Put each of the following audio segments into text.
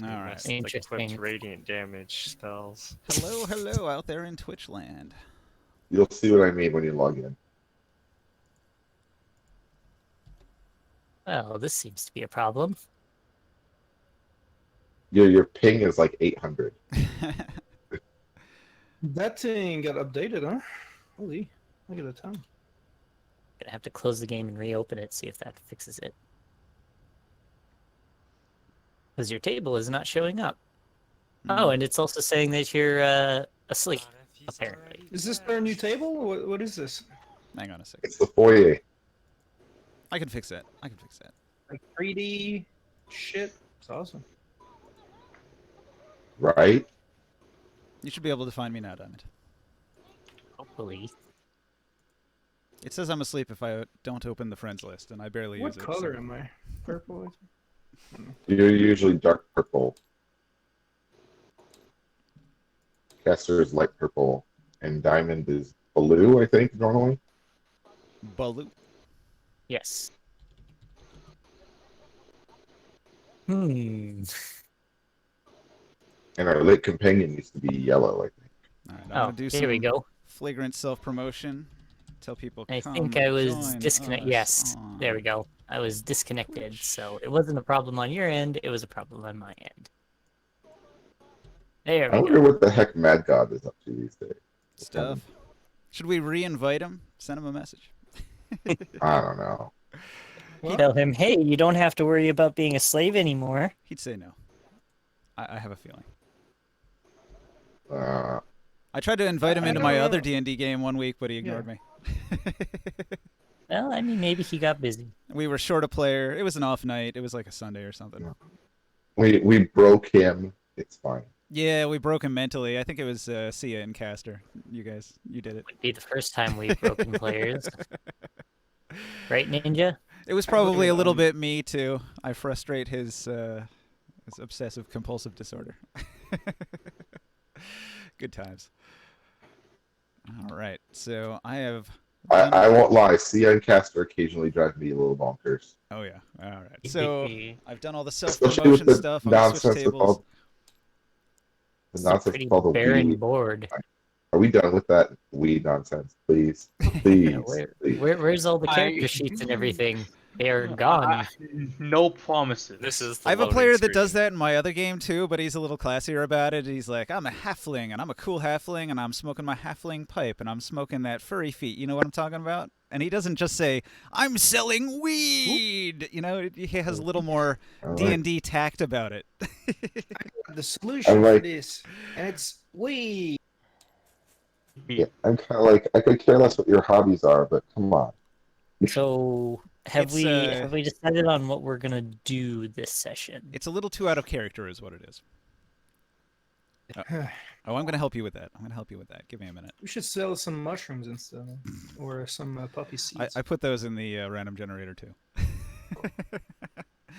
All right. That's the equipped radiant damage spells. Hello out there in Twitch land. You'll see what I mean when you log in. Well, this seems to be a problem. Your ping is like 800. That thing got updated, huh? Holy, look at the time. Gonna have to close the game and reopen it, see if that fixes it. Because your table is not showing up. Oh, and it's also saying that you're asleep, apparently. Is this their new table? What is this? Hang on a second. It's the foyer. I can fix that. I can fix that. Like 3D shit? It's awesome. Right? You should be able to find me now, Diamond. Hopefully. It says I'm asleep if I don't open the friends list, and I barely use it. What color am I? Purple? You're usually dark purple. Caster is light purple, and Diamond is blue, I think, normally. Baloo. Yes. Hmm. And our lit companion used to be yellow, I think. All right, I'm gonna do some here we go. flagrant self-promotion. Tell people. I come think I was join disconnected. us Yes, on there we go. I was disconnected, Twitch. so it wasn't a problem on your end. It was a problem on my end. There I we wonder go. what the heck Mad God is up to these days. Stuff. Should we re-invite him? Send him a message. I don't know. Tell him, hey, you don't have to worry about being a slave anymore. He'd say no. I have a feeling. Uh, I tried to invite him I into don't my know. other D&D game one week, but he ignored me. Well, I mean, maybe he got busy. We were short a player. It was an off night. It was like a Sunday or something. we broke him. It's fine. Yeah, we broke him mentally. I think it was Sia and Caster. You guys, you did it. Would be the first time we've broken players. Right, Ninja? It was probably a little bit me too. I frustrate his obsessive compulsive disorder. Good times. All right, so I have. I won't lie. Sia and Caster occasionally drive me a little bonkers. Oh yeah. All right. So I've done all the Especially with self-promotion the stuff on the Switch nonsense of tables. all the It's a nonsense pretty of all the barren weed. board. Are we done with that weed nonsense, please? Please. Yeah, please. where's all the character sheets and everything? They are gone. No promises. This is the I have a loading player that does screen. that in my other game too, but he's a little classier about it. He's like, I'm a halfling, and I'm a cool halfling, and I'm smoking my halfling pipe, and I'm smoking that furry feet. You know what I'm talking about? And he doesn't just say, I'm selling weed. You know, he has a little more D&D tact about it. The solution for this, and it's weed. Yeah, I'm kind of like, I could care less what your hobbies are, but come on. So have It's, we decided on what we're gonna do this session? It's a little too out of character is what it is. Oh, I'm going to help you with that. Give me a minute. We should sell some mushrooms instead, or some poppy seeds. I put those in the random generator too.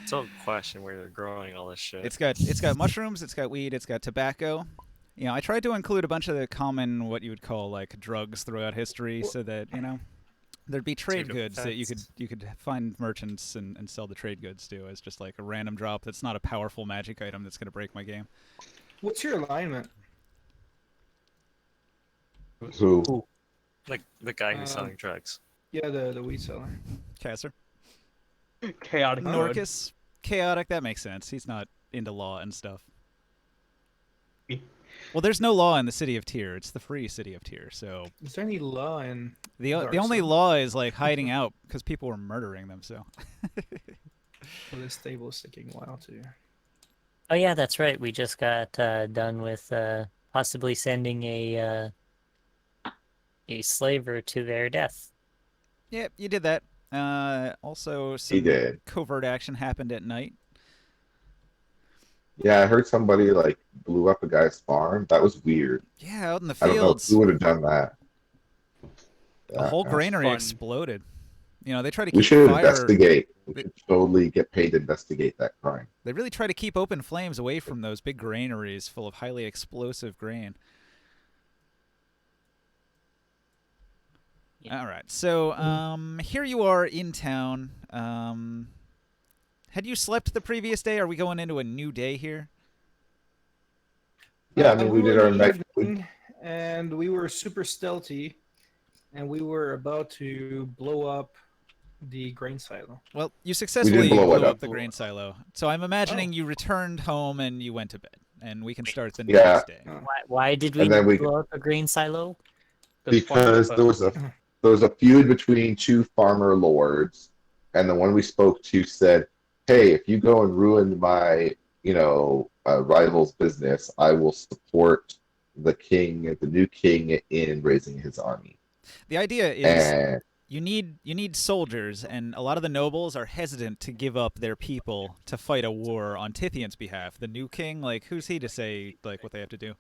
Still a question where they're growing all this shit. It's got mushrooms, it's got weed, it's got tobacco. You know, I tried to include a bunch of the common, what you would call like drugs throughout history, so that there'd be trade goods that you could find merchants and sell the trade goods to as just like a random drop that's not a powerful magic item that's gonna break my game. What's your alignment? Who? Like the guy who's selling drugs. Yeah, the weed seller. Caster? Chaotic. Norcus? Chaotic, that makes sense. He's not into law and stuff. Well, there's no law in the city of Tyr. It's the free city of Tyr, so... Is there any law in The Dark only Sun? law is, like, hiding out because people were murdering them, so... Well, this table is taking a while too. Oh yeah, that's right. We just got done with possibly sending a slaver to their death. Yep, you did that. Also, He some did. covert action happened at night. Yeah, I heard somebody like blew up a guy's farm. That was weird. Yeah, out in the I don't know fields. who would have done that. The whole Yeah, granary fun. exploded. You know, they try to we keep should fire... investigate. We should totally get paid to investigate that crime. They really try to keep open flames away from those big granaries full of highly explosive grain. Yeah. All right, so here you are in town. Had you slept the previous day? Are we going into a new day here? Yeah, I mean, we were did in our the night. evening, and we were super stealthy, and we were about to blow up the grain silo. Well, you We successfully didn't blow it blew up. up the grain silo, so I'm imagining you returned home and you went to bed, and we can start the Yeah. next day. Why did we And then we blow up a grain silo? because there was a feud between two farmer lords, and the one we spoke to said, "Hey, if you go and ruin my, rival's business, I will support the new king, in raising his army." The idea is And you need soldiers, and a lot of the nobles are hesitant to give up their people to fight a war on Tithian's behalf. The new king, like, who's he to say like what they have to do?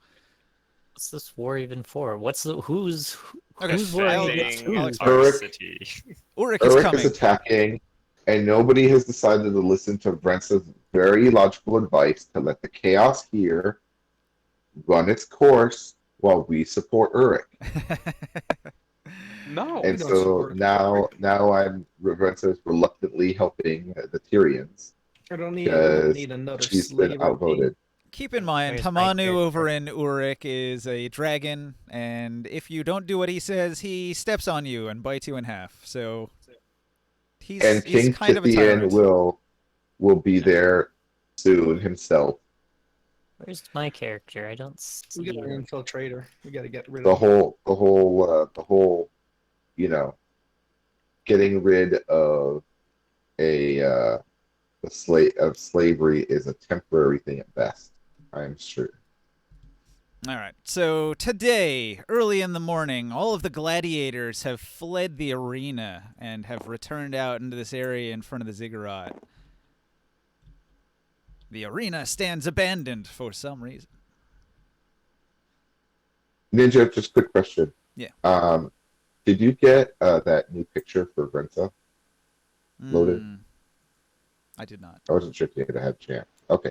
What's this war even for? Who's Okay, who's warring Defending against who? our Uruk- city. Ulrich is Uruk coming. is attacking, and nobody has decided to listen to Brent's very logical advice to let the chaos here run its course while we support Uruk. No. And don't so support now I'm Brent's reluctantly helping the Tyrians I don't because need another she's been slave. outvoted. Keep in mind, Where's my Hamanu over character? in Uruk is a dragon, and if you don't do what he says, he steps on you and bites you in half. So And he's King kind of a Tithian tyrant. will be there soon himself. Where's my character? I don't We see got an him. infiltrator. We got to get rid The of him. whole, getting rid of slavery is a temporary thing at best. I'm sure. All right. So today, early in the morning, all of the gladiators have fled the arena and have returned out into this area in front of the ziggurat. The arena stands abandoned for some reason. Ninja, just quick question. Yeah. Did you get that new picture for Brenta loaded? I did not. I wasn't sure if you had a chance. Okay,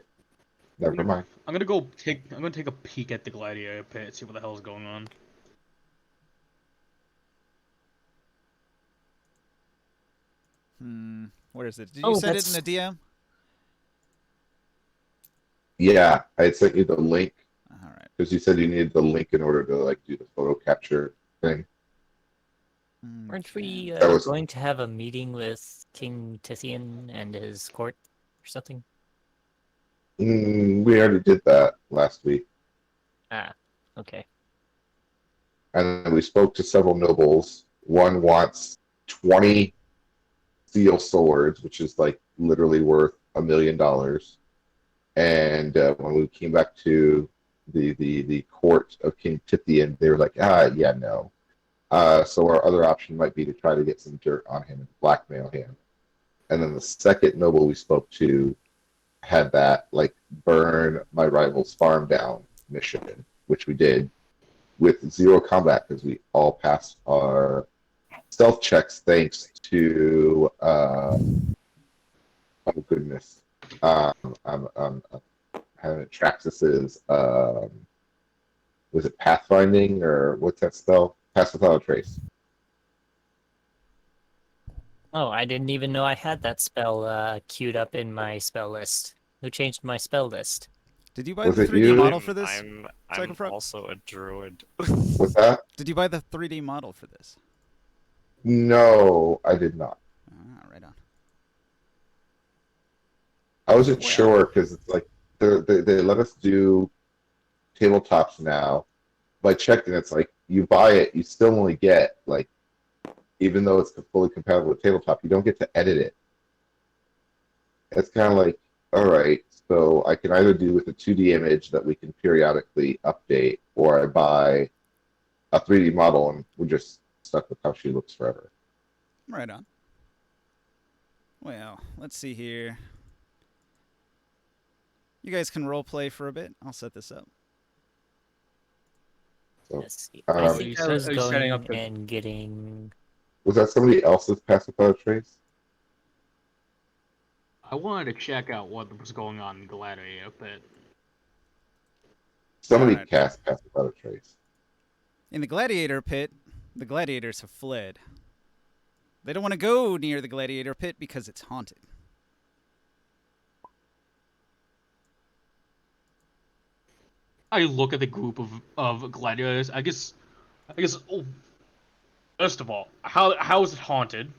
never mind. I'm gonna take a peek at the gladiator pit, see what the hell's going on. Where is it? Did you Oh, send it that's- in a DM? Yeah, I had sent you the link All right. because you said you needed the link in order to do the photo capture thing. Weren't we That was- going to have a meeting with King Tithian and his court or something? We already did that last week, Ah, okay. and then we spoke to several nobles. One wants 20 steel swords, which is like literally worth $1 million. And when we came back to the court of King Tithian, they were like, yeah, no. So our other option might be to try to get some dirt on him and blackmail him. And then the second noble we spoke to had that like burn my rival's farm down mission, which we did with 0 combat because we all passed our stealth checks thanks to oh goodness, having Traxxas's was it pathfinding or what's that spell? Pass without a trace. Oh, I didn't even know I had that spell queued up in my spell list. Who changed my spell list? Did you buy Was the it 3D you? model for this? I'm Psychophrop? also a druid. What's that? Did you buy the 3D model for this? No, I did not. Right on. I wasn't Well. sure because it's like they let us do tabletops now. But I checked and it's like you buy it, you still only get like, even though it's fully compatible with tabletop, you don't get to edit it. It's kind of like, all right, so I can either do with a 2D image that we can periodically update, or I buy a 3D model and we're just stuck with how she looks forever. Right on. Well, let's see here. You guys can role play for a bit. I'll set this up. So, Let's see. I Um, think Are I you was setting going up the- and getting. was that somebody else's pass without a trace? I wanted to check out what was going on in Gladiator Pit. Somebody Alright. cast pass without a trace. In the gladiator pit, the gladiators have fled. They don't want to go near the gladiator pit because it's haunted. I look at the group of gladiators. I guess. Oh, first of all, how is it haunted?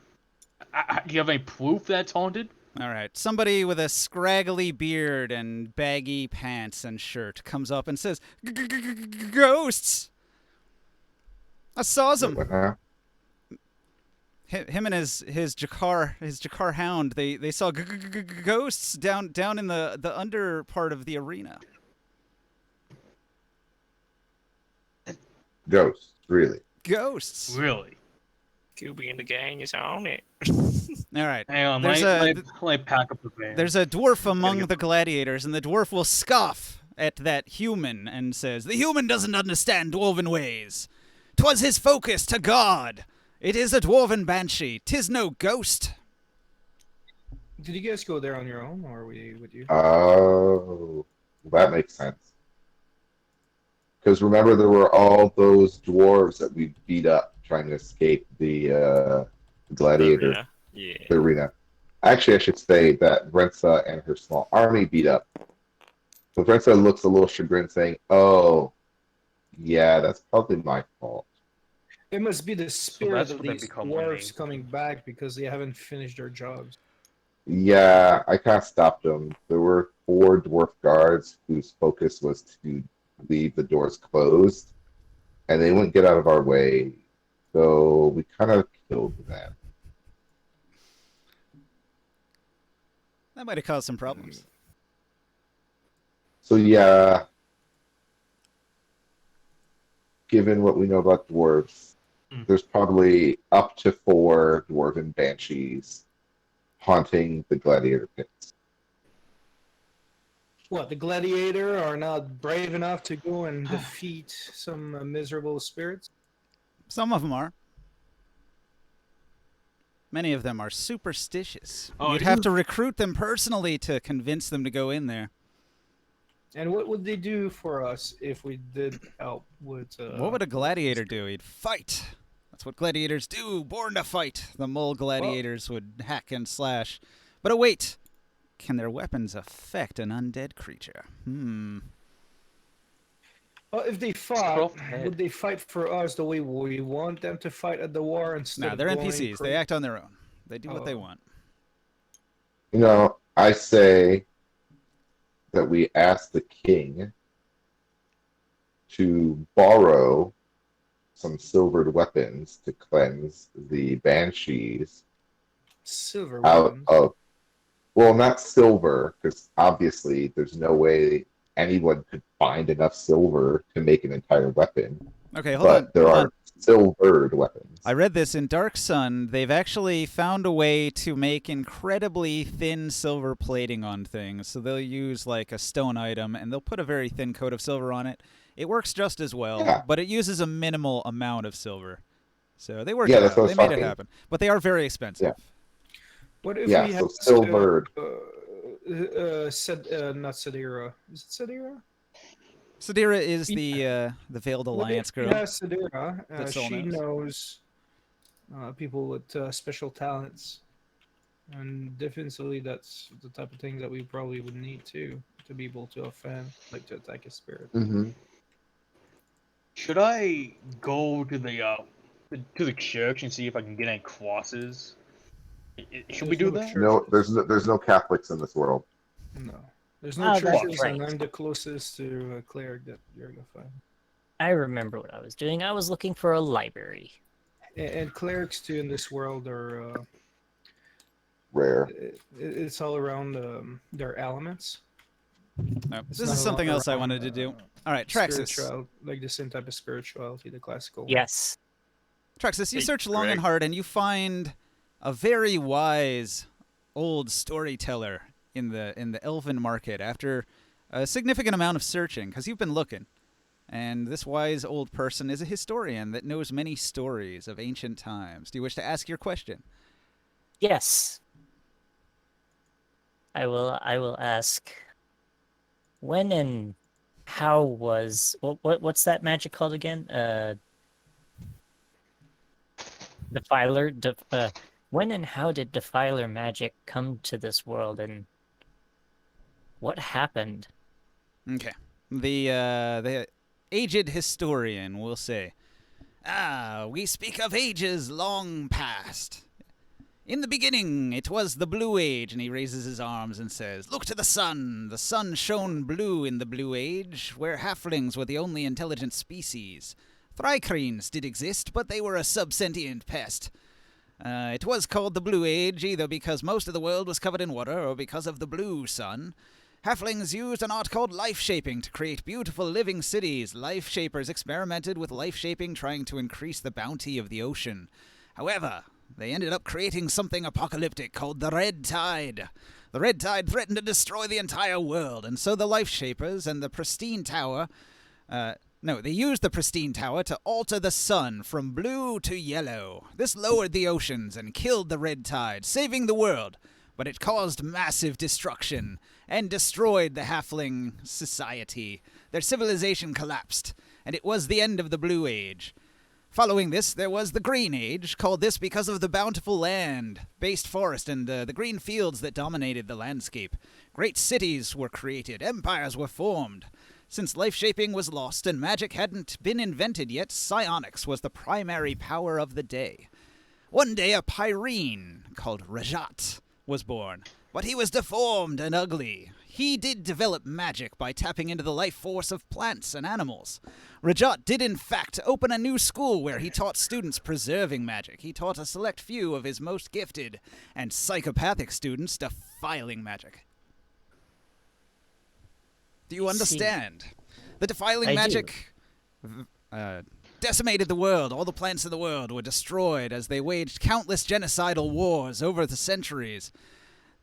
Do you have any proof that it's haunted? All right. Somebody with a scraggly beard and baggy pants and shirt comes up and says, "Ghosts! I saw them. What now? Him and his Jakar hound. They saw ghosts down in the under part of the arena." Ghosts, really? Ghosts. Really? Gooby and the gang is on it. All right. Hang on, There's let me pack up the van. There's a dwarf among the gladiators, and the dwarf will scoff at that human and says, "The human doesn't understand dwarven ways. 'Twas his focus to God. It is a dwarven banshee. 'Tis no ghost." Did you guys go there on your own, or were we with you? Oh, that makes sense. Because remember, there were all those dwarves that we beat up trying to escape the gladiator Yeah. the arena. Actually, I should say that Rensa and her small army beat up. So Rensa looks a little chagrined, saying, "Oh, yeah, that's probably my fault." It must be the spirit that's of what they these become when dwarves they- coming back because they haven't finished their jobs. Yeah, I kind of stopped them. There were 4 dwarf guards whose focus was to leave the doors closed, and they wouldn't get out of our way. So we kind of killed them. That might have caused some problems. So yeah, given what we know about dwarves, there's probably up to 4 dwarven banshees haunting the gladiator pits. What, the gladiator are not brave enough to go and defeat some miserable spirits? Some of them are. Many of them are superstitious. Oh, You'd have to recruit them personally to convince them to go in there. And what would they do for us if we did help with... What would a gladiator do? He'd fight. That's what gladiators do. Born to fight. The mole gladiators would hack and slash. But wait. Can their weapons affect an undead creature? Well, if they fought, Scruff head. would they fight for us the way we want them to fight at the war instead No, of they're going NPCs. They crazy? act on their own. They do what they Oh. want. You know, I say that we ask the king to borrow some silvered weapons to cleanse the banshees Silver out weapons. of, well, not silver, because obviously there's no way anyone could find enough silver to make an entire weapon. Okay, hold But on. there hold are on. silvered weapons. I read this in Dark Sun. They've actually found a way to make incredibly thin silver plating on things. So they'll use like a stone item and they'll put a very thin coat of silver on it. It works just as well, Yeah. but it uses a minimal amount of silver. So they worked Yeah, it that's out. what I They was made it talking. happen. But they are very expensive. Yeah. What if Yeah, we so had silvered. not Sedera. Is it Sedera? Sadira is the Veiled What Alliance if we girl. had Sedera? that Sol She knows. knows people with special talents. And definitely that's the type of thing that we probably would need to be able to offend, like to attack a spirit. Mm-hmm. Should I go to the church and see if I can get any crosses? Should we There's do no that? church. No, there's no Catholics in this world. No. There's no Oh, that's churches, right. and I'm the closest to a cleric that you're gonna find. I remember what I was doing. I was looking for a library. And clerics too in this world are Rare. it's all around their elements. No, It's this not is something else I around, wanted to do. All right, Traxxas. like the same type of spirituality, the classical one. Yes. Traxxas, you Hey, search long and Greg. hard and you find a very wise old storyteller in the elven market after a significant amount of searching, because you've been looking. And this wise old person is a historian that knows many stories of ancient times. Do you wish to ask your question? Yes. I will ask, when and how was what's that magic called again? Defiler. When and how did Defiler magic come to this world, and what happened? Okay. The aged historian will say, "Ah, we speak of ages long past. In the beginning, it was the Blue Age," and he raises his arms and says, "Look to the sun. The sun shone blue in the Blue Age, where halflings were the only intelligent species. Thrycreans did exist, but they were a subsentient pest. It was called the Blue Age, either because most of the world was covered in water or because of the blue sun. Halflings used an art called life-shaping to create beautiful living cities. Life-shapers experimented with life-shaping, trying to increase the bounty of the ocean. However, they ended up creating something apocalyptic called the Red Tide. The Red Tide threatened to destroy the entire world, and so the Life-Shapers and the Pristine Tower... they used the Pristine Tower to alter the sun from blue to yellow. This lowered the oceans and killed the Red Tide, saving the world, but it caused massive destruction and destroyed the halfling society. Their civilization collapsed, and it was the end of the Blue Age. Following this, there was the Green Age, called this because of the bountiful land-based forest and the green fields that dominated the landscape. Great cities were created, empires were formed. Since life-shaping was lost and magic hadn't been invented yet, psionics was the primary power of the day. One day, a Pyrene called Rajat was born, but he was deformed and ugly. He did develop magic by tapping into the life force of plants and animals. Rajat did in fact open a new school where he taught students preserving magic. He taught a select few of his most gifted and psychopathic students defiling magic. Do you understand? The defiling magic decimated the world. All the plants in the world were destroyed as they waged countless genocidal wars over the centuries.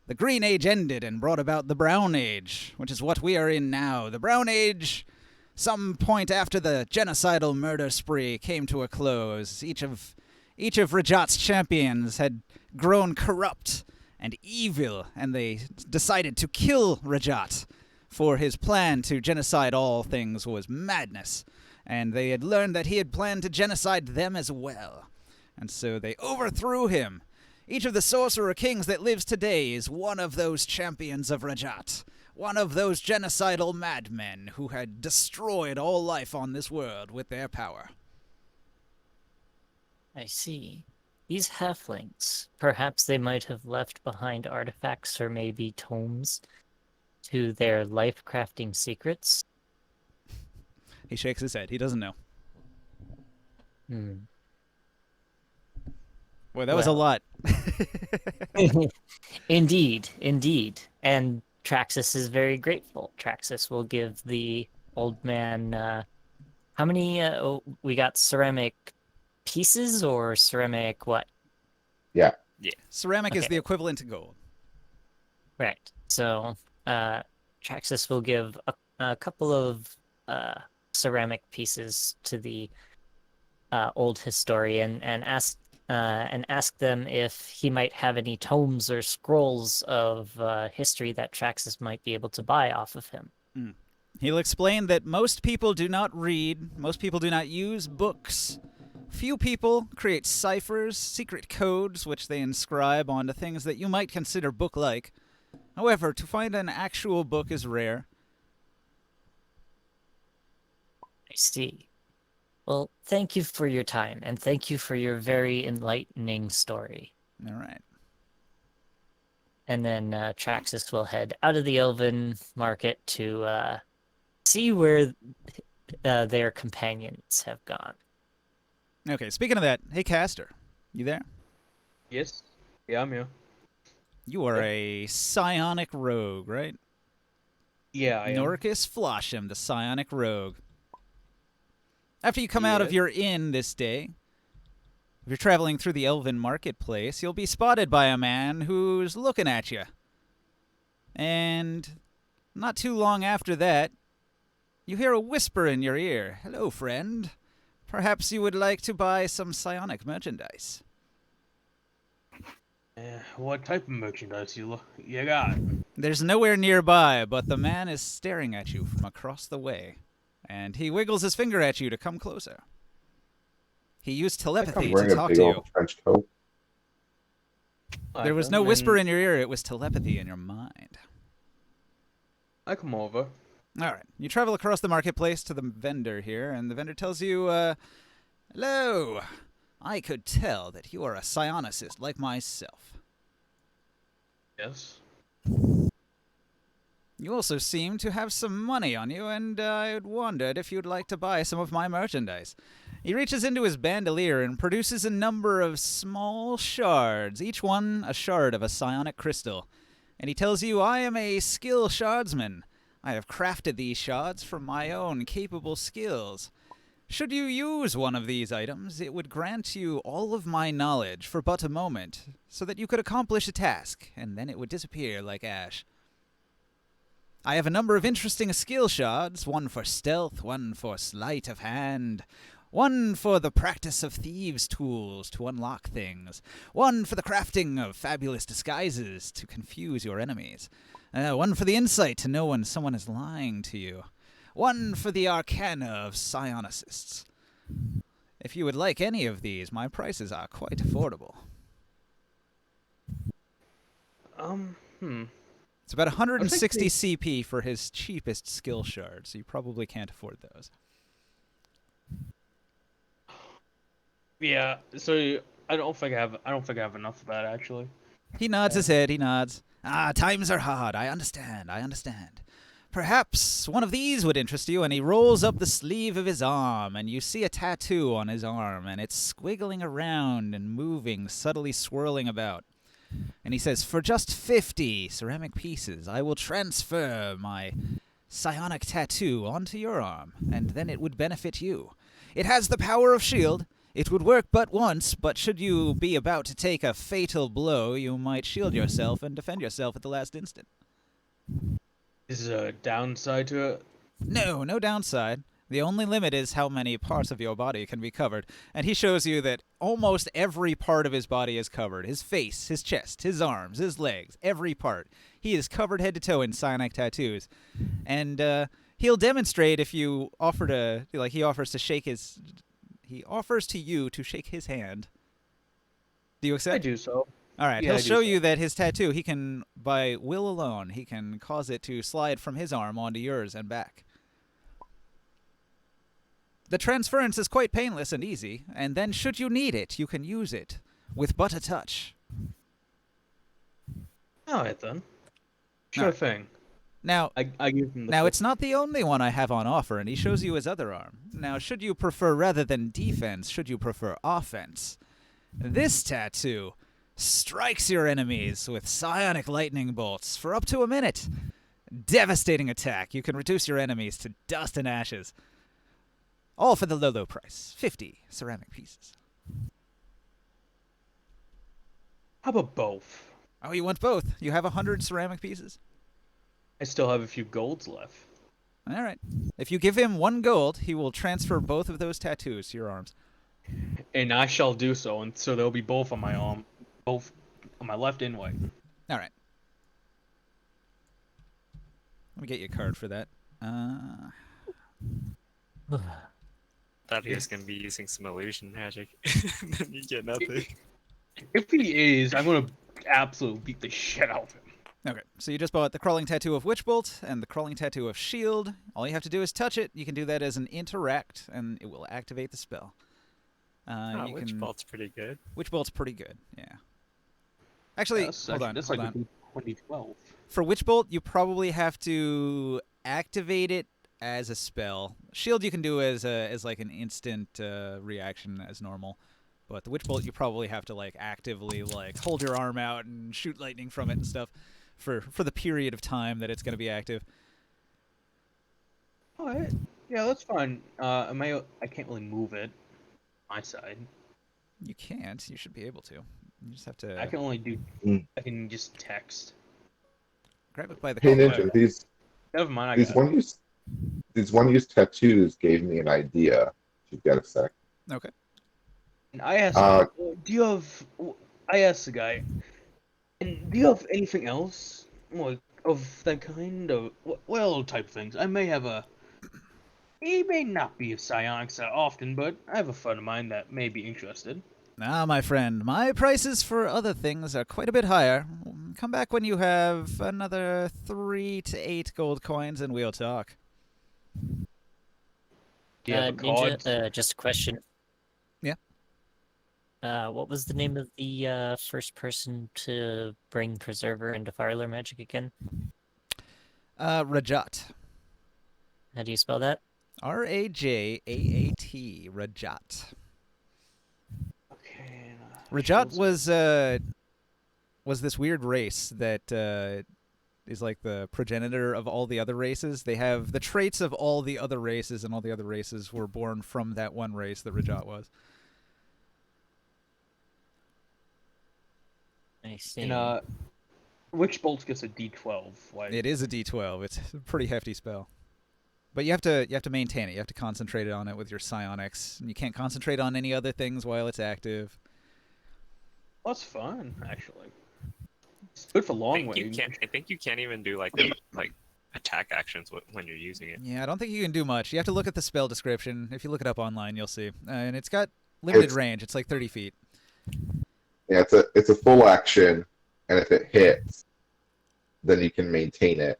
The Green Age ended and brought about the Brown Age, which is what we are in now. The Brown Age, some point after the genocidal murder spree came to a close. Each of Rajat's champions had grown corrupt and evil, and they decided to kill Rajat, for his plan to genocide all things was madness, and they had learned that he had planned to genocide them as well. And so they overthrew him. Each of the sorcerer kings that lives today is one of those champions of Rajat, one of those genocidal madmen who had destroyed all life on this world with their power. I see. These halflings, perhaps they might have left behind artifacts or maybe tomes to their life-crafting secrets. He shakes his head. He doesn't know. Boy, that was a lot. Indeed. And Traxus is very grateful. Traxus will give the old man, how many, we got ceramic pieces or ceramic what? Yeah. Ceramic is the equivalent to gold. Right. So, Traxus will give a couple of ceramic pieces to the old historian and ask them if he might have any tomes or scrolls of history that Traxus might be able to buy off of him. He'll explain that most people do not read, most people do not use books. Few people create ciphers, secret codes, which they inscribe onto things that you might consider book-like. However, to find an actual book is rare. I see. Well, thank you for your time, and thank you for your very enlightening story. All right. And then Traxus will head out of the Elven market to see where their companions have gone. Okay, speaking of that, hey, Caster, you there? Yes. Yeah, I'm here. You are a psionic rogue, right? Yeah, I am. Norcus Flosham, the psionic rogue. After you come out of your inn this day, if you're traveling through the Elven marketplace, you'll be spotted by a man who's looking at you. And not too long after that, you hear a whisper in your ear. Hello, friend. Perhaps you would like to buy some psionic merchandise. What type of merchandise you got? There's nowhere nearby, but the man is staring at you from across the way. And he wiggles his finger at you to come closer. He used telepathy to talk to you. Trench coat. There was no whisper in your ear, it was telepathy in your mind. I come over. All right. You travel across the marketplace to the vendor here, and the vendor tells you, hello. I could tell that you are a psionicist like myself. Yes. You also seem to have some money on you, and I wondered if you'd like to buy some of my merchandise. He reaches into his bandolier and produces a number of small shards, each one a shard of a psionic crystal. And he tells you, I am a skill shardsman. I have crafted these shards from my own capable skills. Should you use one of these items, it would grant you all of my knowledge for but a moment, so that you could accomplish a task, and then it would disappear like ash. I have a number of interesting skill shards, one for stealth, one for sleight of hand, one for the practice of thieves' tools to unlock things, one for the crafting of fabulous disguises to confuse your enemies, one for the insight to know when someone is lying to you, one for the arcana of psionicists. If you would like any of these, my prices are quite affordable. It's about 160 CP for his cheapest skill shard, so you probably can't afford those. Yeah. So I don't think I have enough of that actually. He nods his head, he nods. Times are hard, I understand. Perhaps one of these would interest you, and he rolls up the sleeve of his arm, and you see a tattoo on his arm, and it's squiggling around and moving, subtly swirling about. And he says, for just 50 ceramic pieces, I will transfer my psionic tattoo onto your arm, and then it would benefit you. It has the power of shield. It would work but once, but should you be about to take a fatal blow, you might shield yourself and defend yourself at the last instant. Is there a downside to it? No downside. The only limit is how many parts of your body can be covered. And he shows you that almost every part of his body is covered. His face, his chest, his arms, his legs, every part. He is covered head to toe in psionic tattoos. And he'll demonstrate if you offer to, like, he offers to you to shake his hand. Do you accept? I do so. All right, Yeah, he'll I do show so. you that his tattoo, he can, by will alone, he can cause it to slide from his arm onto yours and back. The transference is quite painless and easy, and then should you need it, you can use it with but a touch. All right then. Sure Alright. thing. Now, I give him the. Now, flip. it's not the only one I have on offer, and he shows you his other arm. Now, should you prefer, rather than defense, should you prefer offense? This tattoo strikes your enemies with psionic lightning bolts for up to a minute. Devastating attack. You can reduce your enemies to dust and ashes. All for the low price. 50 ceramic pieces. How about both? Oh, you want both? You have 100 ceramic pieces? I still have a few golds left. All right. If you give him 1 gold, he will transfer both of those tattoos to your arms. And I shall do so, and so they'll be both on my arm, both on my left and right. All right. Let me get you a card for that. Thought he was gonna be using some illusion magic. Then you get nothing. If he is, I'm gonna absolutely beat the shit out of him. Okay, so you just bought the Crawling Tattoo of Witchbolt and the Crawling Tattoo of Shield. All you have to do is touch it. You can do that as an interact, and it will activate the spell. Witch Bolt's pretty good. Witchbolt's pretty good, yeah. Actually, hold on. That's hold like on. 2012. For Witchbolt, you probably have to activate it as a spell. Shield you can do as like an instant reaction as normal. But the Witchbolt you probably have to like actively like hold your arm out and shoot lightning from it and stuff for the period of time that it's going to be active. Alright. Yeah, that's fine. I can't really move it. My side. You can't. You should be able to. You just have to I can only do. Mm. I can just text. grab it by the Hey collar. Ninja, these Never mind. I these got it. one-use tattoos gave me an idea. If you've got a sec. Okay. And I asked, do you have? I asked the guy, and do you have anything else, like of that kind of well type things? I may have a. He may not be a psionics that often, but I have a friend of mine that may be interested. Now, my friend, my prices for other things are quite a bit higher. Come back when you have another 3 to 8 gold coins and we'll talk. Do you have a Ninja, card? just a question. Yeah. What was the name of the first person to bring Preserver into Firelore Magic again? Rajat. How do you spell that? Rajaat. Rajat. Okay. Rajat was this weird race that is like the progenitor of all the other races. They have the traits of all the other races, and all the other races were born from that one race that Rajat was. I see. And Witch Bolt gets a D12. Like, It is a D12. It's a pretty hefty spell. But you have to maintain it. You have to concentrate on it with your psionics. And you can't concentrate on any other things while it's active. that's fun, actually. It's good for long range. I think you can't even do like attack actions when you're using it. Yeah, I don't think you can do much. You have to look at the spell description. If you look it up online, you'll see. And it's got limited range. It's like 30 feet. Yeah, it's a full action, and if it hits, then you can maintain it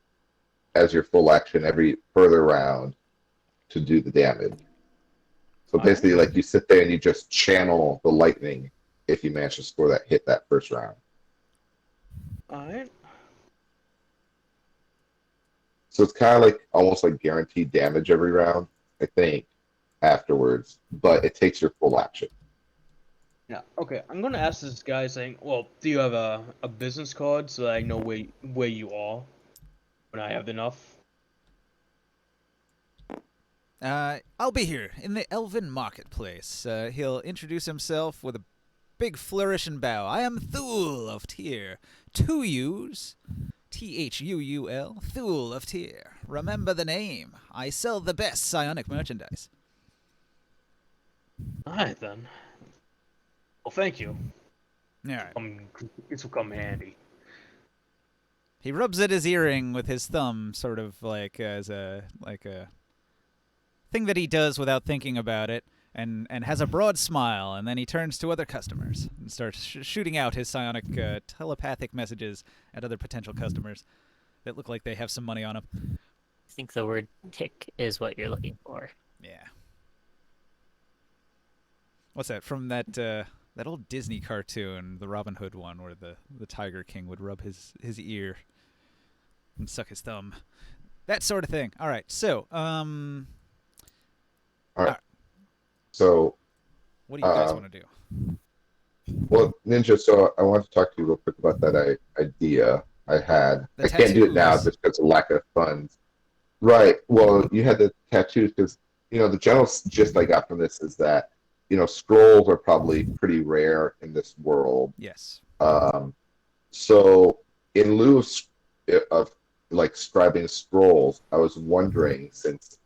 as your full action every further round to do the damage. So basically, like, you sit there and you just channel the lightning if you manage to score that hit that first round. Alright. So it's kind of like almost like guaranteed damage every round, I think, afterwards, but it takes your full action. Yeah. Okay. I'm gonna ask this guy saying, "Well, do you have a business card so that I know where you are when I have enough?" I'll be here in the Elven Marketplace. He'll introduce himself with a big flourish and bow. I am Thule of Tyr. 2 U's. Thuul. Thule of Tyr. Remember the name. I sell the best psionic merchandise. Alright then. Well, thank you. All right. This will come handy. He rubs at his earring with his thumb, sort of like as a thing that he does without thinking about it, and has a broad smile. And then he turns to other customers and starts shooting out his psionic telepathic messages at other potential customers that look like they have some money on them. I think the word tick is what you're looking for. Yeah. What's that from that old Disney cartoon, the Robin Hood one, where the Tiger King would rub his ear and suck his thumb, that sort of thing. All right, so All right. So, what do you guys want to do? well, Ninja, so I want to talk to you real quick about that idea I had. The I can't do it now tattoos. just because of lack of funds. Right. Well, you had the tattoos because, the general gist I got from this is that, scrolls are probably pretty rare in this world. Yes. So in lieu of like scribing scrolls, I was wondering, since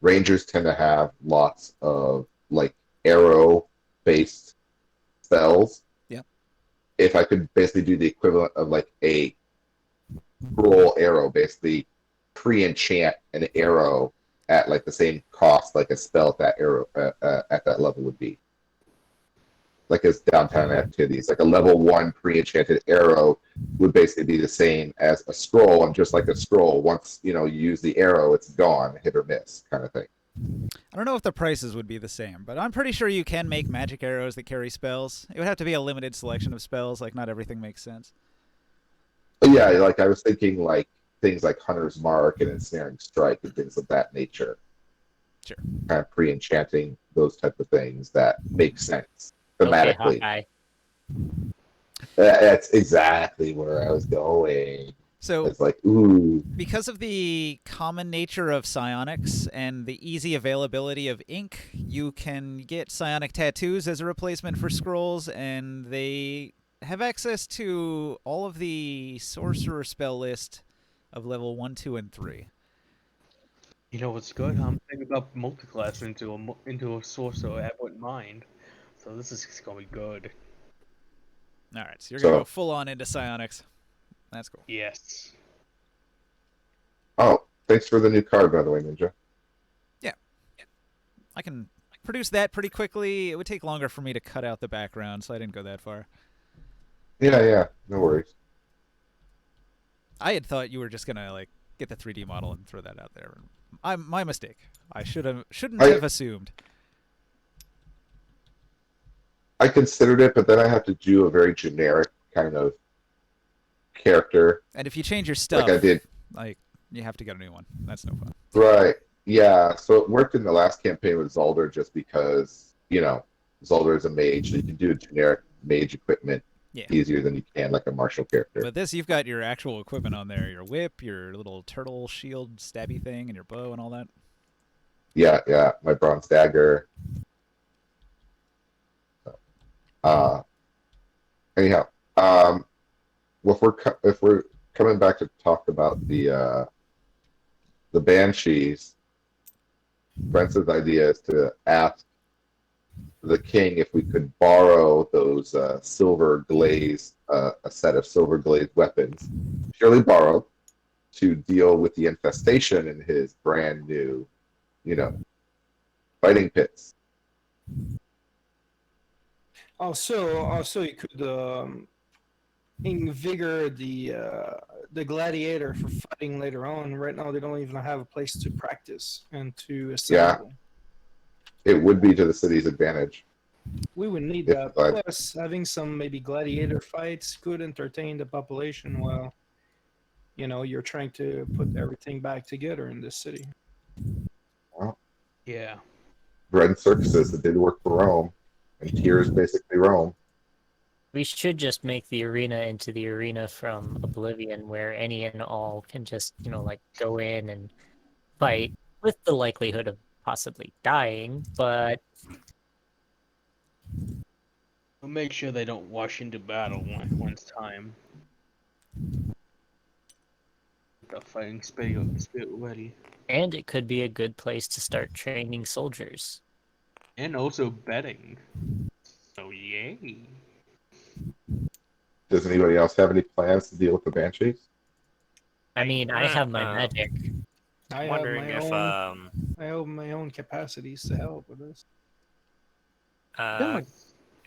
rangers tend to have lots of like arrow-based spells, yeah, if I could basically do the equivalent of like a scroll arrow, basically pre-enchant an arrow at like the same cost like a spell at that arrow at that level would be. Like as downtown activities, like a level 1 pre-enchanted arrow would basically be the same as a scroll, and just like a scroll, once you use the arrow, it's gone, hit or miss kind of thing. I don't know if the prices would be the same, but I'm pretty sure you can make magic arrows that carry spells. It would have to be a limited selection of spells, like not everything makes sense. But yeah, like I was thinking like things like Hunter's Mark and Ensnaring Strike and things of that nature. Sure. Kind of pre-enchanting those type of things that make sense thematically. Okay, That's exactly where I was going. So it's like, ooh. Because of the common nature of psionics and the easy availability of ink, you can get psionic tattoos as a replacement for scrolls, and they have access to all of the sorcerer spell list of level 1, 2, and 3. You know what's good? I'm thinking about multiclass into a sorcerer. I wouldn't mind. So this is gonna be good. All right, so you're gonna go full on into psionics. That's cool. Yes. Oh, thanks for the new card, by the way, Ninja. Yeah. I can produce that pretty quickly. It would take longer for me to cut out the background, so I didn't go that far. Yeah, no worries. I had thought you were just gonna get the 3D model and throw that out there. My mistake. I shouldn't I- have assumed. I considered it, but then I have to do a very generic kind of character, And if you change your like stuff, I did. like you have to get a new one. That's no fun. Right. Yeah. So it worked in the last campaign with Zolder just because, Zolder is a mage, so you can do a generic mage equipment Yeah. easier than you can like a martial character. But this, you've got your actual equipment on there: your whip, your little turtle shield, stabby thing, and your bow and all that. Yeah, my bronze dagger. Anyhow, if we're coming back to talk about the banshees, Brent's idea is to ask the king if we could borrow those silver glazed, a set of silver glazed weapons, purely borrowed, to deal with the infestation in his brand new, fighting pits. Also, you could invigorate the gladiator for fighting later on. Right now, they don't even have a place to practice and to assemble. It would be to the city's advantage. We would need If that. I- Plus, having some maybe gladiator fights could entertain the population while, you're trying to put everything back together in this city. Yeah. Red circuses that did work for Rome, and Tears basically Rome. We should just make the arena into the arena from Oblivion, where any and all can just, like go in and fight with the likelihood of possibly dying, but We'll make sure they don't wash into battle once time. The fighting spirit ready. and it could be a good place to start training soldiers. And also betting. So yay. Does anybody else have any plans to deal with the banshees? I mean, I have my magic. I have Wondering my if own. I have my own capacities to help with this.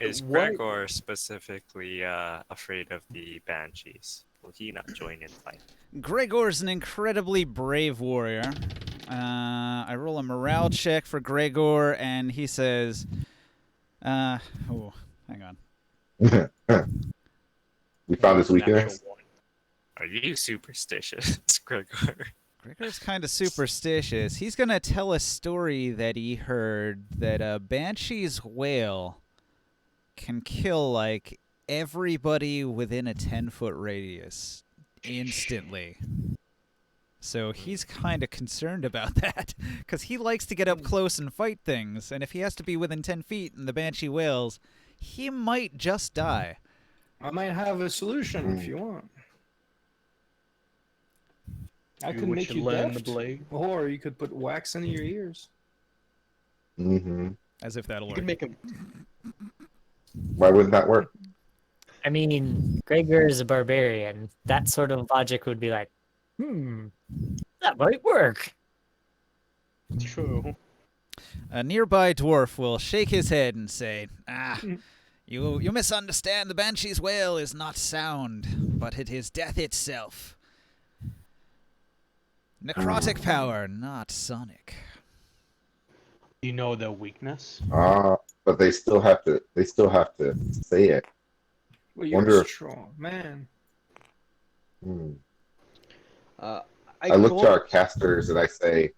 is What? Gregor specifically afraid of the banshees? Will he not join in fight? Gregor's an incredibly brave warrior. I roll a morale check for Gregor, and he says, hang on. We found his Natural weakness. one. Are you superstitious, Gregor? Gregor's kind of superstitious. He's going to tell a story that he heard that a banshee's wail can kill, like, everybody within a 10-foot radius instantly. So he's kind of concerned about that, because he likes to get up close and fight things, and if he has to be within 10 feet and the banshee wails, he might just die. I might have a solution if you want. I could make you land the deaf, blade. or you could put wax into your ears. Mm-hmm. As if that'll You work. could make him. Why wouldn't that work? I mean, Gregor is a barbarian. That sort of logic would be like, that might work. True. A nearby dwarf will shake his head and say, you misunderstand. The banshee's wail is not sound, but it is death itself. Necrotic power, not sonic. You know their weakness. But they still have to say it. Well, you're Wonder a if- strong man. I look to our casters and I say,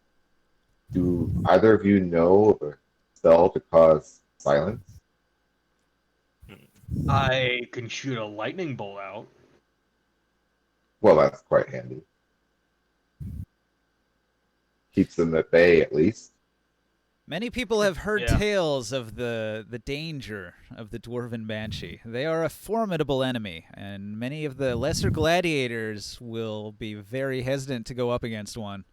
do either of you know of a spell to cause silence? I can shoot a lightning bolt out. Well, that's quite handy. Keeps them at bay, at least. Many people have heard Yeah. tales of the danger of the Dwarven Banshee. They are a formidable enemy, and many of the lesser gladiators will be very hesitant to go up against one.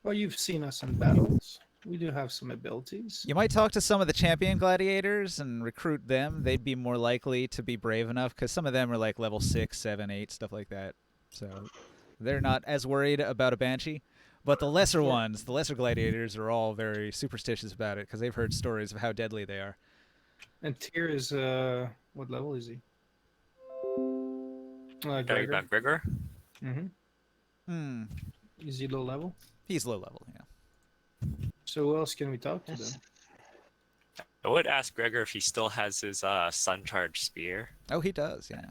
Well, you've seen us in battles. We do have some abilities. You might talk to some of the champion gladiators and recruit them. They'd be more likely to be brave enough, because some of them are like level 6, 7, 8, stuff like that. So they're not as worried about a Banshee. But the lesser ones, the lesser gladiators, are all very superstitious about it, because they've heard stories of how deadly they are. And Tyr is what Talking level is he? Gregor. about Gregor? Mm-hmm. Hmm. Is he low level? He's low level, yeah. So who else can we talk to That's then? I would ask Gregor if he still has his sun charge spear. Oh, he does, yeah.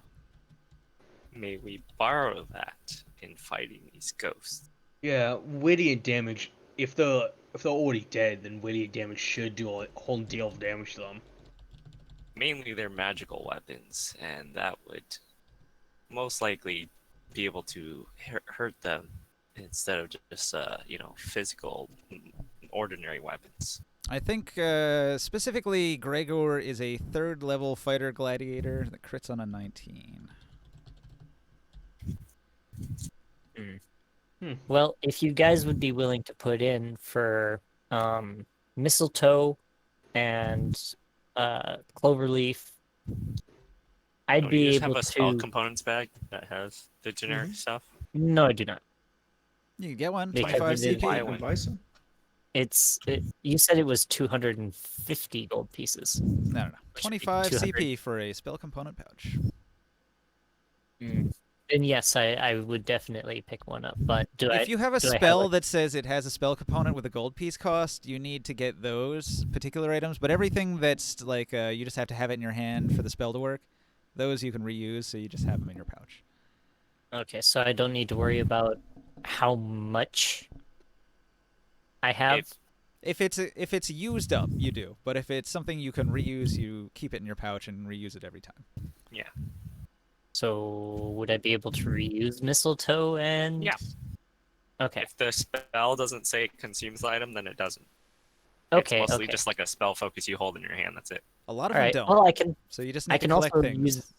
May we borrow that in fighting these ghosts? yeah, radiant damage. If they're already dead, then radiant damage should do a whole deal of damage to them. Mainly they're magical weapons, and that would most likely be able to hurt them instead of just physical ordinary weapons. I think specifically Gregor is a 3rd level fighter gladiator that crits on a 19. Well, if you guys would be willing to put in for mistletoe and cloverleaf, I'd Don't be you just able have a spell to. components bag that has the generic Mhm. stuff? No, I do not. You can get one, Because 25 it is- CP. Buy You can one. buy some. You said it was 250 gold pieces. No. Which would be 25 200. CP for a spell component pouch. And yes, I would definitely pick one up. But If you have a do I have, spell like- that says it has a spell component with a gold piece cost, you need to get those particular items. But everything that's like you just have to have it in your hand for the spell to work, those you can reuse, so you just have them in your pouch. Okay, so I don't need to worry about how much I have. If it's used up, you do. But if it's something you can reuse, you keep it in your pouch and reuse it every time. Yeah. So would I be able to reuse mistletoe and? Yeah. Okay. If the spell doesn't say it consumes the item, then it doesn't. Okay. It's mostly Okay. just like a spell focus you hold in your hand. That's it. A lot of All them right. don't. Well, I can. So you just I need to can collect also things. use.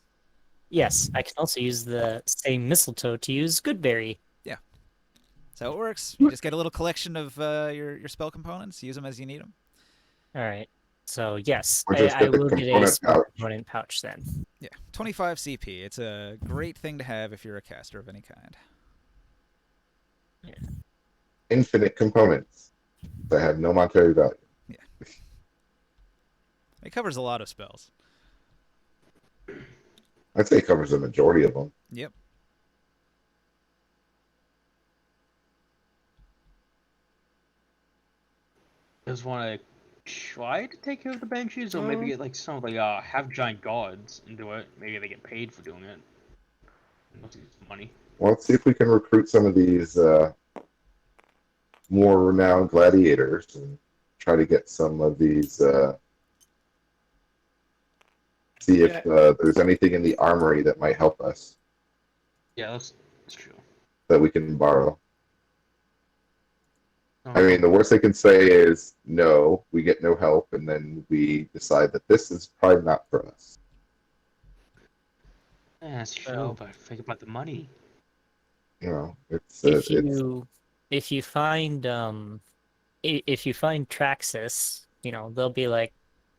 Yes, I can also use the same mistletoe to use Goodberry. That's how it works. You just get a little collection of your spell components. Use them as you need them. All right. So yes, Or just I get the will get a component spell pouch. component pouch then. Yeah, 25 CP. It's a great thing to have if you're a caster of any kind. Infinite components that have no monetary value. It covers a lot of spells. I'd say it covers the majority of them. Yep. Just want to try to take care of the banshees, or maybe Oh. get like some of the half giant gods and do it. Maybe they get paid for doing it. Let's use money. Well, let's see if we can recruit some of these more renowned gladiators and try to get some of these. See if there's anything in the armory that might help us Yeah, that's true. that we can borrow. Oh, I mean, the worst they can say is no, we get no help, and then we decide that this is probably not for us. yeah, that's true. Well- But think about the money. You know, it's If you find Traxxas, they'll be like,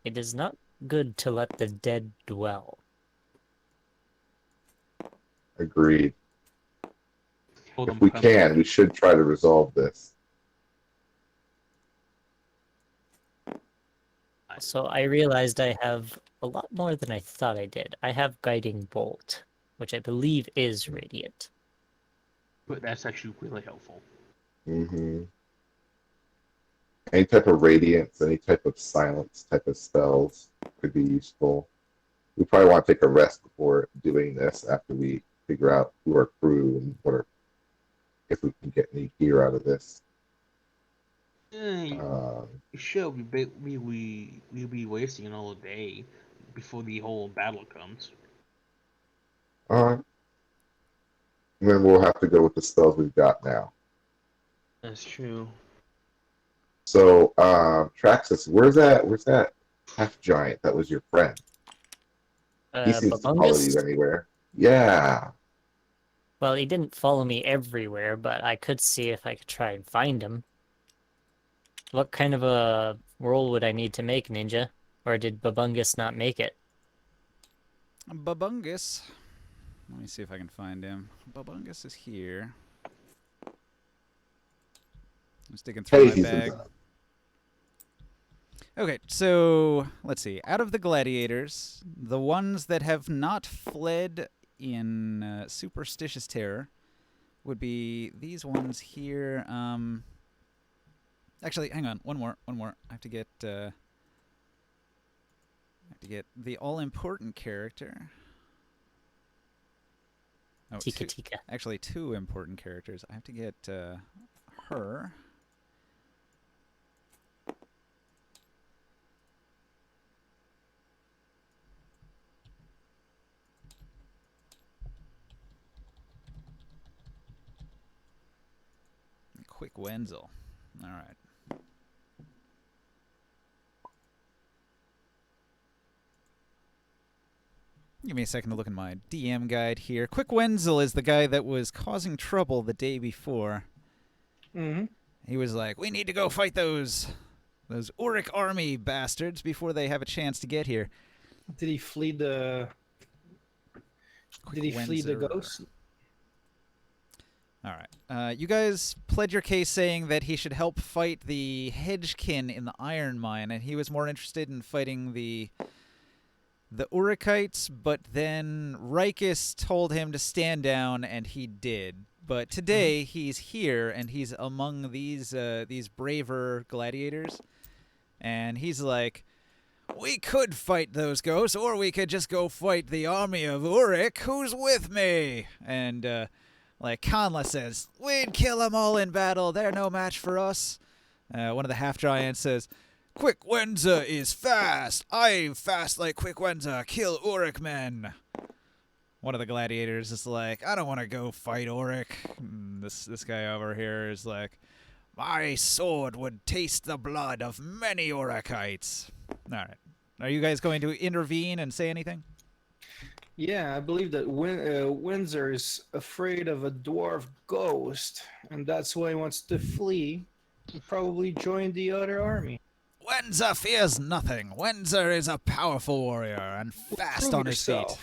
it is not good to let the dead dwell. agreed. Hold If them we permanently. can, we should try to resolve this. So I realized I have a lot more than I thought I did. I have Guiding Bolt, which I believe is Radiant. But that's actually really helpful. Hmm. Any type of radiance, any type of silence type of spells could be useful. We probably want to take a rest before doing this after we figure out who our crew and if we can get any gear out of this. Sure, we'll be wasting another day before the whole battle comes. All right. And then we'll have to go with the spells we've got now. That's true. So, Traxxas, where's that half giant that was your friend? He seems to follow you Babungus? anywhere. Yeah. Well, he didn't follow me everywhere, but I could see if I could try and find him. What kind of a roll would I need to make, Ninja? Or did Babungus not make it? Babungus. Let me see if I can find him. Babungus is here. I'm sticking through my Hey, bag. Okay, so let's see. Out of the gladiators, the ones that have not fled in superstitious terror would be these ones here. Actually, hang on. One more. I have to get the all-important character. Oh, Tika Tika. actually, 2 important characters. I have to get her. Quick Wenzel. All right. Give me a second to look in my DM guide here. Quick Wenzel is the guy that was causing trouble the day before. Mm-hmm. He was like, we need to go fight those Auric army bastards before they have a chance to get here. Did he flee the? Did he flee the Wenzel. ghost? All right. You guys pled your case saying that he should help fight the Hedgekin in the iron mine, and he was more interested in fighting the Urikites, but then Rikus told him to stand down, and he did. But today he's here, and he's among these braver gladiators, and he's like, we could fight those ghosts, or we could just go fight the army of Uric. Who's with me? And like Kanla says, we'd kill them all in battle. They're no match for us. One of the half-giants says, Quick Wenza is fast. I'm fast like Quick Wenza. Kill Uric men. One of the gladiators is like, I don't want to go fight Uric. And this guy over here is like, my sword would taste the blood of many Urikites. All right. Are you guys going to intervene and say anything? Yeah, I believe that Windsor is afraid of a dwarf ghost, and that's why he wants to flee and probably join the other army. Wenza fears nothing. Wenza is a powerful warrior and fast on his feet.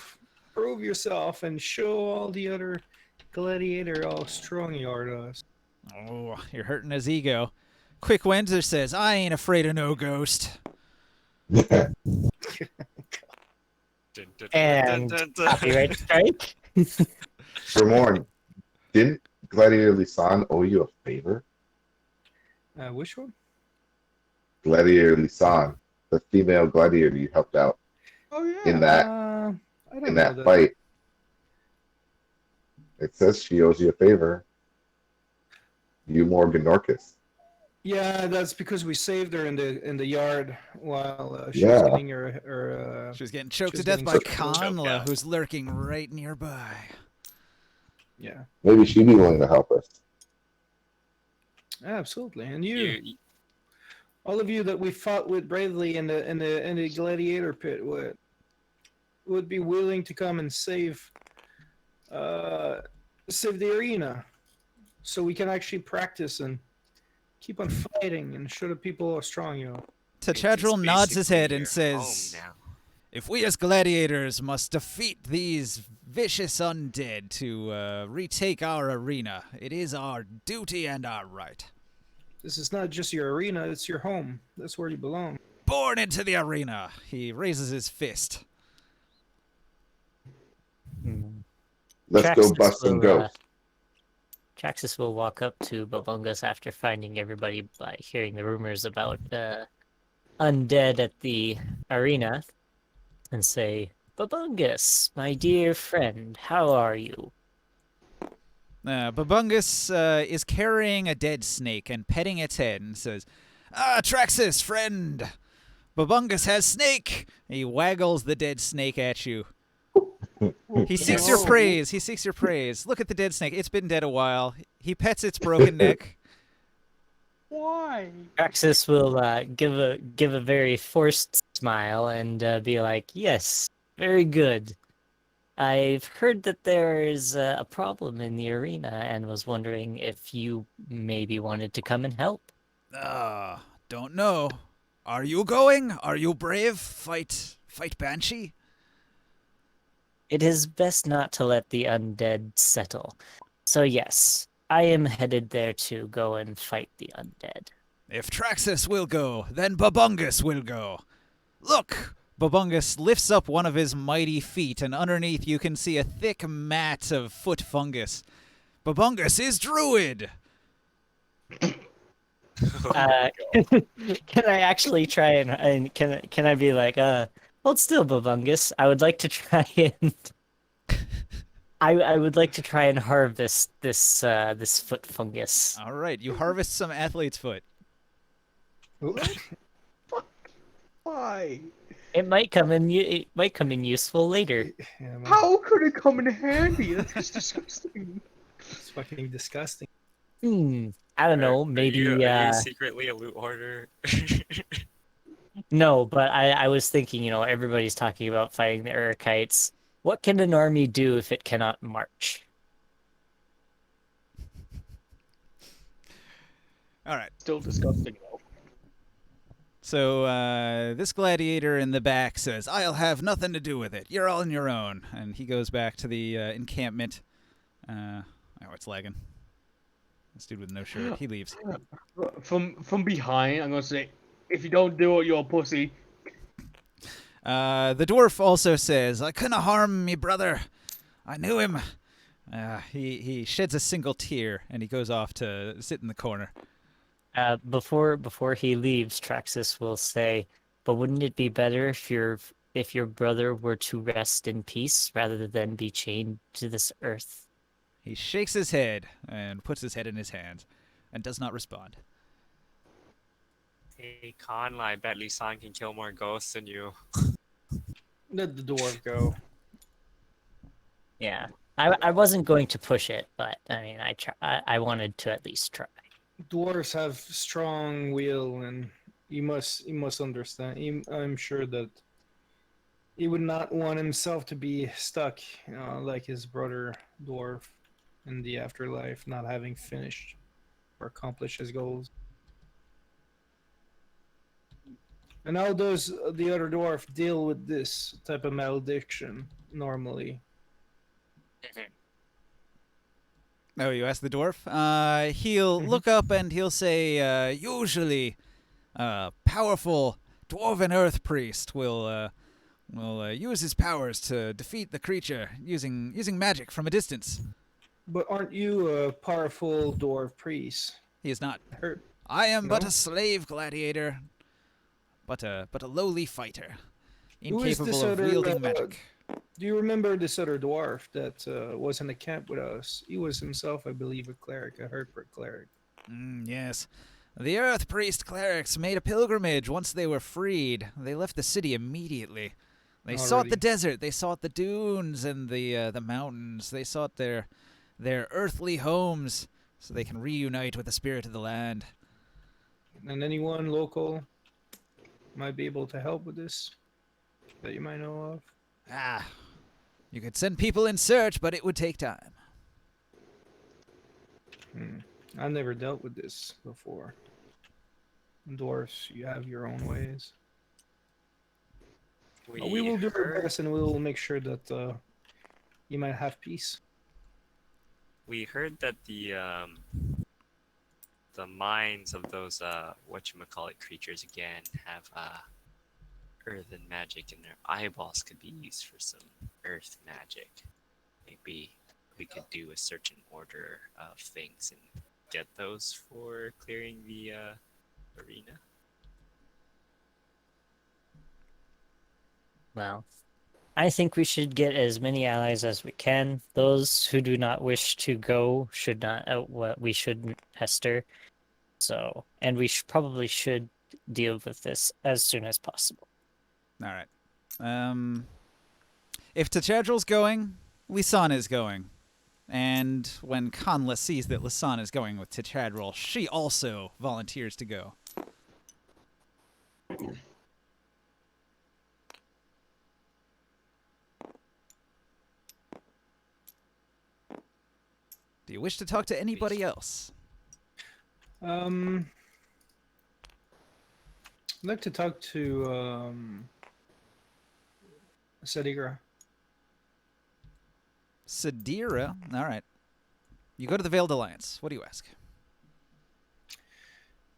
Prove yourself and show all the other gladiator how strong you are to us. Oh, you're hurting his ego. Quick Wenza says, I ain't afraid of no ghost. And copyright strike. Ramon, didn't Gladiator Lisanne owe you a favor? Which one? Gladiator Lisanne, the female gladiator you helped out Oh yeah. in that I don't in know that fight. It says she owes you a favor. You Morgan Norcus. Yeah, that's because we saved her in the yard while she Yeah. was getting her She was getting choked She's to death getting by choked Kanla, out. who's lurking right nearby. yeah, Maybe she'd be willing to help us. absolutely. And you, all of you that we fought with bravely in the gladiator pit would be willing to come and save the arena, so we can actually practice and keep on fighting and show the people how strong you are. Techadril It's nods his head basically and your says, home now. if we as gladiators must defeat these vicious undead to retake our arena, it is our duty and our right. This is not just your arena; it's your home. That's where you belong. Born into the arena. He raises his fist. Let's go Traxxas bust some will, ghosts. Traxxas will walk up to Babungus after finding everybody by hearing the rumors about undead at the arena and say, Babungus, my dear friend, how are you? Babungus is carrying a dead snake and petting its head and says, Traxxas, friend, Babungus has snake. He waggles the dead snake at you. He seeks your praise. He seeks your praise. Look at the dead snake. It's been dead a while. He pets its broken neck. Why? Traxxas will give a very forced smile and be like, yes, very good. I've heard that there is a problem in the arena and was wondering if you maybe wanted to come and help. Don't know. Are you going? Are you brave? Fight Banshee? It is best not to let the undead settle. So yes, I am headed there to go and fight the undead. If Traxxas will go, then Babungus will go. Look! Babungus lifts up one of his mighty feet, and underneath you can see a thick mat of foot fungus. Babungus is druid. Can I actually try and can I be like, hold still, Bavungus. I would like to try and I would like to try and harvest this foot fungus. All right, you harvest some athlete's foot. Why? It might come in useful later. Yeah, man, How could it come in handy? That's disgusting. it's fucking disgusting. I don't know, maybe Are you secretly a loot hoarder? no, but I was thinking, everybody's talking about fighting the Urukites. What can an army do if it cannot march? All right. Still disgusting though. So this gladiator in the back says, "I'll have nothing to do with it. You're all on your own." And he goes back to the encampment. Oh, it's lagging. This dude with no shirt. He leaves. From behind, I'm gonna say, if you don't do it, you're a pussy. The dwarf also says, "I couldn't harm me brother. I knew him." He sheds a single tear and he goes off to sit in the corner. Before he leaves, Traxus will say, "But wouldn't it be better if your brother were to rest in peace rather than be chained to this earth?" He shakes his head and puts his head in his hands and does not respond. Hey, Conla, I bet Lisan can kill more ghosts than you. Let the dwarf go. Yeah, I wasn't going to push it, but I mean, I wanted to at least try. Dwarves have strong will, and he must understand. I'm sure that he would not want himself to be stuck, like his brother dwarf in the afterlife, not having finished or accomplished his goals. And how does the other dwarf deal with this type of malediction normally? Oh, you ask the dwarf? He'll look up and he'll say, usually, powerful dwarven earth priest will use his powers to defeat the creature using magic from a distance. But aren't you a powerful dwarf priest? He is not. Heard. I am but No? a slave gladiator, but a lowly fighter, Who is this incapable of other, wielding magic. Do you remember this other dwarf that was in the camp with us? He was himself, I believe, a cleric, a Hertford cleric. Yes. The Earth Priest clerics made a pilgrimage once they were freed. They left the city immediately. They sought Already. the desert. They sought the dunes and the mountains. They sought their earthly homes so they can reunite with the spirit of the land. And anyone local might be able to help with this that you might know of? You could send people in search, but it would take time. I've never dealt with this before. Dwarfs, you have your own ways. We will do our best, and we will make sure that you might have peace. We heard that the minds of those whatchamacallit creatures again have earthen magic, and their eyeballs could be used for some earth magic. Maybe we could do a certain order of things and get those for clearing the arena. Well, I think we should get as many allies as we can. Those who do not wish to go should not. We shouldn't pester. So, and we probably should deal with this as soon as possible. All right. If Techadril's going, Lisan is going. And when Kanla sees that Lisan is going with Techadril, she also volunteers to go. Do you wish to talk to anybody else? I'd like to talk to Sadira. Sadira? All right. You go to the Veiled Alliance. What do you ask?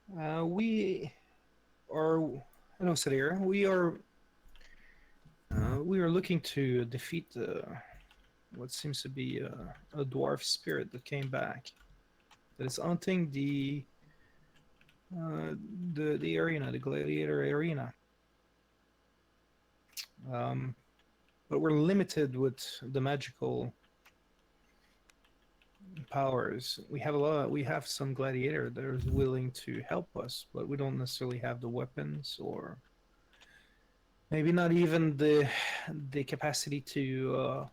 We are. Hello, Sadira. We are looking to defeat what seems to be a dwarf spirit that came back. That is haunting the arena, the gladiator arena. But we're limited with the magical powers. We have some gladiator that is willing to help us, but we don't necessarily have the weapons, or maybe not even the capacity to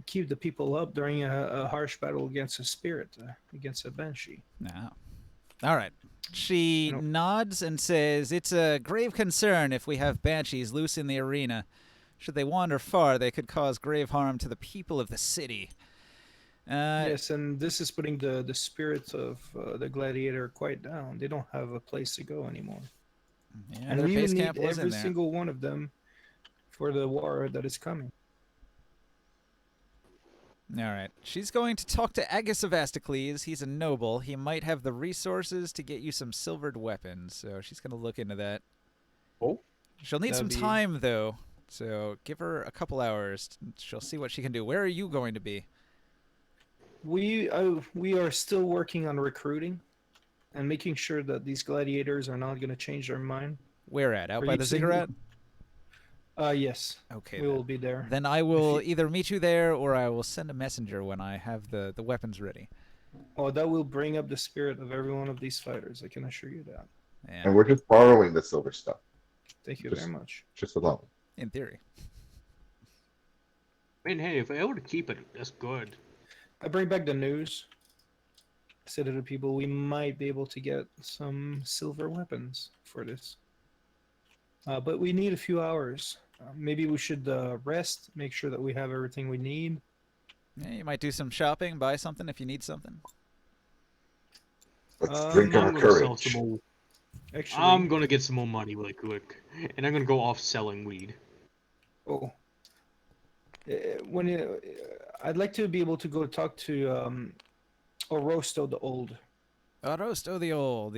keep the people up during a harsh battle against a spirit, against a banshee. No. All right. She nods and says, "It's a grave concern if we have banshees loose in the arena. Should they wander far, they could cause grave harm to the people of the city." Yes, and this is putting the spirit of the gladiator quite down. They don't have a place to go anymore. Yeah, And their we base need camp was in every there. single one of them for the war that is coming. All right. She's going to talk to Agus of Asticles. He's a noble. He might have the resources to get you some silvered weapons, so she's going to look into that. Oh. She'll need some That'd be- time, though, so give her a couple hours. She'll see what she can do. Where are you going to be? We are still working on recruiting and making sure that these gladiators are not going to change their mind. Where at? Out Are by you the saying- ziggurat? Yes, Okay, we then. will be there. Then I will either meet you there or I will send a messenger when I have the weapons ready. Oh, that will bring up the spirit of every one of these fighters. I can assure you that. Yeah, And we're just borrowing the silver stuff, Thank you Just- very much. just alone. in theory. I mean, hey, if I able to keep it, that's good. I bring back the news. I said to the people, we might be able to get some silver weapons for this. But we need a few hours. Maybe we should rest, make sure that we have everything we need. Yeah, you might do some shopping, buy something if you need something. Let's drink I'm our gonna sell courage. some more. Actually, I'm gonna get some more money really quick, and I'm gonna go off selling weed. oh, I'd like to be able to go talk to Orosto the Old. Orosto the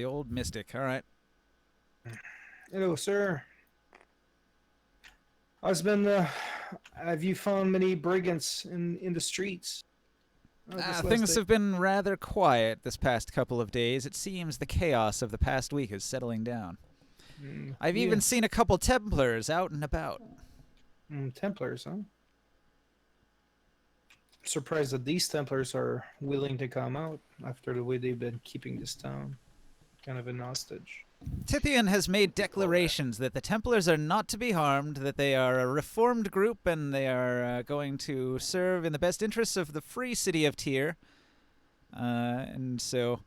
old mystic. All right. Hello, sir. Husband, have you found many brigands in the streets? This last Things day? have been rather quiet this past couple of days. It seems the chaos of the past week is settling down. I've Yeah. even seen a couple Templars out and about. Templars, huh? Surprised that these Templars are willing to come out after the way they've been keeping this town kind of an hostage. Tithian has made declarations that the Templars are not to be harmed, that they are a reformed group, and they are going to serve in the best interests of the free city of Tyr. And so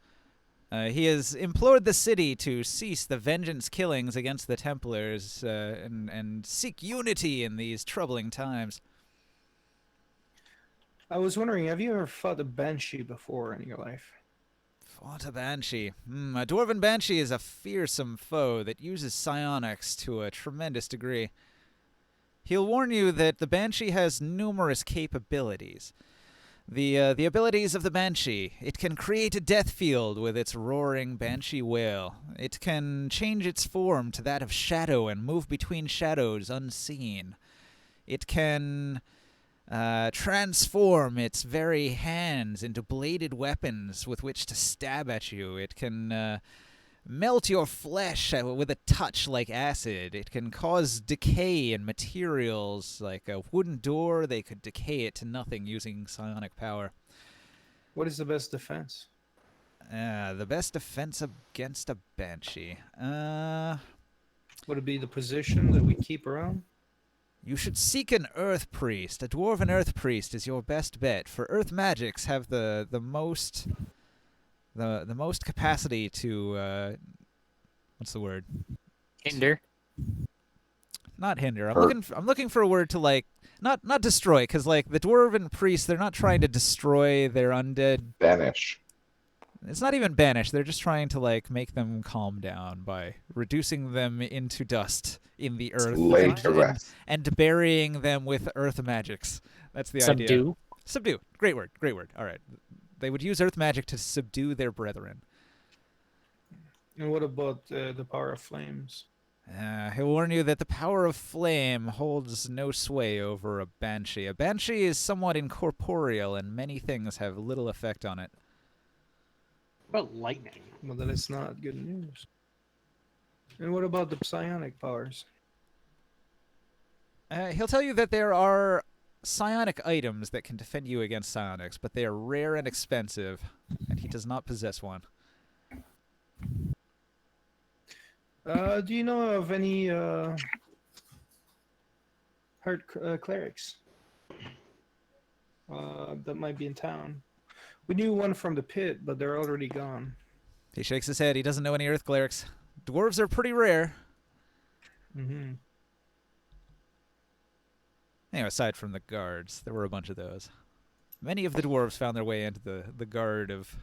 he has implored the city to cease the vengeance killings against the Templars and seek unity in these troubling times. I was wondering, have you ever fought a Banshee before in your life? Fought a Banshee. A Dwarven Banshee is a fearsome foe that uses psionics to a tremendous degree. He'll warn you that the Banshee has numerous capabilities. The abilities of the Banshee: it can create a death field with its roaring Banshee wail. It can change its form to that of shadow and move between shadows unseen. It can transform its very hands into bladed weapons with which to stab at you. It can melt your flesh with a touch like acid. It can cause decay in materials like a wooden door. They could decay it to nothing using psionic power. What is the best defense? The best defense against a Banshee. Would it be the position that we keep around? You should seek an Earth Priest. A Dwarven Earth Priest is your best bet, for Earth magics have the most capacity to what's the word? Hinder. Not hinder. I'm Hurt. looking for a word to like not destroy, because like the Dwarven priests, they're not trying to destroy their undead. Banish. It's not even banish. They're just trying to like make them calm down by reducing them into dust in the earth Lay to rest. and burying them with earth magics. That's the idea. Subdue. Subdue. Great word. Great word. All right. They would use earth magic to subdue their brethren. And what about the power of flames? He'll warn you that the power of flame holds no sway over a banshee. A banshee is somewhat incorporeal, and many things have little effect on it. What about lightning? Well, that is not good news. And what about the psionic powers? He'll tell you that there are psionic items that can defend you against psionics, but they are rare and expensive, and he does not possess one. Do you know of any clerics that might be in town? We knew one from the pit, but they're already gone. He shakes his head. He doesn't know any earth clerics. Dwarves are pretty rare. Mm-hmm. Anyway, aside from the guards, there were a bunch of those. Many of the dwarves found their way into the guard of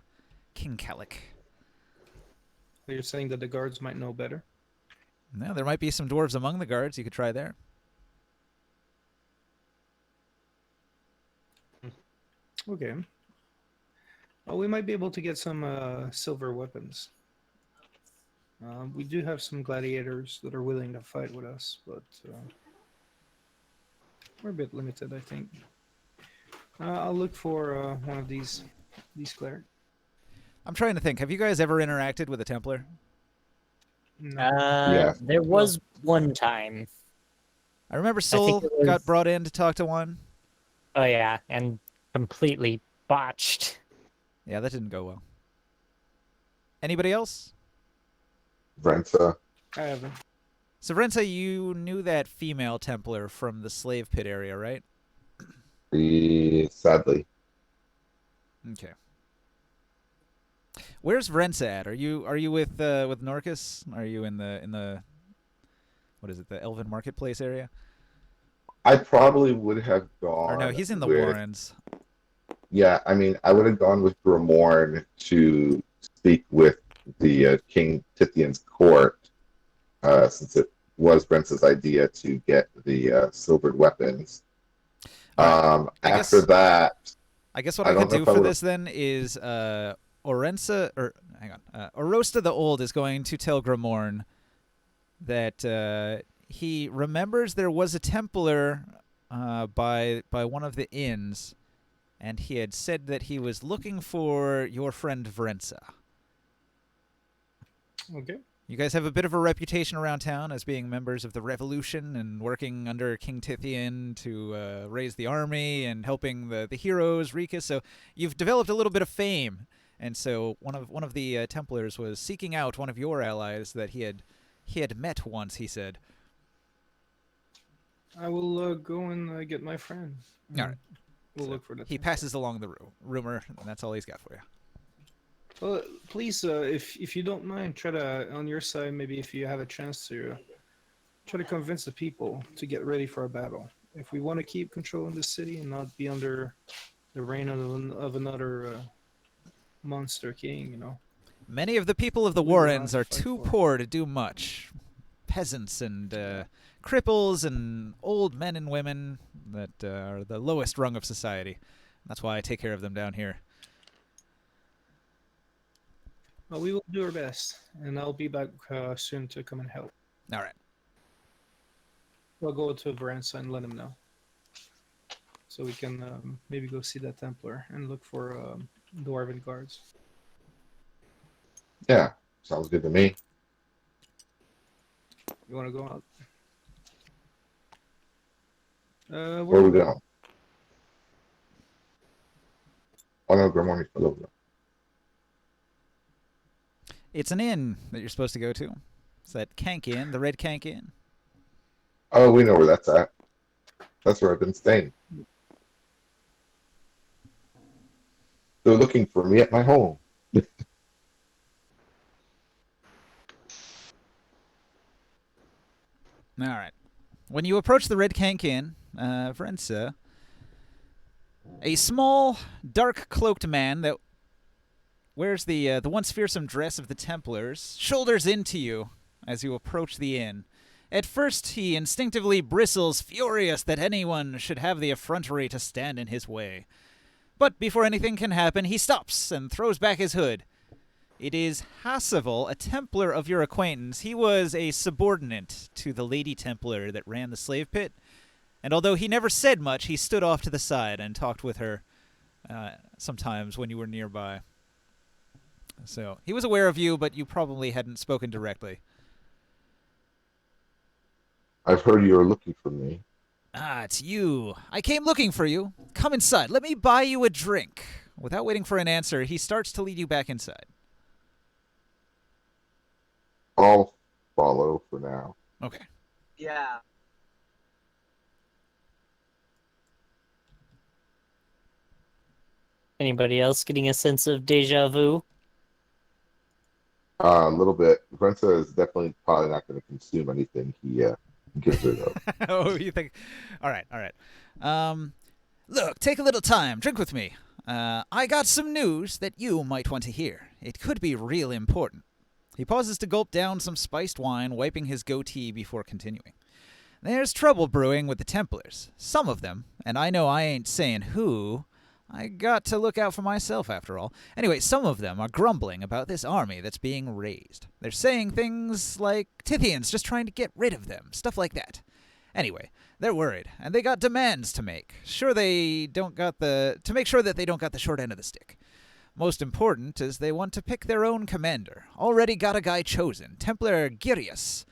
King Calic. So you're saying that the guards might know better? No, there might be some dwarves among the guards. You could try there. Okay. Well, we might be able to get some silver weapons. We do have some gladiators that are willing to fight with us, but we're a bit limited, I think. I'll look for one of these clerics. I'm trying to think. Have you guys ever interacted with a Templar? No. Yeah. There was one time. I remember think Sol it was- got brought in to talk to one. Oh yeah, and completely botched. Yeah, that didn't go well. Anybody else? Vrensa. I haven't. So, Vrensa, you knew that female Templar from the slave pit area, right? Sadly. Okay. Where's Vrensa at? Are you with Norcus? Are you in the what is it, the Elven Marketplace area? I probably would have gone. Or no, he's in the with- Warrens. Yeah, I mean, I would have gone with Grimorn to speak with the King Tithian's court, since it was Brent's idea to get the silvered weapons. I After guess- that, I guess what I I, don't could know do if I for would've- this then is Orensa, or hang on, Orosta the Old is going to tell Grimorn that he remembers there was a Templar by one of the inns, and he had said that he was looking for your friend Vrensa. Okay. You guys have a bit of a reputation around town as being members of the Revolution and working under King Tithian to raise the army and helping the heroes, Rikus. So you've developed a little bit of fame. And so one of the Templars was seeking out one of your allies that he had met once, he said. I will go and get my friend. All right. We'll So look for that. He passes along the rumor, and that's all he's got for you. Well, please, if you don't mind, try to, on your side, maybe if you have a chance to, try to convince the people to get ready for a battle. If we want to keep controlling the city and not be under the reign of another monster king, you know. Many of the people of the We will Warrens not are fight too for it. poor to do much. Peasants and cripples and old men and women that are the lowest rung of society. That's why I take care of them down here. Well, we will do our best, and I'll be back soon to come and help. All right. We'll go to Varansa and let him know. So we can maybe go see that Templar and look for Dwarven guards. yeah, sounds good to me. You want to go out? Where are we going? Oh no, Grimorn is below. It's an inn that you're supposed to go to. It's that Kank Inn, the Red Kank Inn. Oh, we know where that's at. That's where I've been staying. They're looking for me at my home. All right. When you approach the Red Kank Inn, Vrensa, a small, dark-cloaked man that wears the once fearsome dress of the Templars shoulders into you as you approach the inn. At first, he instinctively bristles, furious that anyone should have the effrontery to stand in his way. But before anything can happen, he stops and throws back his hood. It is Hassevel, a Templar of your acquaintance. He was a subordinate to the Lady Templar that ran the slave pit, and although he never said much, he stood off to the side and talked with her sometimes when you were nearby. So he was aware of you, but you probably hadn't spoken directly. I've heard you are looking for me. Ah, it's you. I came looking for you. Come inside. Let me buy you a drink. Without waiting for an answer, he starts to lead you back inside. I'll follow for now. Okay. Yeah. Anybody else getting a sense of deja vu? A little bit. Brenta is definitely probably not going to consume anything he gets rid of. Oh, you think? All right, all right. Look, take a little time. Drink with me. I got some news that you might want to hear. It could be real important. He pauses to gulp down some spiced wine, wiping his goatee before continuing. There's trouble brewing with the Templars. Some of them, and I know I ain't saying who. I got to look out for myself, after all. Anyway, some of them are grumbling about this army that's being raised. They're saying things like Tithian's just trying to get rid of them, stuff like that. Anyway, they're worried, and they got demands to make. To make sure that they don't got the short end of the stick. Most important is they want to pick their own commander. Already got a guy chosen, Templar Girius.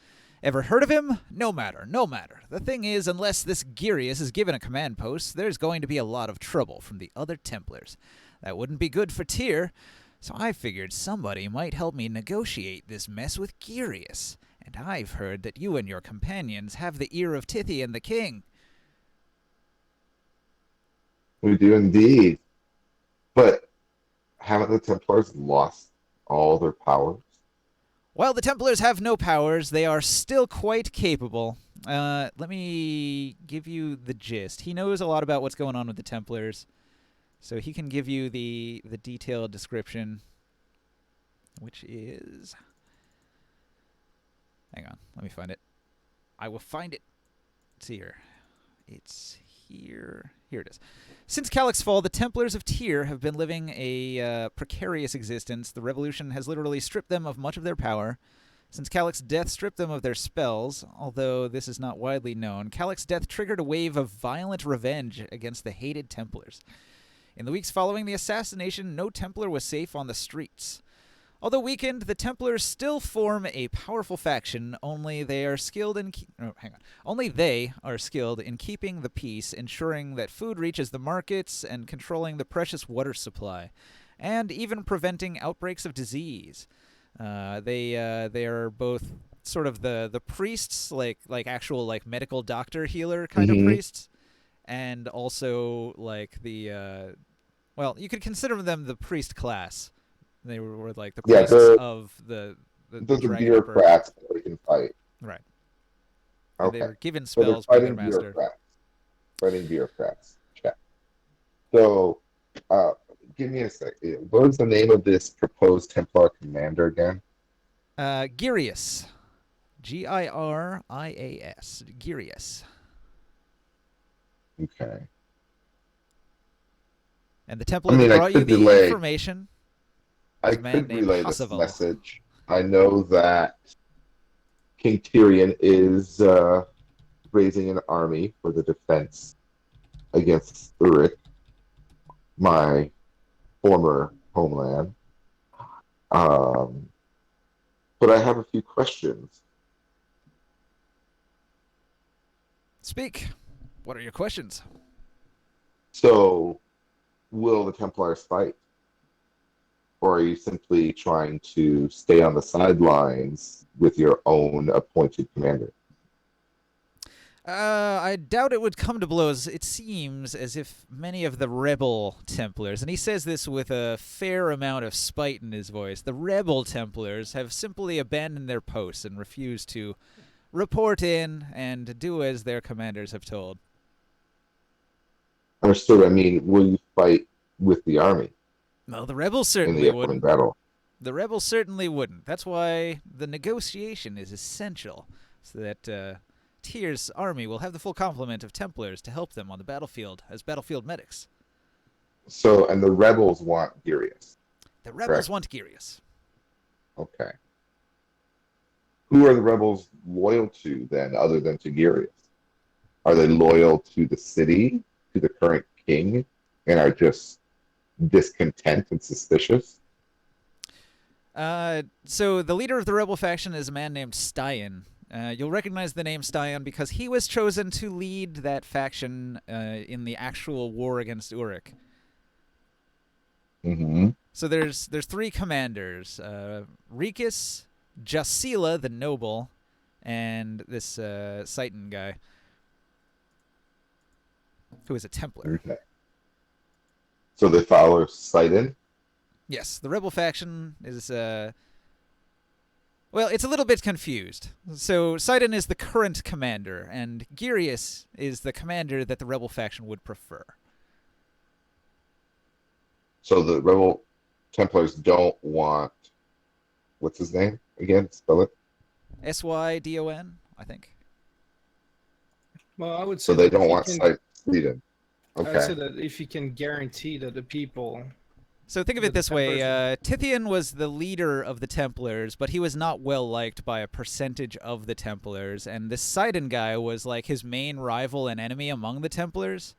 Ever heard of him? No matter, no matter. The thing is, unless this Girius is given a command post, there's going to be a lot of trouble from the other Templars. That wouldn't be good for Tyr, so I figured somebody might help me negotiate this mess with Girius. And I've heard that you and your companions have the ear of Tithian the king. We do indeed. But haven't the Templars lost all their powers? While the Templars have no powers, they are still quite capable. Let me give you the gist. He knows a lot about what's going on with the Templars, so he can give you the detailed description, which is... Hang on, let me find it. I will find it. Let's see here. It's here. Here it is. Since Calyx's fall, the Templars of Tyr have been living a precarious existence. The revolution has literally stripped them of much of their power. Since Calyx's death stripped them of their spells, although this is not widely known, Calyx's death triggered a wave of violent revenge against the hated Templars. In the weeks following the assassination, no Templar was safe on the streets. Although weakened, the Templars still form a powerful faction. Only they are skilled in keeping the peace, ensuring that food reaches the markets, and controlling the precious water supply, and even preventing outbreaks of disease. They are both sort of the priests, like actual like medical doctor healer kind of priests, and also like the you could consider them the priest class. They were like the priests of the Dragon bureaucrats that we can fight. Right. Okay. They were given spells by their master. Fighting bureaucrats. Check. So, give me a sec. What is the name of this proposed Templar commander again? Girius. Girias. Girius. Okay. And the Templar that brought you the information. I could relay this message. I know that King Tyrion is raising an army for the defense against Uruk, my former homeland. But I have a few questions. Speak. What are your questions? So, will the Templars fight? Or are you simply trying to stay on the sidelines with your own appointed commander? I doubt it would come to blows. It seems as if many of the rebel Templars, and he says this with a fair amount of spite in his voice, the rebel Templars have simply abandoned their posts and refused to report in and do as their commanders have told. Understood. I mean, will you fight with the army? No, the rebels certainly wouldn't. Battle. The rebels certainly wouldn't. That's why the negotiation is essential, so that Tyr's army will have the full complement of Templars to help them on the battlefield as battlefield medics. So, and the rebels want Girius. The rebels want Girius. Okay. Who are the rebels loyal to then, other than to Girius? Are they loyal to the city, to the current king, and are just discontent and suspicious? So the leader of the rebel faction is a man named Styan. You'll recognize the name Styan because he was chosen to lead that faction in the actual war against Uruk. Mm-hmm. So there's three commanders: Rikus, Jasila the noble, and this Citan guy, who is a Templar. Okay. So they follow Sidon? Yes, the rebel faction is well, it's a little bit confused. So Sidon is the current commander, and Girius is the commander that the rebel faction would prefer. So the rebel Templars don't want, what's his name again? Spell it. Sydon, I think. Well, I would say So they that if don't you want can, Sidon. I would say Okay. that if you can guarantee that the people, So think of The it this way: Templars Tithian was the leader of the Templars, but he was not well liked by a percentage of the Templars, and this Sidon guy was like his main rival and enemy among the Templars.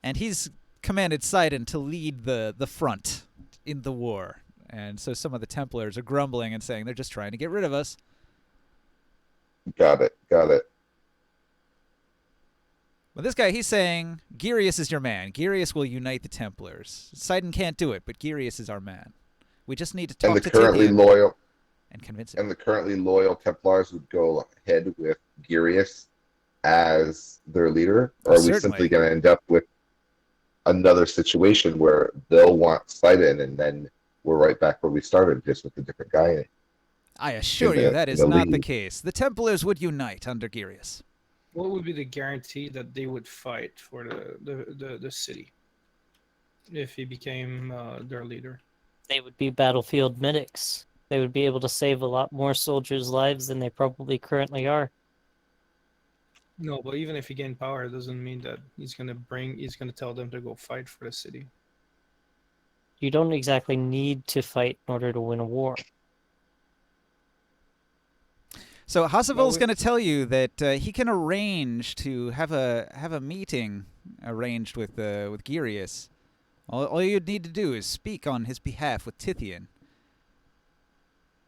And he's commanded Sidon to lead the front in the war. And so some of the Templars are grumbling and saying they're just trying to get rid of us. Got it. Got it. But this guy, he's saying, Girius is your man. Girius will unite the Templars. Sidon can't do it, but Girius is our man. We just need to talk And the to currently Tithian loyal and convince him. and the currently loyal Templars would go ahead with Girius as their leader? Or are we Certainly. simply going to end up with another situation where they'll want Sidon and then we're right back where we started, just with a different guy? I assure in you the- that in is the not the lead. case. The Templars would unite under Girius. what would be the guarantee that they would fight for the city if he became their leader? They would be battlefield medics. They would be able to save a lot more soldiers' lives than they probably currently are. No, but even if he gained power, it doesn't mean that he's gonna tell them to go fight for the city. You don't exactly need to fight in order to win a war. So Hasselhoff's Well, going to tell you that he can arrange to have a meeting arranged with Girius. All you'd need to do is speak on his behalf with Tithian,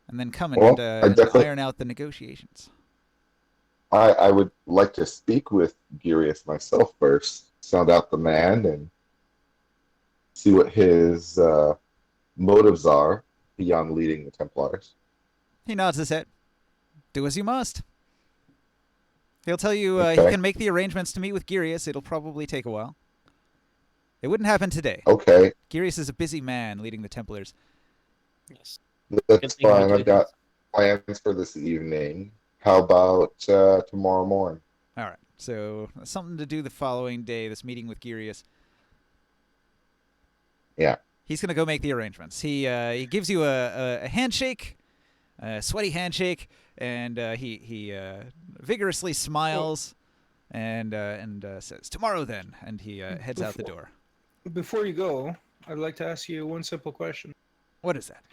and then come and, Well, I and definitely- iron out the negotiations. I would like to speak with Girius myself first, sound out the man, and see what his motives are beyond leading the Templars. He nods his head. Do as you must. He'll tell you he Okay. can make the arrangements to meet with Girius. It'll probably take a while. It wouldn't happen today. Okay, Girius is a busy man leading the Templars. Yes. that's thing we fine. do I've got plans for this evening. How about tomorrow morning? All right. So something to do the following day. This meeting with Girius. Yeah. He's gonna go make the arrangements. He gives you a handshake, a sweaty handshake, and he vigorously smiles, and says, "Tomorrow then," and he heads out the door. Before you go, I'd like to ask you one simple question. What is that?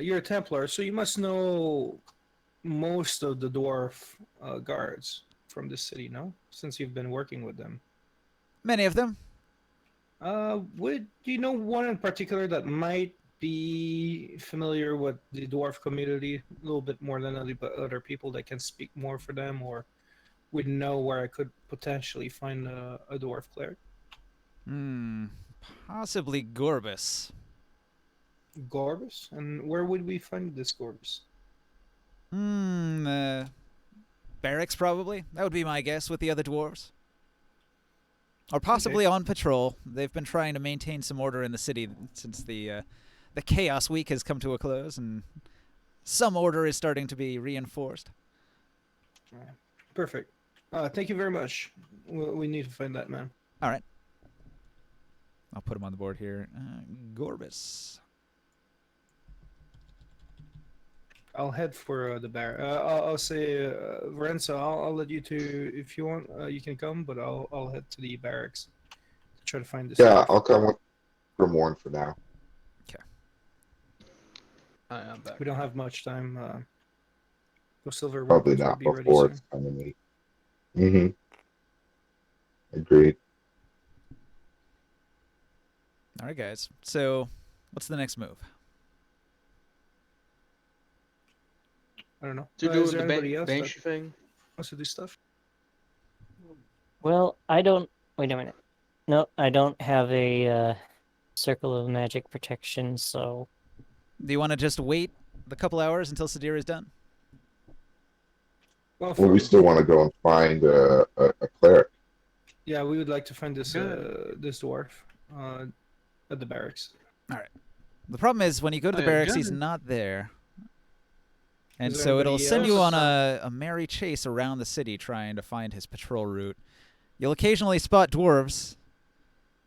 You're a Templar, so you must know most of the dwarf guards from the city, no? Since you've been working with them. Many of them. Would you know one in particular that might be familiar with the dwarf community a little bit more than other people that can speak more for them, or would know where I could potentially find a dwarf cleric? Possibly Gorbus. Gorbus? And where would we find this Gorbus? Barracks, probably. That would be my guess with the other dwarves. Or possibly on patrol. They've been trying to maintain some order in the city since the Chaos Week has come to a close, and some order is starting to be reinforced. Perfect. Thank you very much. We need to find that man. All right. I'll put him on the board here. Gorbus. I'll head for the bar. I'll say, Lorenzo, I'll let you two, if you want, you can come, but I'll head to the barracks to try to find this. Yeah, dwarf. I'll come with Grimorn for now. I'm back. We don't have much time. Those silver Probably weapons will not be ready before soon. it's kind of late. Agreed. All right, guys. So, what's the next move? I don't know. To Is do there the anybody else that Banshee thing. wants to do stuff? Well, I don't. Wait a minute. No, I don't have a circle of magic protection, so Do you want to just wait the couple hours until Sadir is done? Well, Well, we still want to go and find a cleric. yeah, we would like to find this Good. this dwarf at the barracks. The problem is when you go to Oh, the yeah, barracks, good. he's not there. And Is there so it'll anybody send you else? on a merry chase around the city trying to find his patrol route. You'll occasionally spot dwarves,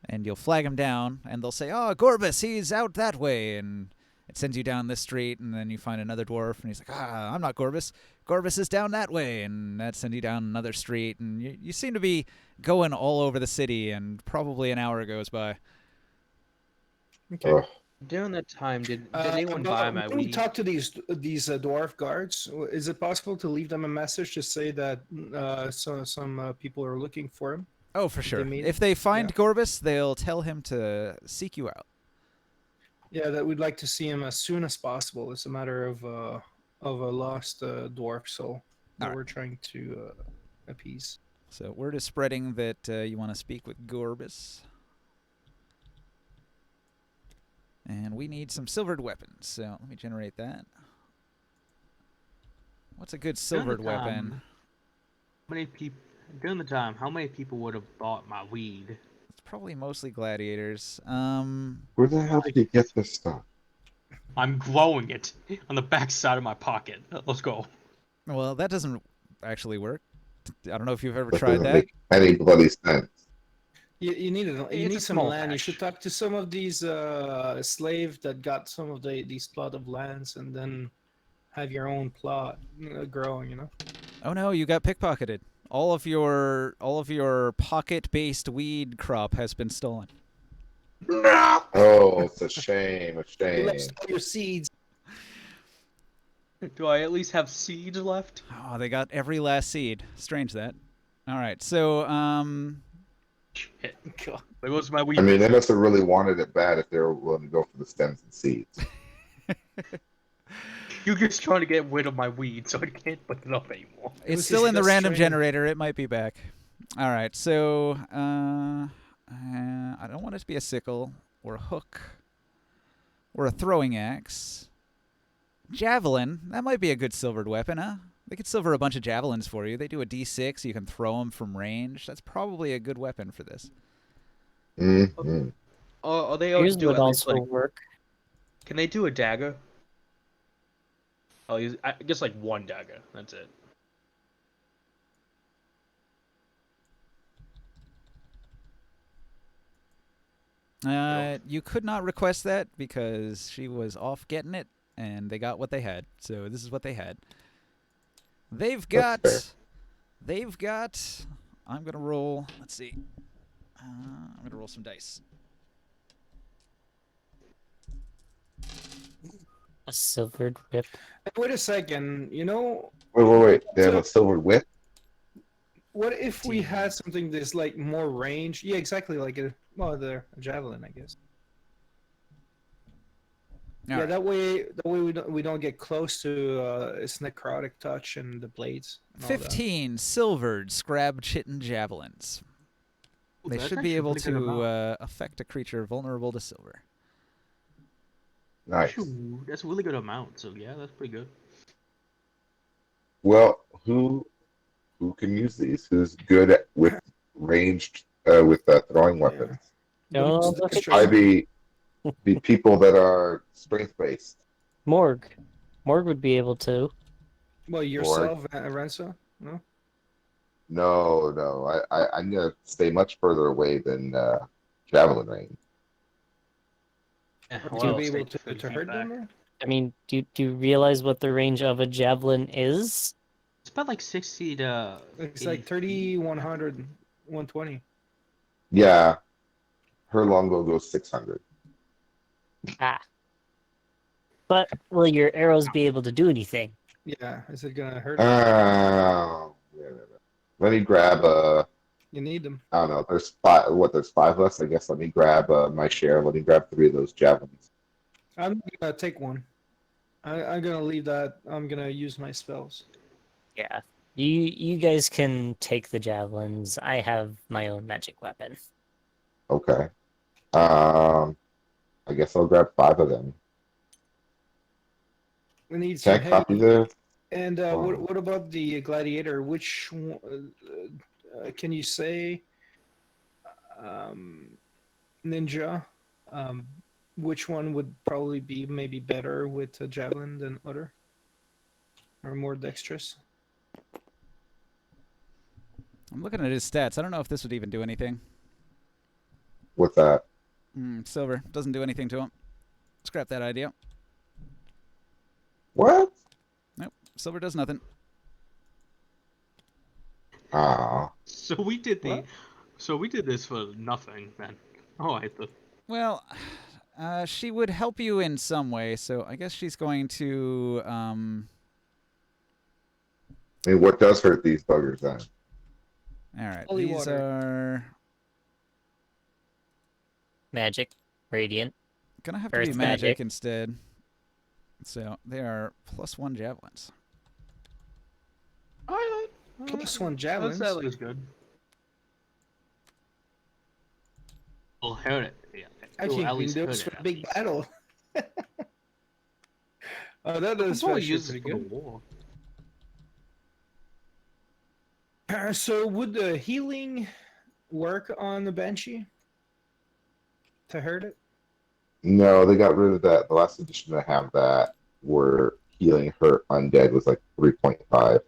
and you'll flag them down, and they'll say, "Oh, Gorbis, he's out that way," and it sends you down this street, and then you find another dwarf, and he's like, "Ah, I'm not Gorbis. Gorbis is down that way," and that sends you down another street, and you seem to be going all over the city, and probably an hour goes by. Okay. Ugh. During that time, did anyone buy my when we weed? talk to these dwarf guards, is it possible to leave them a message to say that some people are looking for him? Oh, for They sure. mean- If they find yeah. Gorbis, they'll tell him to seek you out. Yeah, that we'd like to see him as soon as possible. It's a matter of a lost dwarf soul that Alright. we're trying to appease. So word is spreading that you want to speak with Gorbis. And we need some silvered weapons, so let me generate that. What's a good silvered weapon? How many people during the time? How many people would have bought my weed? It's probably mostly gladiators. Where the hell did you get this stuff? I'm glowing it on the back side of my pocket. Let's go. Well, that doesn't actually work. I don't know if you've ever That tried doesn't that. make any bloody sense. You need it. You It's need a some small land. You patch. should talk to some of these slaves that got some of these plot of lands, and then have your own plot growing. You know. Oh no, you got pickpocketed. All of your pocket-based weed crop has been stolen. Oh, it's a shame. A You shame. lost all your seeds. Do I at least have seeds left? Oh, they got every last seed. Strange that. All right, so Shit. God. There goes my weed. I mean, they must have really wanted it bad if they were willing to go for the stems and seeds. You're just trying to get rid of my weed, so I can't put it up anymore. it's was still his in the best random training. generator. It might be back. All right, so I don't want it to be a sickle or a hook or a throwing axe. Javelin, that might be a good silvered weapon, huh? They could silver a bunch of javelins for you. They do a d6. You can throw them from range. That's probably a good weapon for this. Mm-hmm. Are they able here's to do would at least, also like, work. can they do a dagger? I'll use, I guess, like one dagger. That's it. You could not request that because she was off getting it, and they got what they had. So this is what they had. They've got. That's They've got. I'm gonna roll. Let's see. I'm gonna roll some dice. A silvered whip. Wait a second. You know, Wait. They have a silver whip? what if we had something that's like more range? Yeah, exactly, like a javelin, I guess. All Yeah, right. that way we don't get close to its necrotic touch and the blades. And all that. 15 silvered scrab chitin javelins. They That's should actually be a able pretty good amount. to affect a creature vulnerable to silver. Nice. Phew, that's a really good amount. So yeah, that's pretty good. Well, who can use these? Who's good with ranged with throwing weapons? No, Looks look at extra- I be people that are strength based. Morg. Morg would be able to. Well, yourself, Renzo? No? No. I'm gonna stay much further away than javelin range. Yeah, Would well, you be stay able 30 to feet hurt back. them? Or? I mean, do you realize what the range of a javelin is? It's about like 60 to. It's 80 like feet. 30, 100, 120. Yeah, her longbow goes 600. Ah, But will your arrows be able to do anything? Yeah, is it gonna hurt it? Yeah. Let me grab You need them. I don't know. There's five. What? There's five of us. I guess. Let me grab my share. Let me grab three of those javelins. I'm gonna take one. I'm gonna leave that. I'm gonna use my spells. Yeah. You guys can take the javelins. I have my own magic weapon. Okay. I guess I'll grab five of them. We need Can some I copy heavy. this? And what about the gladiator? Which can you say, ninja? Um, which one would probably be maybe better with a javelin than other, or more dexterous? I'm looking at his stats. I don't know if this would even do anything. What's that? Silver doesn't do anything to him. Scrap that idea. What? Nope. Silver does nothing. Ah. So we did the. What? So we did this for nothing then. Oh, I thought. Well, she would help you in some way, so I guess she's going to. I mean, what does hurt these buggers then? All right. Holy These water. are Magic, radiant. gonna have to be Earth magic magic. instead. So they are +1 javelins. Oh, Plus one javelins. That looks good. We'll hurt it. Yeah. I We'll think at we least can do hurt this it, for a at big least. battle. Oh, that is That's what we actually use pretty it for the good. war. So would the healing work on the Banshee to hurt it? No, they got rid of that. The last edition to have that where healing hurt undead was like 3.5.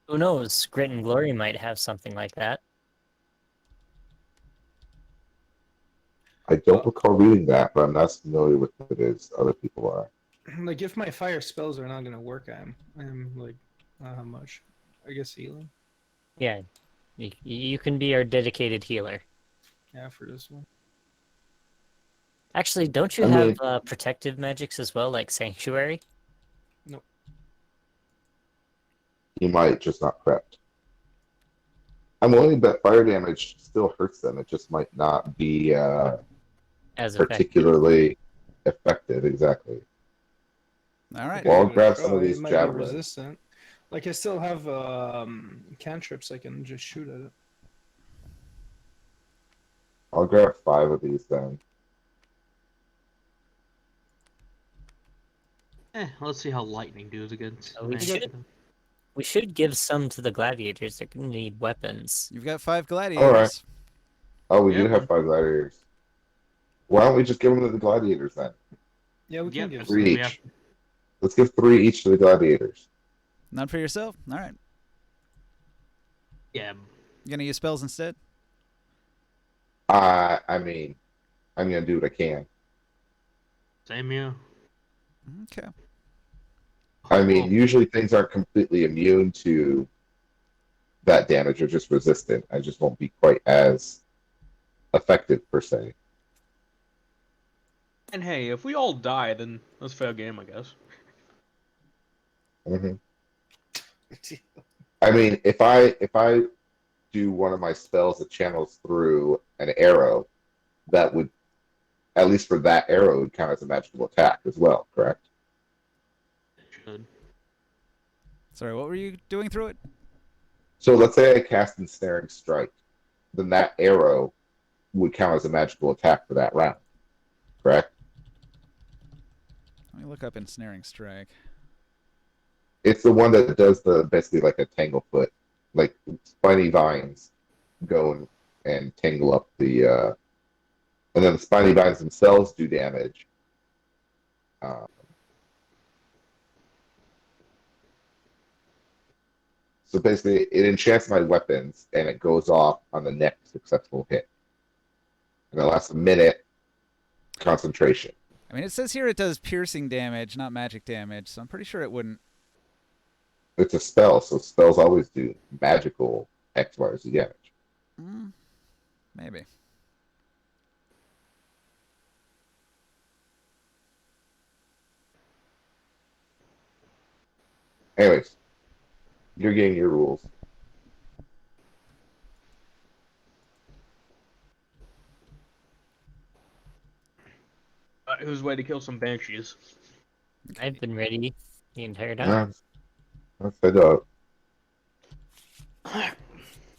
Who knows? Grit and Glory might have something like that. I don't recall reading that, but I'm not familiar with what it is. Other people are. Like if my fire spells are not gonna work, I'm like, not how much? I guess healing. Yeah. You can be our dedicated healer. Yeah, for this one. Actually, don't you I have mean- protective magics as well, like Sanctuary? He might just not prepped. I'm willing to bet fire damage still hurts them. It just might not be As effective. particularly effective. Exactly. All right. Well, I'll give it a grab some of try. these It might javelins. be resistant. Like I still have cantrips. I can just shoot at it. I'll grab five of these then. Let's see how lightning does against. Oh, we magic. should- We should give some to the gladiators. They're going to need weapons. You've got 5 gladiators. All right. Oh, we do Yeah. have five gladiators. Why don't we just give them to the gladiators then? Yeah, we can Yep, give so some. Three we have- each. Let's give three each to the gladiators. None for yourself? All right. Yeah. You gonna use spells instead? I mean, I'm gonna do what I can. Same here. Okay. I mean, usually things aren't completely immune to that damage or just resistant. I just won't be quite as effective per se. And hey, if we all die, then that's fair game, I guess. hmm I mean, if I do one of my spells that channels through an arrow, that would, at least for that arrow, would count as a magical attack as well, correct? Should. Sorry, what were you doing through it? So let's say I cast Ensnaring Strike, then that arrow would count as a magical attack for that round, correct? Let me look up Ensnaring Strike. It's the one that does the basically like a tanglefoot, like spiny vines go and tangle up the, and then the spiny vines themselves do damage. So basically, it enchants my weapons and it goes off on the next successful hit. And it lasts a minute. Concentration. I mean, it says here it does piercing damage, not magic damage, so I'm pretty sure it wouldn't. It's a spell, so spells always do magical X, Y, or Z damage. Maybe. Anyways, you're getting your rules. Who's ready to kill some banshees? I've been ready the entire time. Let's head up.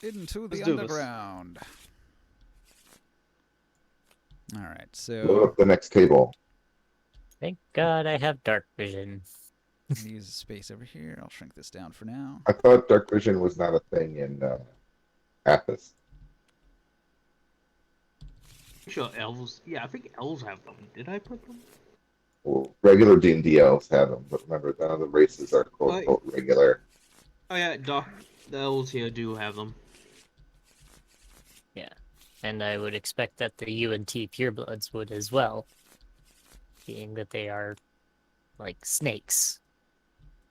Into the Let's do this. underground. All right, Load so up the next table. Thank God I have dark vision. I'm gonna use the space over here. I'll shrink this down for now. I thought dark vision was not a thing in Athos. Sure, elves. Yeah, I think elves have them. Did I put them? Well, regular D&D elves have them, but remember, none of the races are quote-unquote regular. Oh yeah, the elves here do have them. Yeah. And I would expect that the UNT purebloods would as well, being that they are like snakes.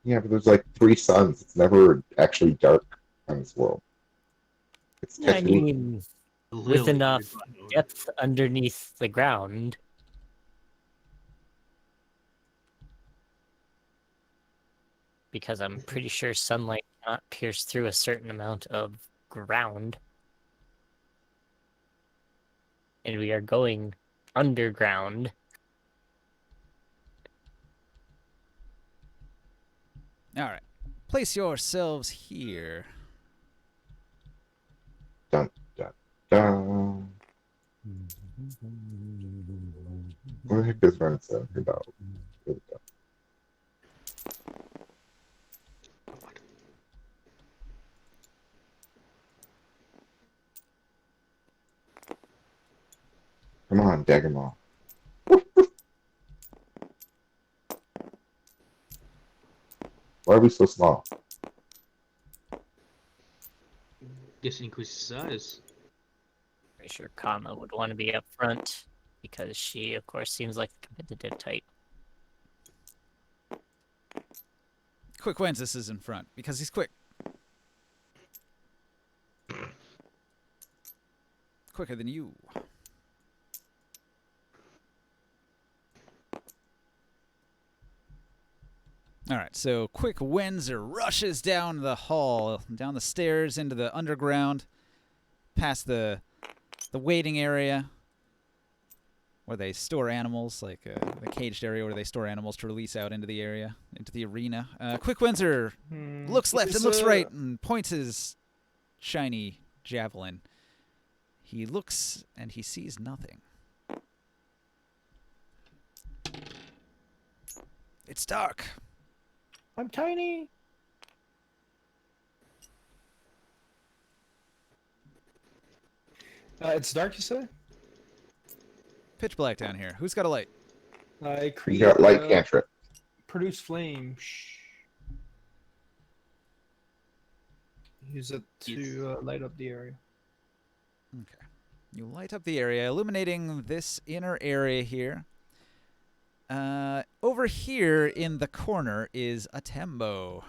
Yeah, but there's like 3 suns. It's never actually dark on this world. It's I technically mean, with Lily, enough depth underneath the ground. Because I'm pretty sure sunlight cannot pierce through a certain amount of ground. And we are going underground. All right, place yourselves here. dun dun dun. Where the heck is Renson? About. Here we go. Come on, Daggermaw. Why are we so small? Guess it increases size. Pretty sure Kama would want to be up front because she, of course, seems like a competitive type. Quick Wences is in front because he's quick. Quicker than you. All right, so Quick Windsor rushes down the hall, down the stairs into the underground, past the waiting area where they store animals, like the caged area where they store animals to release out into the area, into the arena. Quick Windsor looks left and looks right and points his shiny javelin. He looks and he sees nothing. It's dark. I'm tiny. It's dark, you say? Pitch black down here. Who's got a light? I create. You got light cantrip. Produce flame. Shh. Use it to light up the area. Okay. You light up the area, illuminating this inner area here. Over here in the corner is a Tembo.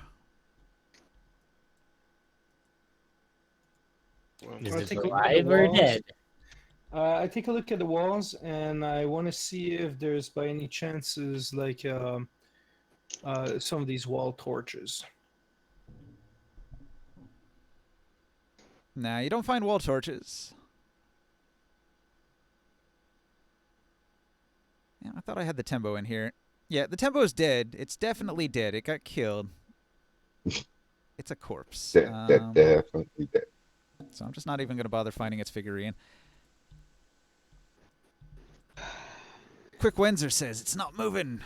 Is I'll it take a look at alive the or walls. dead? I take a look at the walls, and I want to see if there's by any chances like some of these wall torches. Nah, you don't find wall torches. Yeah, I thought I had the Tembo in here. Yeah, the Tembo's dead. It's definitely dead. It got killed. It's a corpse. Definitely dead. So I'm just not even going to bother finding its figurine. Quick Windsor says it's not moving.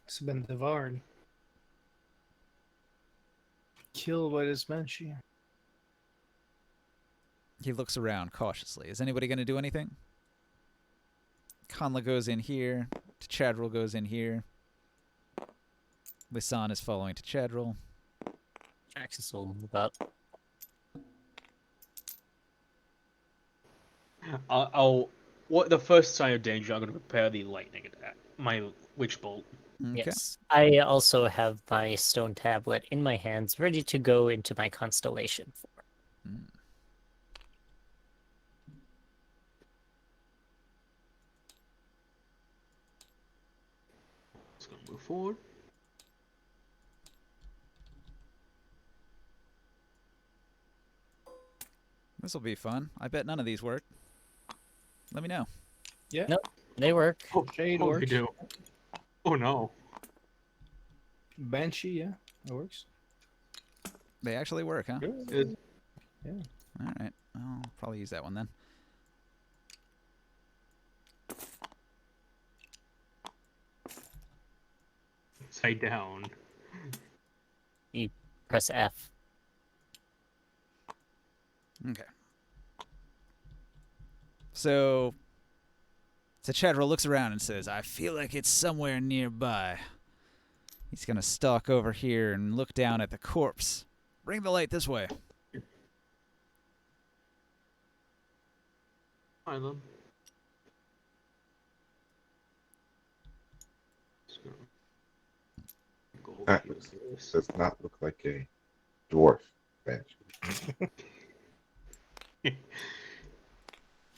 It's been devoured. Killed by this banshee. He looks around cautiously. Is anybody going to do anything? Conla goes in here. Chadril goes in here. Lisan is following to Chadril. Traxxas will move up. What the first sign of danger? I'm going to prepare the lightning attack. My witch bolt. Okay. Yes. I also have my stone tablet in my hands, ready to go into my constellation form. Mm. Let's gonna move forward. This will be fun. I bet none of these work. Let me know. Yeah. Nope. They work. Oh, Shade they works. do. Oh no. Banshee, yeah, that works. They actually work, huh? It, All right. I'll probably use that one then. upside down. You press F. Okay. So Chadra looks around and says, I feel like it's somewhere nearby. He's going to stalk over here and look down at the corpse. Bring the light this way. Hi, then. Just gonna go over That here to this. does not look like a dwarf bench.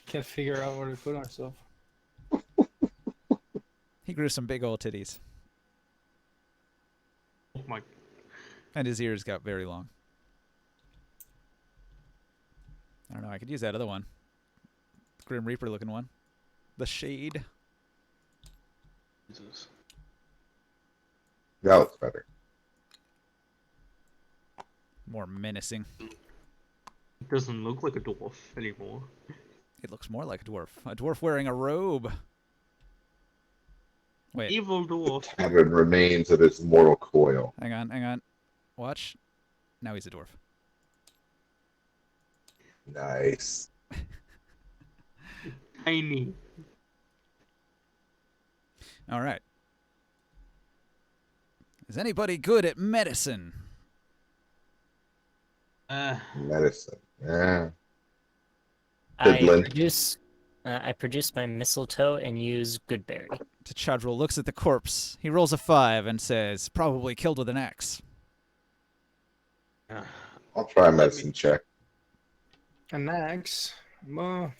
Can't figure out where to put ourselves. He grew some big old titties, Oh my. and his ears got very long. I don't know, I could use that other one. Grim Reaper looking one. The Shade. Jesus. That looks better. More menacing. It doesn't look like a dwarf anymore. It looks more like a dwarf. A dwarf wearing a robe. Wait, Evil dwarf. Tattered remains of its mortal coil. hang on. Watch. Now he's a dwarf. Nice. Tiny. All right. Is anybody good at medicine? Medicine. Yeah. I Fiddlin'. produce my mistletoe and use Goodberry. T'Chadril looks at the corpse. He rolls a 5 and says, probably killed with an axe. I'll try a medicine check. An axe. Well,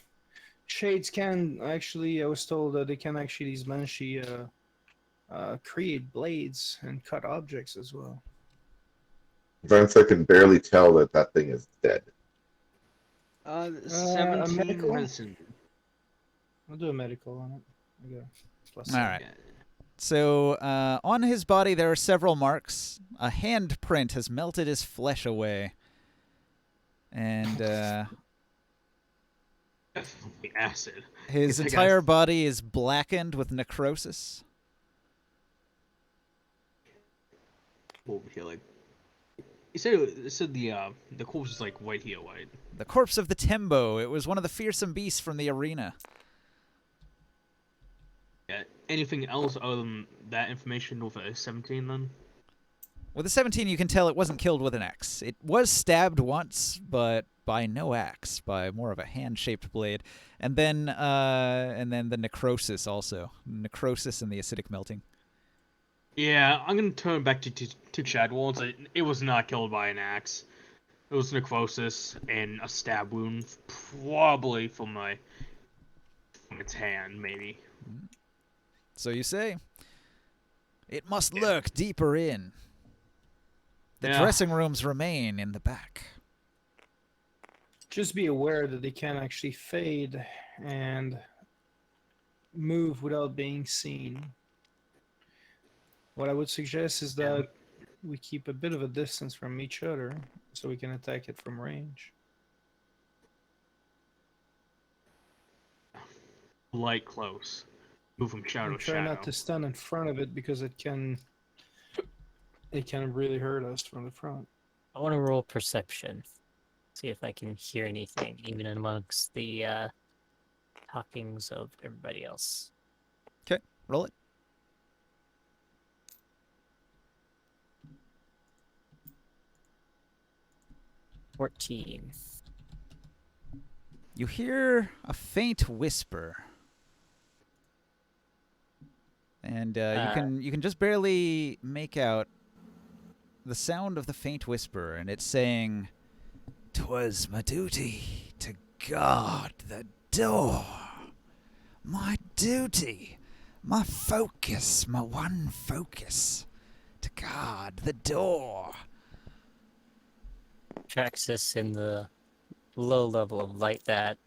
shades can actually. I was told that they can actually these banshee create blades and cut objects as well. Vince, I can barely tell that that thing is dead. 17 medical? medicine. I'll do a medical on it. I got a plus All right. So on his body there are several marks. A handprint has melted his flesh away. And Definitely acid. his Guess I entire guess- body is blackened with necrosis. Over here, like. It said the corpse is like right here, right? The corpse of the Tembo. It was one of the fearsome beasts from the arena. Yeah. Anything else other than that information with a 17 then? With a 17, you can tell it wasn't killed with an axe. It was stabbed once, but by no axe, by more of a hand-shaped blade. And then the necrosis also. Necrosis and the acidic melting. Yeah, I'm gonna turn back to Chadwell and say it was not killed by an axe. It was necrosis and a stab wound, probably from its hand, maybe. So you say, it must lurk deeper in. The Yeah. dressing rooms remain in the back. Just be aware that they can actually fade and move without being seen. What I would suggest is that we keep a bit of a distance from each other so we can attack it from range. Light close. Move from shadow And to try shadow. not to stand in front of it because it can really hurt us from the front. I want to roll perception. See if I can hear anything, even amongst the talkings of everybody else. Okay, roll it. $14. You hear a faint whisper. And you can just barely make out the sound of the faint whisper, and it's saying, "'Twas my duty to guard the door. My duty. My focus, my one focus. To guard the door. Traxxas, in the low level of light that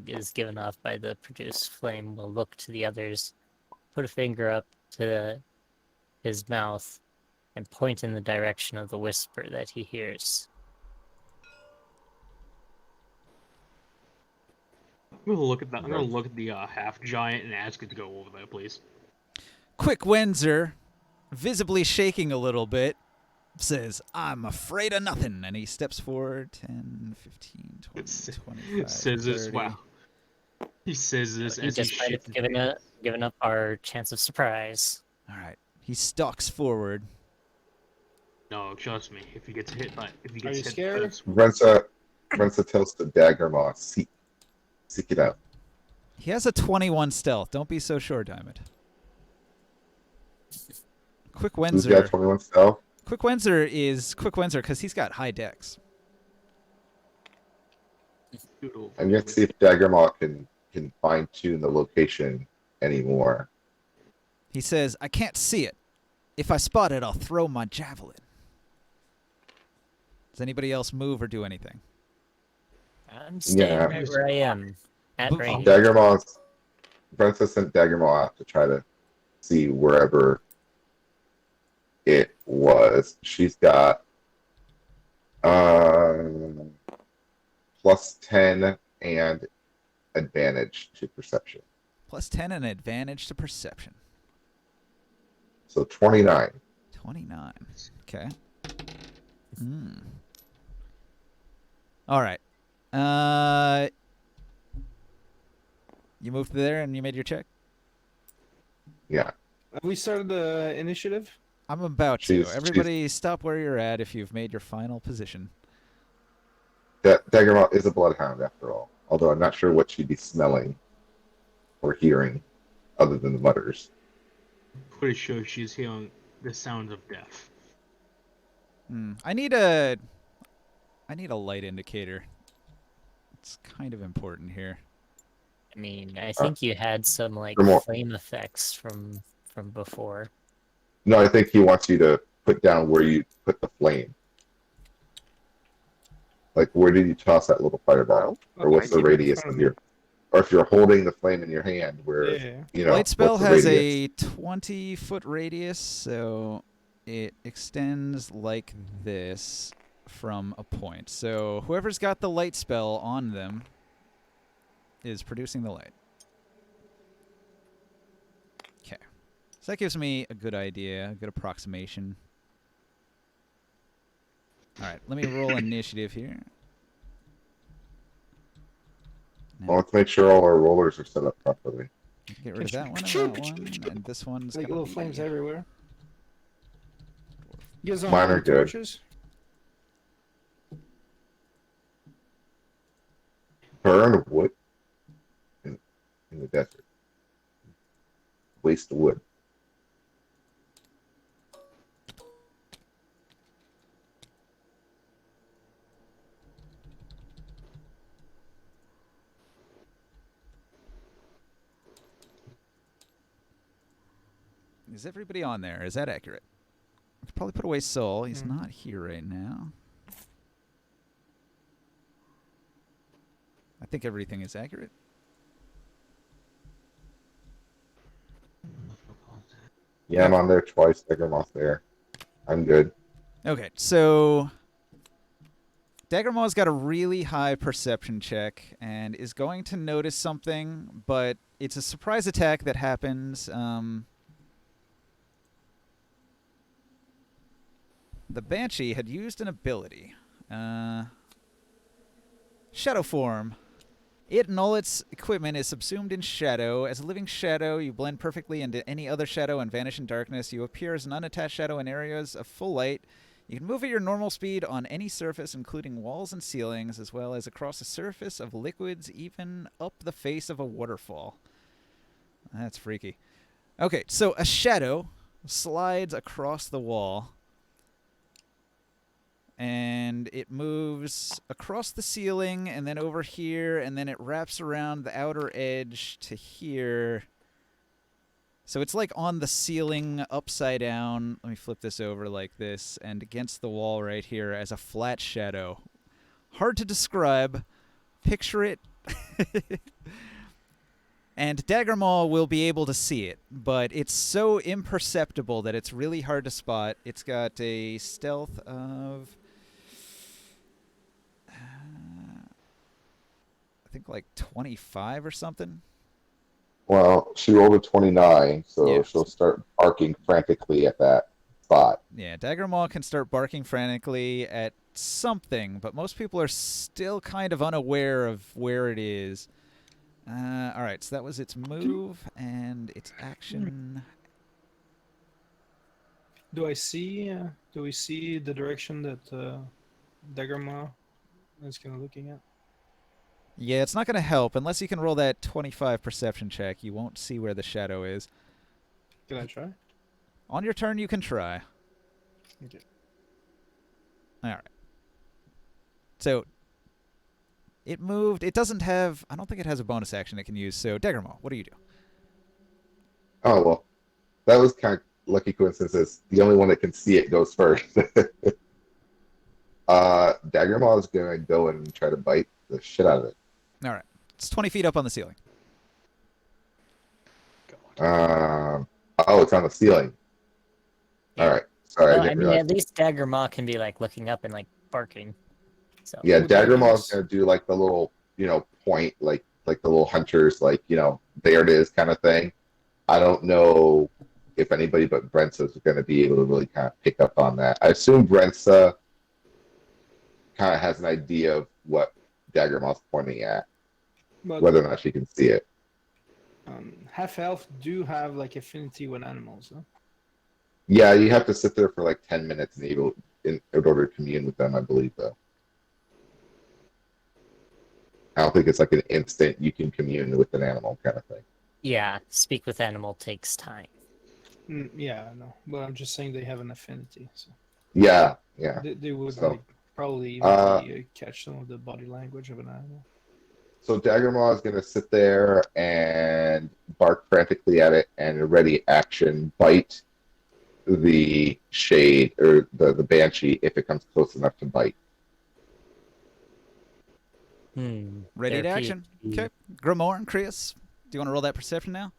is given off by the produced flame, will look to the others, put a finger up to his mouth, and point in the direction of the whisper that he hears. I'm gonna look at that. I'm gonna look at the half giant and ask it to go over there, please. Quick Wenzer, visibly shaking a little bit, says, I'm afraid of nothing. And he steps forward 10, 15, 20, 25, says this. 30. Wow. He says this He as he just might have shits. given up our chance of surprise. All right. He stalks forward. No, trust me. If he gets hit by, if he Are gets you hit, scared? Rensa tells the Daggermaw, seek it out. He has a 21 stealth. Don't be so sure, Diamond. Quick Who's got Wenzer. 21 stealth? Quick Wenzer is Quick Wenzer because he's got high dex. I'm going to see if Daggermaw can fine-tune the location anymore. He says, I can't see it. If I spot it, I'll throw my javelin. Does anybody else move or do anything? I'm staying Yeah. right where I am, at Move range. Rensa sent Daggermaw out to try to see wherever it was. She's got plus 10 and advantage to perception. Plus 10 and advantage to perception. So 29. 29. Okay. All right. You moved there and you made your check? Yeah. Have we started the initiative? I'm about to. She's- Everybody stop where you're at if you've made your final position. Daggermaw is a bloodhound after all. Although I'm not sure what she'd be smelling or hearing other than the mutters. Pretty sure she's hearing the sounds of death. I need a light indicator. It's kind of important here. I mean, I think you had some like for more- flame effects from before. No, I think he wants you to put down where you put the flame. Like, where did you toss that little fireball? Or Okay, what's the keep it in radius front of of your... Or if you're holding the flame in your hand, where, Yeah. you know, Light spell what's the has radius? a 20-foot radius, so it extends like this from a point. So whoever's got the light spell on them is producing the light. Okay. So that gives me a good idea, a good approximation. All right, let me roll initiative here. Well, let's make sure all our rollers are set up properly. Get rid of that one and that one, and this one's Like gonna little be... flames everywhere. You guys don't Mine have are any good. torches? Burn wood in the desert. Waste of wood. Is everybody on there? Is that accurate? I could probably put away Soul. He's not here right now. I think everything is accurate. Yeah, I'm on there twice. Daggermaw's there. I'm good. Okay, so Daggermaw's got a really high perception check and is going to notice something, but it's a surprise attack that happens. The Banshee had used an ability. Shadow form. It and all its equipment is subsumed in shadow. As a living shadow, you blend perfectly into any other shadow and vanish in darkness. You appear as an unattached shadow in areas of full light. You can move at your normal speed on any surface, including walls and ceilings, as well as across the surface of liquids, even up the face of a waterfall. That's freaky. Okay, so a shadow slides across the wall. And it moves across the ceiling and then over here, and then it wraps around the outer edge to here. So it's like on the ceiling, upside down. Let me flip this over like this, and against the wall right here as a flat shadow. Hard to describe. Picture it. And Daggermaw will be able to see it, but it's so imperceptible that it's really hard to spot. It's got a stealth of... I think like 25 or something. Well, she rolled a 29, so Yeah. she'll start barking frantically at that spot. Yeah, Daggermaw can start barking frantically at something, but most people are still kind of unaware of where it is. All right, so that was its move and its action. Do we see the direction that Daggermaw is kind of looking at? Yeah, it's not going to help unless you can roll that 25 perception check. You won't see where the shadow is. Can I try? On your turn, you can try. Okay. All right. So it moved. It doesn't have... I don't think it has a bonus action it can use. So, Daggermaw, what do you do? Oh, well, that was kind of lucky coincidence. The only one that can see it goes first. Daggermaw is going to go and try to bite the shit out of it. All right. It's 20 feet up on the ceiling. Oh, it's on the ceiling. Yeah. All right. Sorry, Well, I I didn't mean, realize. at least Daggermaw can be like looking up and like barking. So Yeah, Would that Daggermaw is use- going to do like the little, point, like the little hunters, like, there it is kind of thing. I don't know if anybody but Brentsa is going to be able to really kind of pick up on that. I assume Brentsa kind of has an idea of what Daggermaw's pointing at, But whether or not she can see it. half elf do have like affinity with animals, huh? Yeah, you have to sit there for like 10 minutes in order to commune with them, I believe, though. I don't think it's like an instant you can commune with an animal kind of thing. yeah, speak with animal takes time. Yeah, I know. But I'm just saying they have an affinity, so Yeah. they would So, like, probably maybe catch some of the body language of an animal. So Daggermaw is going to sit there and bark frantically at it and a ready action bite the shade or the banshee if it comes close enough to bite. Ready to action. Okay. Grimoire and Krius, do you want to roll that perception now?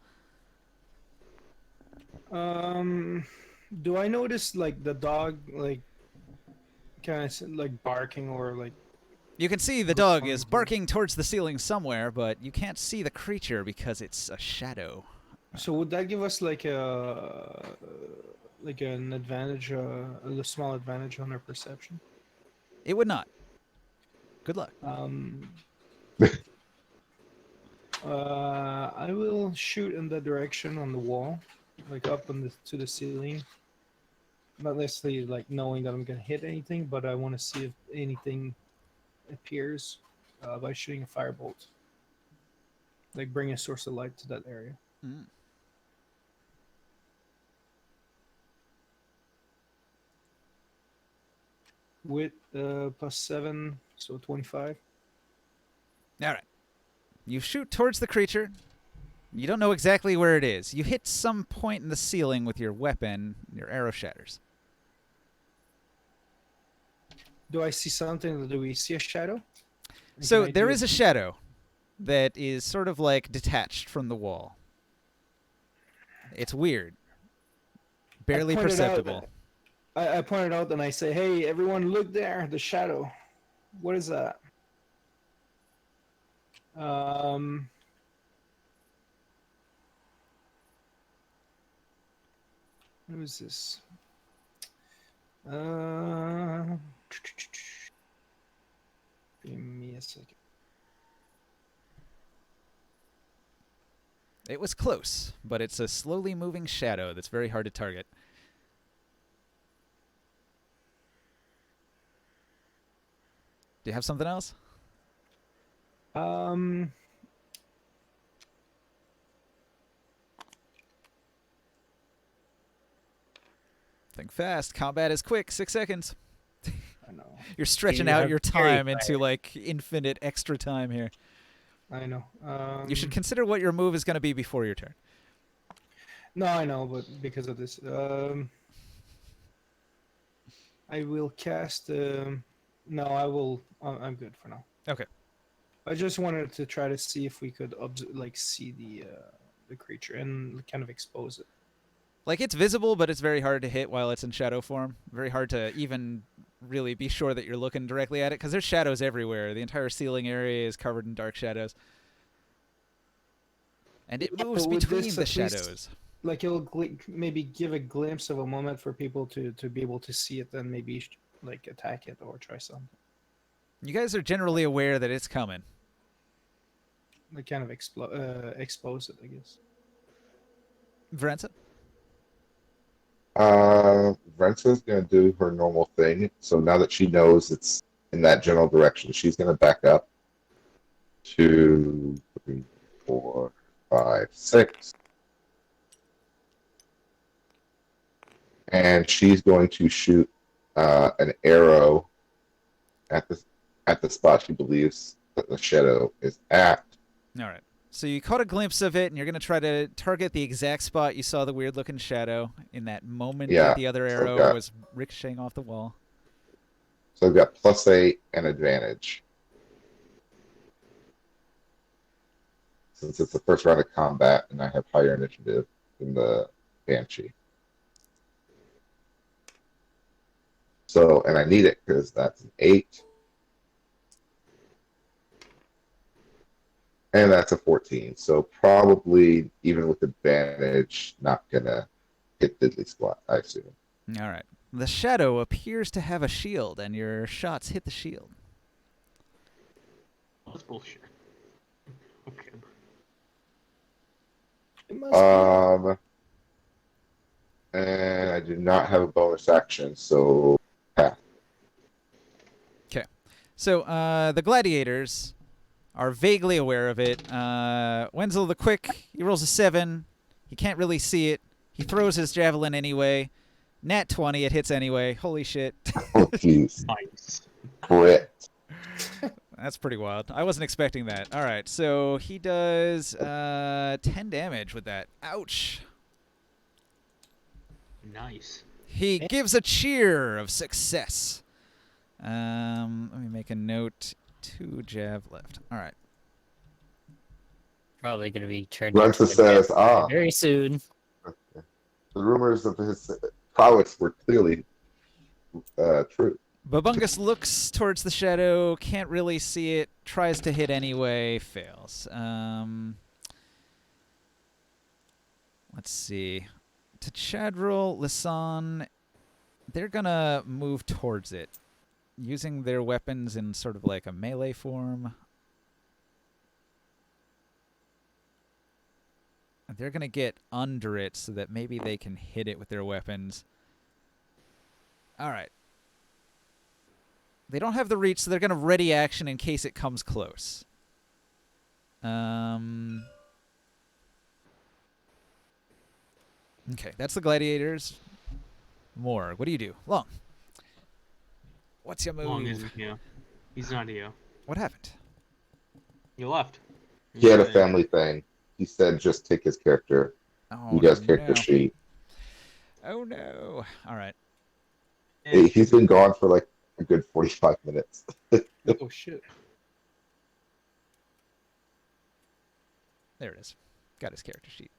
Do I notice like the dog like kind of like barking or like? You can see the dog is barking towards the ceiling somewhere, but you can't see the creature because it's a shadow. So would that give us like an advantage, a small advantage on our perception? It would not. Good luck. I will shoot in that direction on the wall, like up to the ceiling. Not necessarily like knowing that I'm gonna hit anything, but I want to see if anything appears by shooting a firebolt. Like bring a source of light to that area. Mm. With +7, so 25. All right. You shoot towards the creature. You don't know exactly where it is. You hit some point in the ceiling with your weapon. Your arrow shatters. Do I see something? Do we see a shadow? And So can I there do is a shadow that is sort of like detached from the wall. It's weird. Barely pointed out perceptible. I pointed out and I say, "Hey, everyone, look there! The shadow. What is that?" What is this? Give me a second. It was close, but it's a slowly moving shadow that's very hard to target. Do you have something else? Think fast. Combat is quick. 6 seconds. I know. You're stretching You out have your very time into like infinite extra time here. I know. You should consider what your move is going to be before your turn. No, I know, but because of this, I will cast. No, I will. I'm good for now. Okay. I just wanted to try to see if we could see the creature and kind of expose it. Like, it's visible, but it's very hard to hit while it's in shadow form. Very hard to even really be sure that you're looking directly at it, because there's shadows everywhere. The entire ceiling area is covered in dark shadows. And it moves But would between this the at least- shadows. Like it'll maybe give a glimpse of a moment for people to be able to see it, and maybe like attack it or try something. You guys are generally aware that it's coming. Like kind of expose it, I guess. Varenza? Rensa's gonna do her normal thing. So now that she knows it's in that general direction, she's gonna back up 2, 3, 4, 5, 6. And she's going to shoot an arrow at the spot she believes that the shadow is at. All right. So you caught a glimpse of it, and you're going to try to target the exact spot you saw the weird-looking shadow in that moment that the other arrow was ricocheting off the wall. So I've got +8 and advantage. Since it's the first round of combat, and I have higher initiative than the Banshee. So, and I need it because that's an 8. And that's a 14. So probably, even with advantage, not going to hit diddly squat, I assume. All right. The shadow appears to have a shield, and your shots hit the shield. That's bullshit. Okay. It must And I do not have a bonus action, so pass. Okay. So the gladiators are vaguely aware of it. Wenzel the Quick, he rolls a 7. He can't really see it. He throws his javelin anyway. Nat 20, it hits anyway. Holy shit. Oh, jeez. Nice. Crit. That's pretty wild. I wasn't expecting that. All right, so he does 10 damage with that. Ouch. Nice. He gives a cheer of success. Let me make a note. 2 jav left. All right. Probably going to be turned Rensa into a says, vampire very soon. The rumors of his prowess were clearly true. Babungus looks towards the shadow, can't really see it, tries to hit anyway, fails. Let's see. To Chadril, Lisan, they're gonna move towards it, using their weapons in sort of like a melee form. They're gonna get under it so that maybe they can hit it with their weapons. Alright. They don't have the reach, so they're gonna ready action in case it comes close. Okay, that's the gladiators. More. What do you do? Long. What's your move? Long isn't here. He's not here. What happened? He left. He had a family thing. He said just take his character. Oh, You guys no. character sheet. Oh no. Alright. Hey, he's been gone for like a good 45 minutes. Oh shit! There it is. Got his character sheet.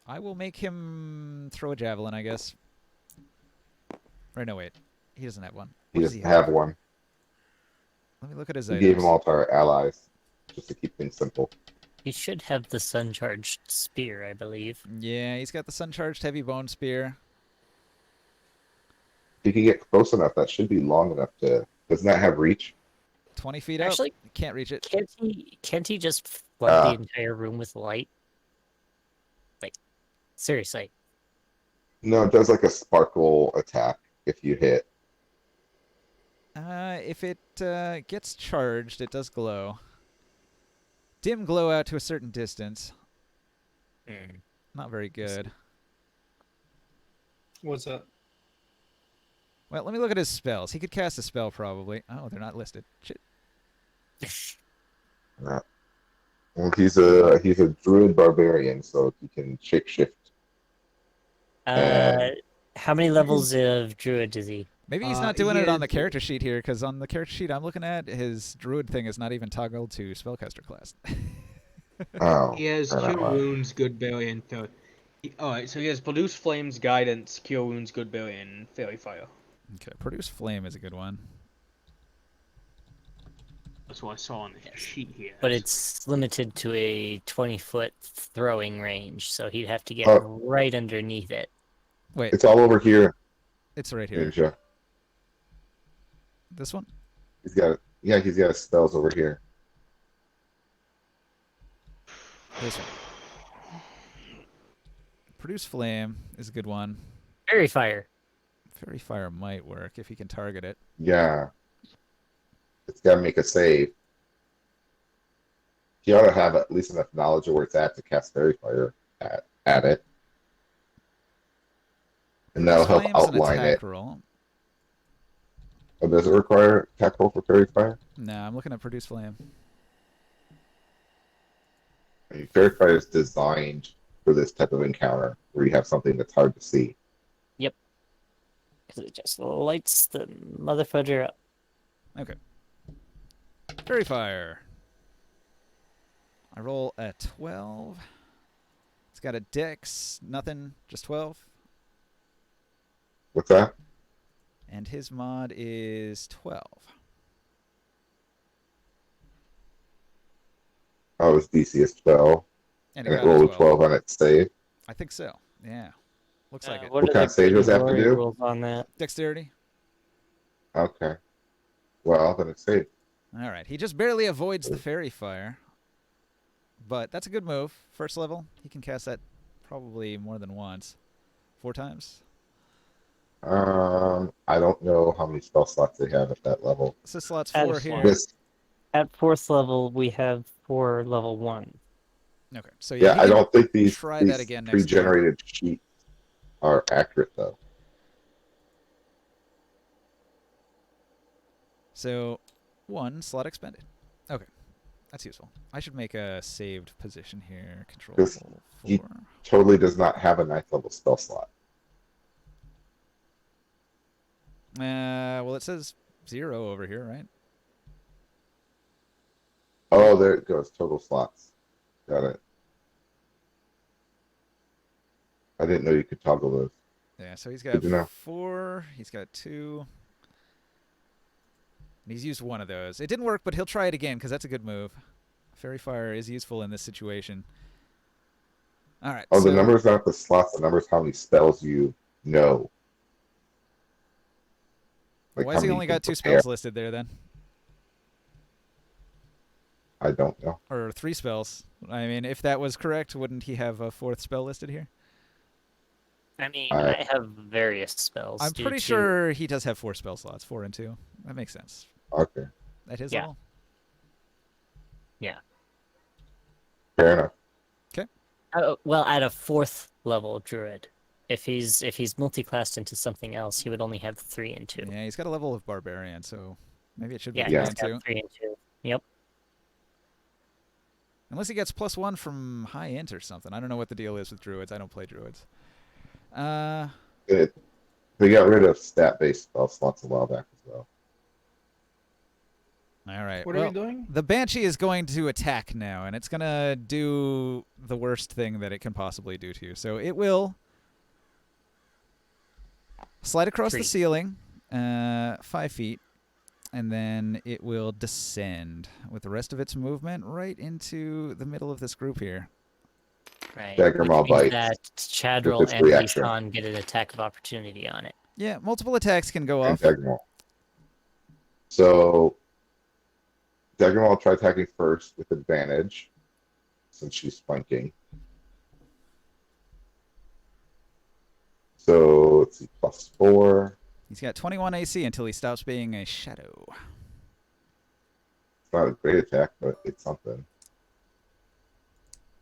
I will make him throw a javelin, I guess. Or no, wait. He doesn't have one. He What does doesn't have one. Let me look at his We items. gave them all to our allies, just to keep things simple. He should have the sun-charged spear, I believe. Yeah, he's got the sun-charged heavy bone spear. If you can get close enough, that should be long enough to... Doesn't that have reach? 20 feet Actually, up. Can't reach it. Can't he just flood the entire room with light? Like, seriously. No, it does like a sparkle attack if you hit. If it gets charged, it does glow. Dim glow out to a certain distance. Not very good. What's that? Well, let me look at his spells. He could cast a spell, probably. Oh, they're not listed. Shit. Well, he's a druid barbarian, so he can shapeshift How many levels of druid does he? Maybe he's not doing it on the is- character sheet here, because on the character sheet I'm looking at, his druid thing is not even toggled to spellcaster class. Oh, He has turn that Cure one. Wounds, Good Berry, and Fairy. Alright, so he has Produce Flames, Guidance, Cure Wounds, Good Berry, and Fairy Fire. Okay, produce flame is a good one. That's what I saw on the sheet here. But it's limited to a 20-foot throwing range, so he'd have to get Oh. right underneath it. Wait, It's all over here, it's right here. Ninja. This one? He's got his spells over here. This one. Produce flame is a good one. Fairy fire. Fairy fire might work if he can target it. Yeah. It's got to make a save. He ought to have at least enough knowledge of where it's at to cast Fairy Fire at it. And that'll help Flame's an outline attack it. roll. Oh, does it require attack roll for Fairy Fire? No, I'm looking at produce flame. I mean, Fairy Fire is designed for this type of encounter where you have something that's hard to see. Because it just lights the motherfucker up. Okay. Fairy fire. I roll a 12. It's got a dex, nothing, just 12. What's that? And his mod is 12. Oh, his DC is 12. And And it it got a rolled a 12 on its save. I think so. Yeah. Looks like it. What kind of save does it have to do? Rules on that? Dexterity. Okay. Well, then it's saved. All right. He just barely avoids the fairy fire. But that's a good move. First level. He can cast that probably more than once. 4 times. I don't know how many spell slots they have at that level. So slots Add 4 a here. This, At 4th level, we have for level 1. Okay. So yeah, he I can don't think these try that again next turn. pre-generated sheets are accurate though. So 1 slot expended. Okay. That's useful. I should make a saved position here. Control 'Cause 4. he- Totally does not have a 9th level spell slot. Well, it says 0 over here, right? Oh, there it goes. Total slots. Got it. I didn't know you could toggle those. Yeah, so he's got Good to know. 4. He's got 2. And he's used 1 of those. It didn't work, but he'll try it again because that's a good move. Fairy Fire is useful in this situation. All right. Oh, so the number's not the slots. The number's how many spells you know. Like why how has he many only you can got 2 prepare. spells listed there then? I don't know. Or 3 spells. I mean, if that was correct, wouldn't he have a 4th spell listed here? I mean, I- I have various spells. I'm due pretty to- sure he does have 4 spell slots, 4 and 2. That makes sense. Okay, At his Yeah. level? fair enough. Well, at a 4th level druid. If he's multi-classed into something else, he would only have 3 and 2. Yeah, he's got a level of barbarian, so maybe it should be Yeah, 3 Yeah. he's and got 2. 3 and 2. Yep. Unless he gets +1 from high int or something. I don't know what the deal is with druids. I don't play druids. They got rid of stat-based spell slots a while back as well. All right. What well, are we doing? The Banshee is going to attack now, and it's going to do the worst thing that it can possibly do to you. So it will slide across the 3. ceiling 5 feet, and then it will descend with the rest of its movement right into the middle of this group here. Right. Dagger Which Maul means bites that with Chadril its and reaction. Lishan get an attack of opportunity on it. Yeah, multiple attacks can go And off. Daggermaul. So Daggermaul will try attacking first with advantage, since she's flanking. So let's see, +4. He's got 21 AC until he stops being a shadow. It's not a great attack, but it's something.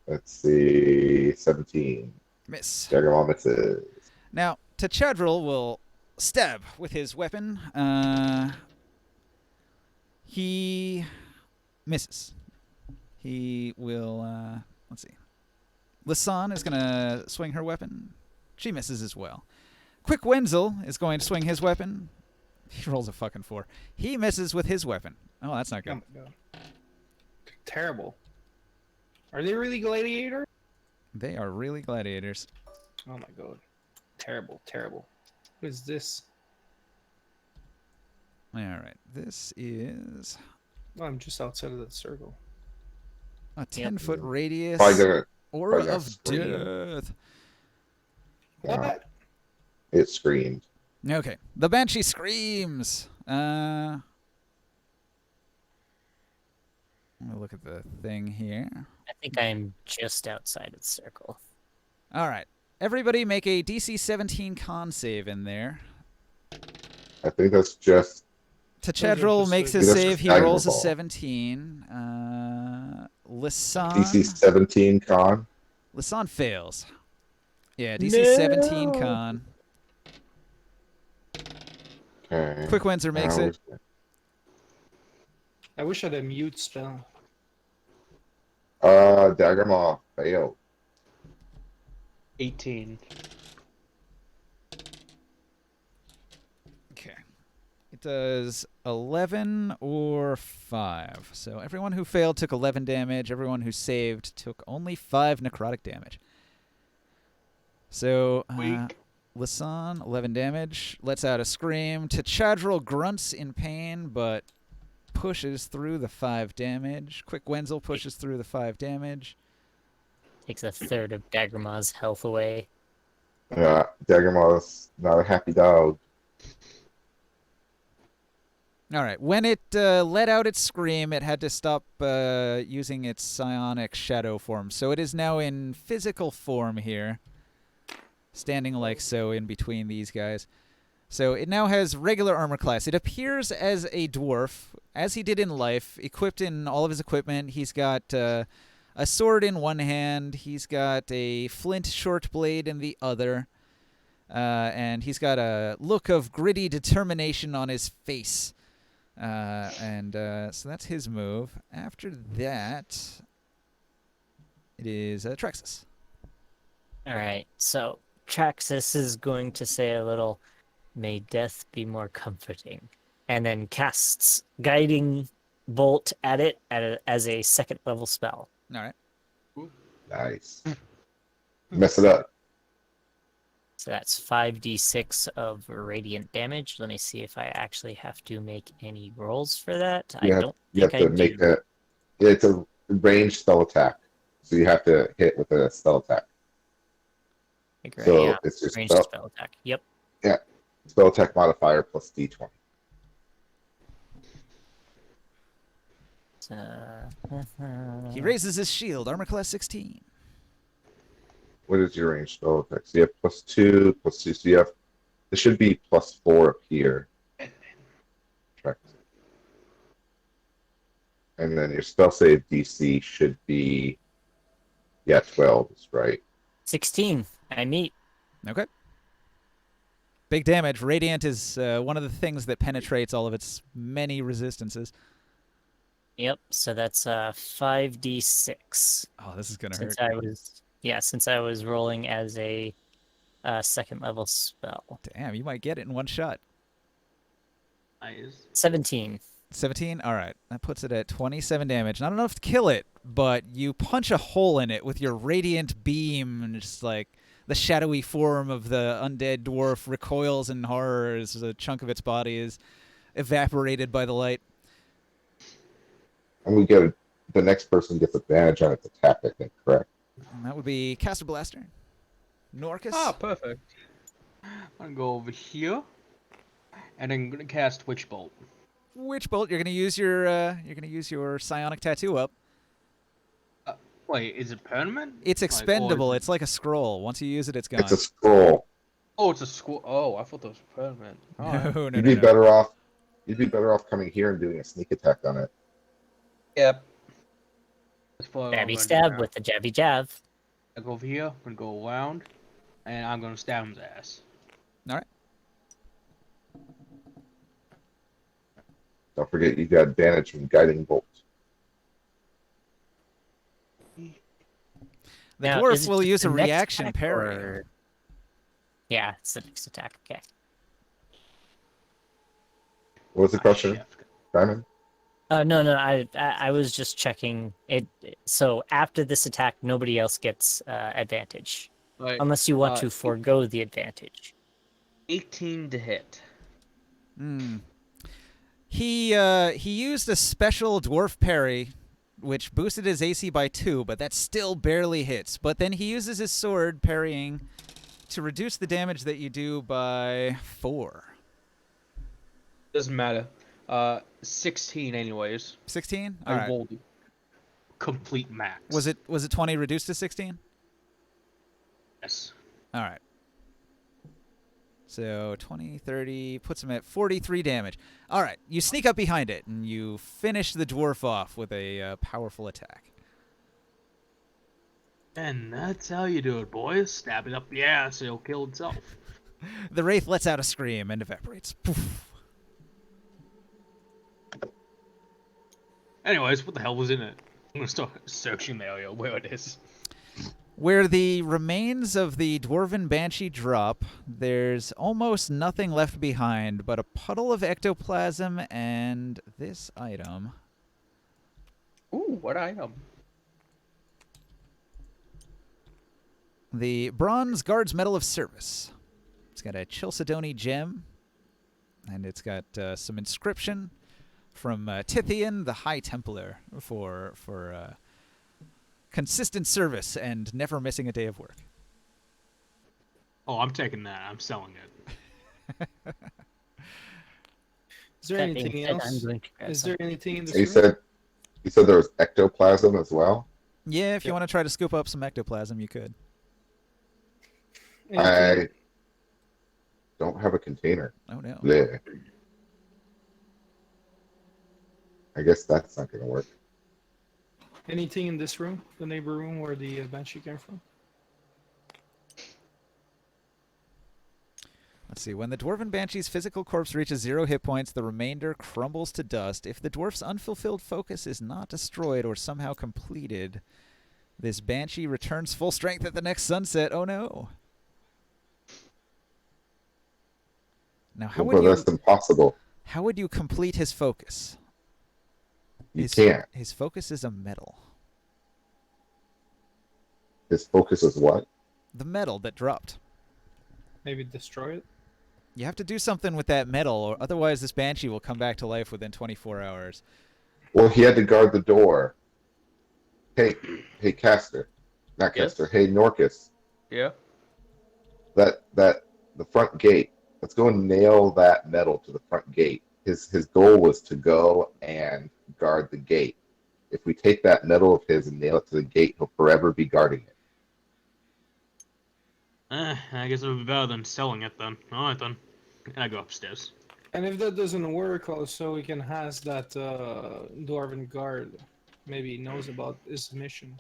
Let's see, 17. Miss. Daggermaul misses. Now, Chadril will stab with his weapon. He misses. He will, let's see. Lisanne is going to swing her weapon. She misses as well. Quick Wenzel is going to swing his weapon. He rolls a fucking 4. He misses with his weapon. Oh, that's not Oh good. my god. Terrible. Are they really gladiator? They are really gladiators. Oh my god. Terrible, terrible. What is this? All right, this is Oh, I'm just outside of that circle. a 10-foot radius Probably gonna, aura probably of gonna death. What? it screamed. Okay, the Banshee screams. Let me look at the thing here. I think I'm just outside of the circle. All right, everybody make a DC 17 con save in there. I think that's just Tachadril just makes a- his That's save. just He Dagger rolls a Ball. 17. DC Lisan 17 con. fails. Yeah, DC 17 con. Okay. Quick Windsor makes Now it. I wish I had a mute spell. Dagger Maw failed. 18. Okay. It does 11 or 5. So everyone who failed took 11 damage. Everyone who saved took only 5 necrotic damage. So, Weak. Lisan, 11 damage. Lets out a scream. Tachadril grunts in pain, but pushes through the 5 damage. Quick Wenzel pushes through the 5 damage. Takes a third of Daggermaw's health away. Dagger Maw's not a happy dog. All right. When it let out its scream, it had to stop using its psionic shadow form. So it is now in physical form here, standing like so in between these guys. So it now has regular armor class. It appears as a dwarf, as he did in life, equipped in all of his equipment. He's got a sword in one hand. He's got a flint short blade in the other. And he's got a look of gritty determination on his face. So that's his move. After that, it is Trexus. All right, so Traxus is going to say a little, "May death be more comforting," and then casts Guiding Bolt at it as a second level spell. All right. Nice. Mess it up. So that's 5d6 of radiant damage. Let me see if I actually have to make any rolls for that. You I have, don't you have think I to make do. that. It's a ranged spell attack, so you have to hit with a spell attack. Agree, So yeah, it's just ranged spell attack. Yep. spell attack modifier plus d20. He raises his shield, armor class 16. What is your range spell attack? So you have +2, +2. So you have. It should be +4 up here. Track. And then your spell save DC should be. Yeah, 12 is right. 16. I meet. Okay. Big damage. Radiant is one of the things that penetrates all of its many resistances. Yep. So that's 5d6. Oh, this is gonna Since hurt. since I was rolling as a second level spell. Damn, you might get it in one shot. Nice. 17. 17? All right. That puts it at 27 damage. Not enough to kill it, but you punch a hole in it with your radiant beam, and just like the shadowy form of the undead dwarf recoils in horror as a chunk of its body is evaporated by the light. And the next person gets advantage on its attack, I think, correct? And that would be Caster Blaster. Norcus. Ah, perfect. I'm gonna go over here, and I'm gonna cast Witch Bolt. Witch Bolt, you're gonna use your psionic tattoo up. Wait, is it permanent? It's Like, or expendable. is it- It's like a scroll. Once you use it, it's gone. It's a scroll. Oh, it's a squirrel. Oh, I thought that was permanent. Alright. No, no, You'd no, be no. better off. You'd be better off coming here and doing a sneak attack on it. Yep. That's probably what I'm Jabby gonna do stab now. with the jabby jab. I go over here, I'm gonna go around, and I'm gonna stab his ass. Don't forget you got advantage from guiding bolt. The Now, dwarf is it will just use a the next reaction attack, parry. or- Yeah, it's the next attack. Okay. What was the question, Simon? No. I was just checking it. So after this attack, nobody else gets advantage, Right. unless you want to forego the advantage. 18 to hit. Hmm. He used a special dwarf parry, which boosted his AC by 2, but that still barely hits. But then he uses his sword parrying to reduce the damage that you do by 4. Doesn't matter. 16 anyways. 16? I All right. rolled complete max. Was it 20 reduced to 16? Yes. All right. So 20, 30, puts him at 43 damage. All right, you sneak up behind it, and you finish the dwarf off with a powerful attack. And that's how you do it, boys. Stab it up the ass, it'll kill itself. The wraith lets out a scream and evaporates. Poof. Anyways, what the hell was in it? I'm gonna start searching the area where it is. Where the remains of the Dwarven Banshee drop, there's almost nothing left behind but a puddle of ectoplasm and this item. Ooh, what item? The Bronze Guards Medal of Service. It's got a Chalcedony gem, and it's got some inscription from Tithian, the High Templar, for consistent service and never missing a day of work. Oh, I'm taking that. I'm selling it. Is there That being anything said, else? I'm going to grab Is there some. anything in this You room? said there was ectoplasm as well. Yeah, if you want to try to scoop up some ectoplasm, you could. Anything? I don't have a container. Oh, no. Bleh. I guess that's not going to work. Anything in this room? The neighbor room where the Banshee came from? Let's see. When the Dwarven Banshee's physical corpse reaches 0 hit points, the remainder crumbles to dust. If the dwarf's unfulfilled focus is not destroyed or somehow completed, this Banshee returns full strength at the next sunset. Oh, no. Now, But that's impossible. how would you complete his focus? You can't. His focus is a metal. His focus is what? The metal that dropped. Maybe destroy it? You have to do something with that metal, or otherwise this Banshee will come back to life within 24 hours. Well, he had to guard the door. Hey, Caster. Not Yes? Caster. Hey, Norcus. Yeah. The front gate. Let's go and nail that metal to the front gate. His goal was to go and guard the gate. If we take that metal of his and nail it to the gate, he'll forever be guarding it. I guess it would be better than selling it then. Alright then. I go upstairs. And if that doesn't work, also we can ask that Dwarven guard. Maybe knows about his mission,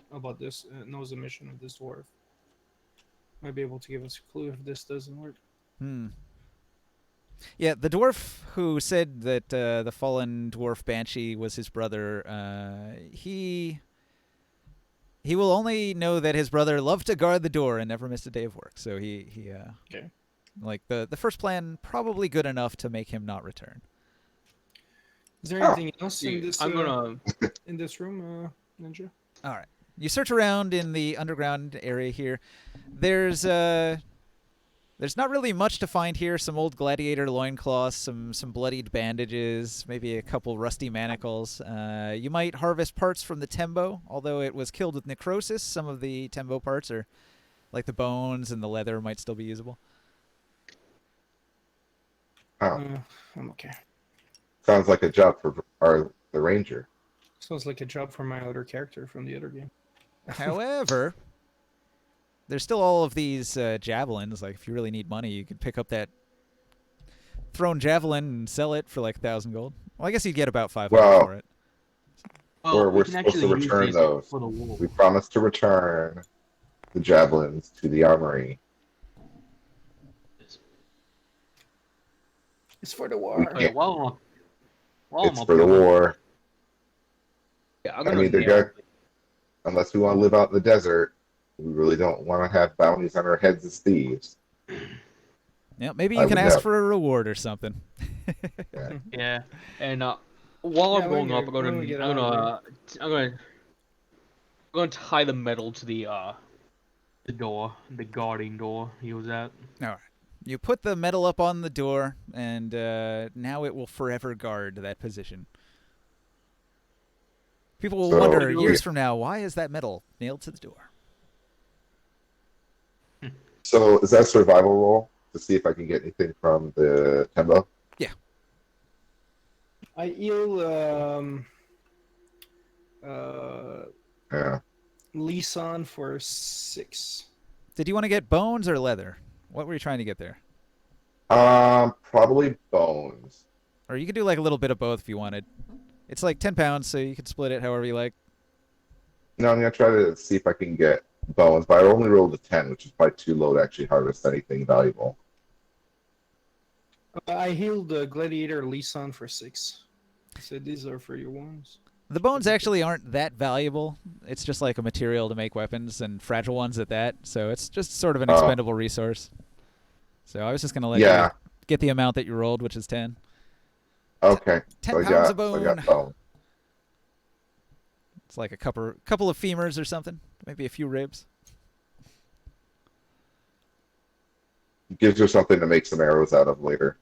knows the mission of this dwarf. Might be able to give us a clue if this doesn't work. Yeah, the dwarf who said that the fallen dwarf Banshee was his brother, he will only know that his brother loved to guard the door and never missed a day of work. So Okay. Like the first plan probably good enough to make him not return. Is there anything else in this I'm gonna. in this room, Ninja? All right. You search around in the underground area here. There's not really much to find here. Some old gladiator loincloths, some bloodied bandages, maybe a couple rusty manacles. You might harvest parts from the tembo, although it was killed with necrosis. Some of the tembo parts are, like the bones and the leather, might still be usable. Oh, I'm okay. sounds like a job for the ranger. Sounds like a job for my other character from the other game. However, there's still all of these javelins. Like, if you really need money, you could pick up that thrown javelin and sell it for like 1,000 gold. Well, I guess you'd get about 500 Well, for it. We're supposed to return those. For the wool. We promised to return the javelins to the armory. It's for the war. Yeah. Well, It's for the war. Yeah, I'm I gonna mean, they're nail good. Unless we want to live out in the desert, we really don't want to have bounties on our heads as thieves. Yeah, maybe I you can would ask have- for a reward or something. Yeah, and while I'm Yeah, going when up, when we get out I'm gonna tie the metal to the door, the guarding door he was at. All right. You put the metal up on the door, and now it will forever guard that position. People will So- wonder years from now, why is that metal nailed to the door? So is that a survival roll to see if I can get anything from the tembo? I heal Yeah. Lisan for 6. Did you want to get bones or leather? What were you trying to get there? Probably bones. Or you could do like a little bit of both if you wanted. It's like 10 pounds, so you could split it however you like. No, I'm gonna try to see if I can get bones, but I only rolled a 10, which is probably too low to actually harvest anything valuable. I healed the Gladiator Lisan for 6. So these are for your wounds. The bones actually aren't that valuable. It's just like a material to make weapons, and fragile ones at that. So it's just sort of an expendable resource. So I was just going to let you get the amount that you rolled, which is 10. Okay. 10 pounds of So I bone. got bone. It's like a couple of femurs or something. Maybe a few ribs. Gives her something to make some arrows out of later.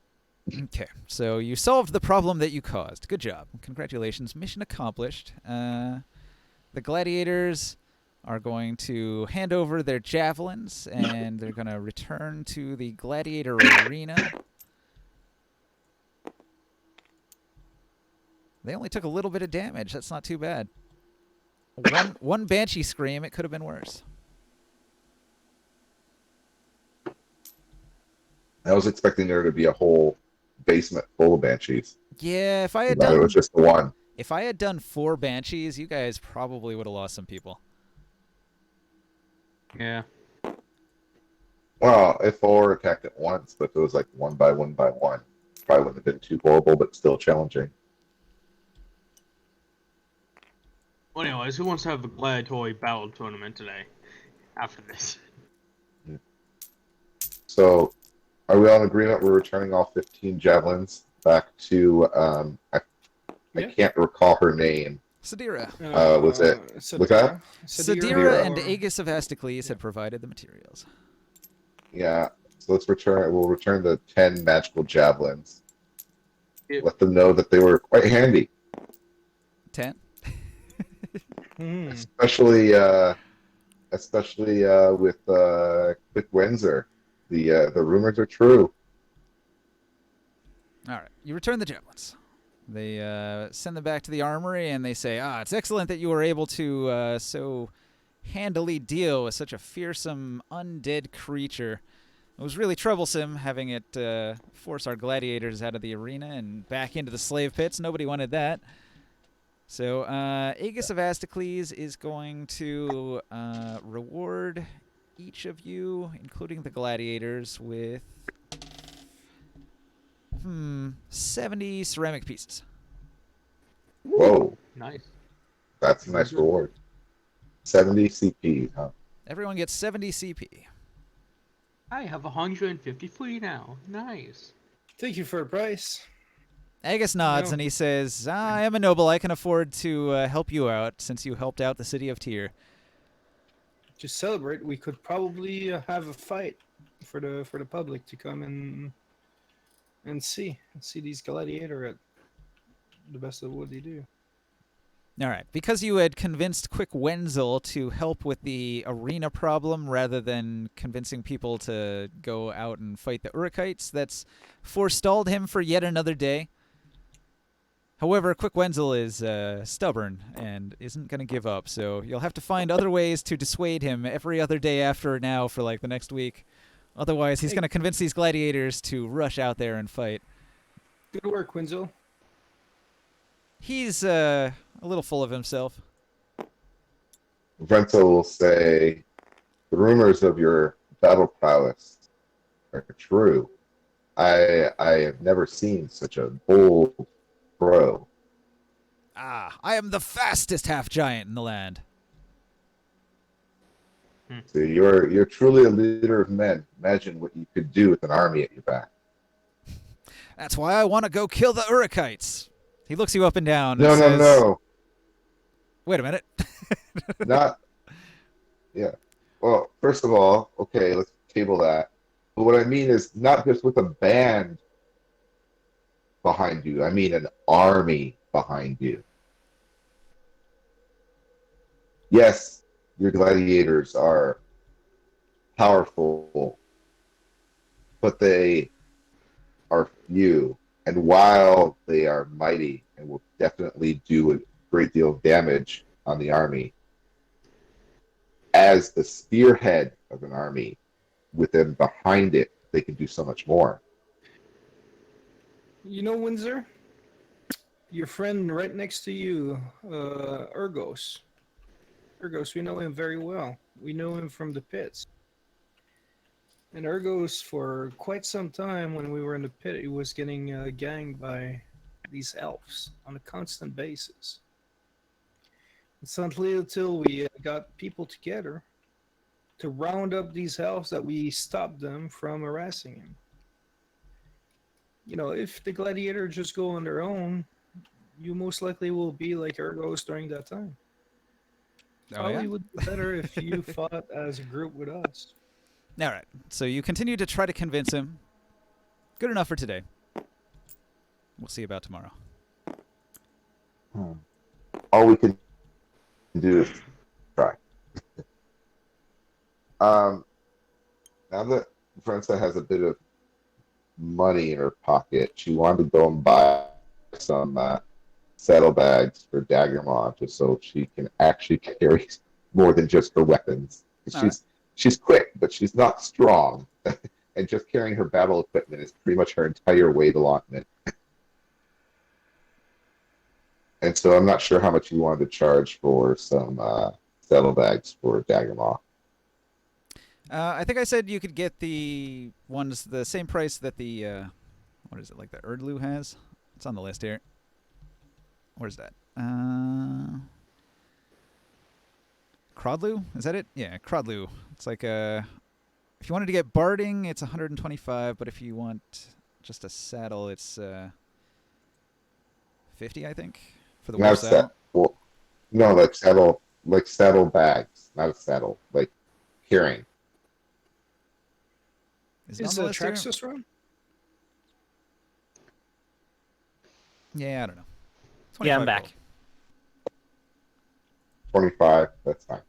Okay, so you solved the problem that you caused. Good job. Congratulations. Mission accomplished. The gladiators are going to hand over their javelins, and they're going to return to the gladiator arena. They only took a little bit of damage. That's not too bad. One banshee scream, it could have been worse. I was expecting there to be a whole basement full of banshees. Yeah, if I had But it done was just the one. if I had done 4 banshees, you guys probably would have lost some people. Yeah. Well, if 4 attacked at once, but if it was like one by one by one, probably wouldn't have been too horrible, but still challenging. Well, anyways, who wants to have the gladiatory battle tournament today? After this. So, are we all in agreement? We're returning all 15 javelins back to I can't recall her name. Sadira. Was it? What's that? Sadira and or- Aegis of Asticles had provided the materials. Yeah. So let's return. We'll return the 10 magical javelins. Yep. Let them know that they were quite handy, 10. Hmm. especially with Quick Windsor. The rumors are true. All right. You return the javelins. They send them back to the armory, and they say, it's excellent that you were able to so handily deal with such a fearsome undead creature. It was really troublesome having it force our gladiators out of the arena and back into the slave pits. Nobody wanted that. So Aegis of Asticles is going to reward each of you, including the gladiators, with 70 ceramic pieces. Whoa, Nice. that's a nice reward. 70 CP, huh? Everyone gets 70 CP. I have 153 now. Nice. Thank you for the price. Aegis nods No. and he says, I am a noble. I can afford to help you out since you helped out the city of Tyr. To celebrate, we could probably have a fight for the public to come and see these gladiator at the best of what they do. All right. Because you had convinced Quick Wenzel to help with the arena problem rather than convincing people to go out and fight the Urukites, that's forestalled him for yet another day. However, Quick Wenzel is stubborn and isn't going to give up, so you'll have to find other ways to dissuade him every other day after now for like the next week. Otherwise, he's going to convince these gladiators to rush out there and fight. Good work, Winzel. He's a little full of himself. Vento will say, the rumors of your battle prowess are true. I have never seen such a bold pro. I am the fastest half-giant in the land. So you're truly a leader of men. Imagine what you could do with an army at your back. That's why I want to go kill the Urakites. He looks you up and down and No, no, says, no, wait a minute. not. Yeah. Well, first of all, okay, let's table that. But what I mean is not just with a band behind you. I mean an army behind you. Yes, your gladiators are powerful, but they are few. And while they are mighty and will definitely do a great deal of damage on the army, as the spearhead of an army, with them behind it, they can do so much more. You know, Windsor, your friend right next to you, Urgos. Urgos, we know him very well. We know him from the pits. And Urgos, for quite some time when we were in the pit, he was getting ganged by these elves on a constant basis. It's until we got people together to round up these elves that we stopped them from harassing him. You know, if the gladiators just go on their own, you most likely will be like Urgos during that time. Probably would be better if you fought as a group with us. All right. So you continue to try to convince him. Good enough for today. We'll see about tomorrow. All we can do is try. Now that Franca has a bit of money in her pocket, she wanted to go and buy some saddlebags for Daggermaw, just so she can actually carry more than just her weapons. She's quick, but she's not strong, and just carrying her battle equipment is pretty much her entire weight allotment. And so I'm not sure how much you wanted to charge for some saddlebags for Daggermaw. I think I said you could get the ones the same price that the what is it, like the Erdlu has? It's on the list here. Where's that? Crodlu? Is that it? Yeah, Crodlu. It's like if you wanted to get barding, it's 125, but if you want just a saddle, it's 50, I think, for the wolf saddle. Well, no, like saddle bags, not a saddle, like carrying. Is Is it on the the list here? Traxxas run? Yeah, I don't know. Yeah, I'm 25 back. gold. 25, that's fine.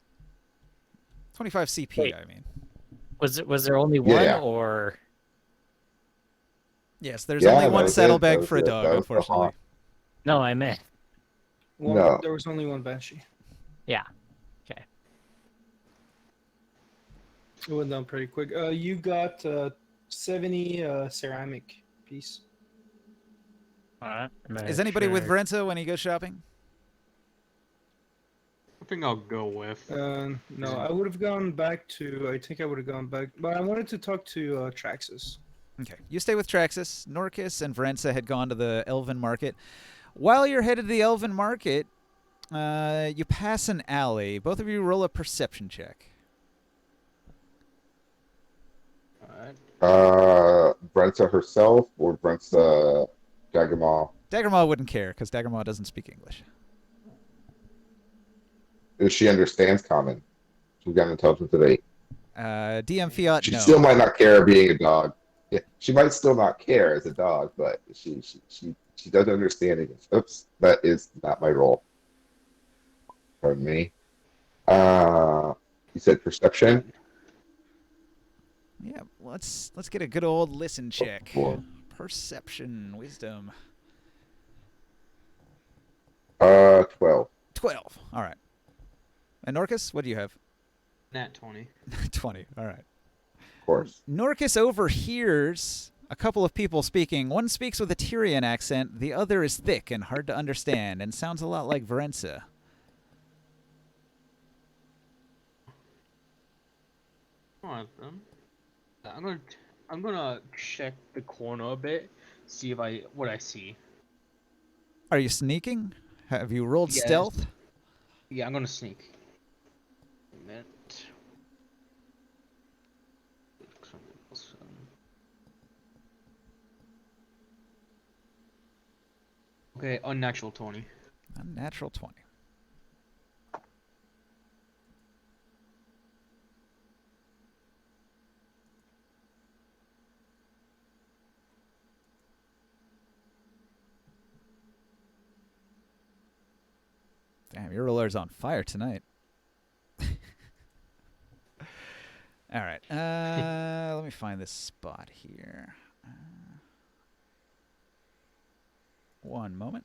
25 CP, Wait. I mean. Was there only one Yeah. or? Yes, there's Yeah, only that one was saddlebag it. for a That dog, was the unfortunately. haunt. No, I meant. No. There was only one Banshee. Yeah. Okay. It went down pretty quick. You got 70 ceramic piece. All right. Is anybody with Brenta when he goes shopping? I think I'll go with. No, I would have gone back to. I think I would have gone back, but I wanted to talk to Traxxas. Okay. You stay with Traxxas. Norcus and Varenza had gone to the Elven Market. While you're headed to the Elven Market, you pass an alley. Both of you roll a perception check. Alright. Brenta herself or Brenta Daggermaw? Daggermaw wouldn't care, because Daggermaw doesn't speak English. She understands common. She's got an intelligence of 8. DM Fiat, She no. still might not care being a dog. Yeah, she might still not care as a dog, but she does understand English. Oops, that is not my role. Pardon me. You said perception? Yeah, let's get a good old listen check. Boy. Perception, wisdom. 12. 12. All right. And Norcus, what do you have? Nat 20. 20. All right. Of course. Norcus overhears a couple of people speaking. One speaks with a Tyrian accent. The other is thick and hard to understand and sounds a lot like Varenza. Alright then. I'm gonna check the corner a bit, see if what I see. Are you sneaking? Have you rolled Yes. stealth? Yeah, I'm gonna sneak. A minute. Okay, unnatural 20. Unnatural 20. Damn, your roller's on fire tonight. All right. Let me find this spot here. One moment.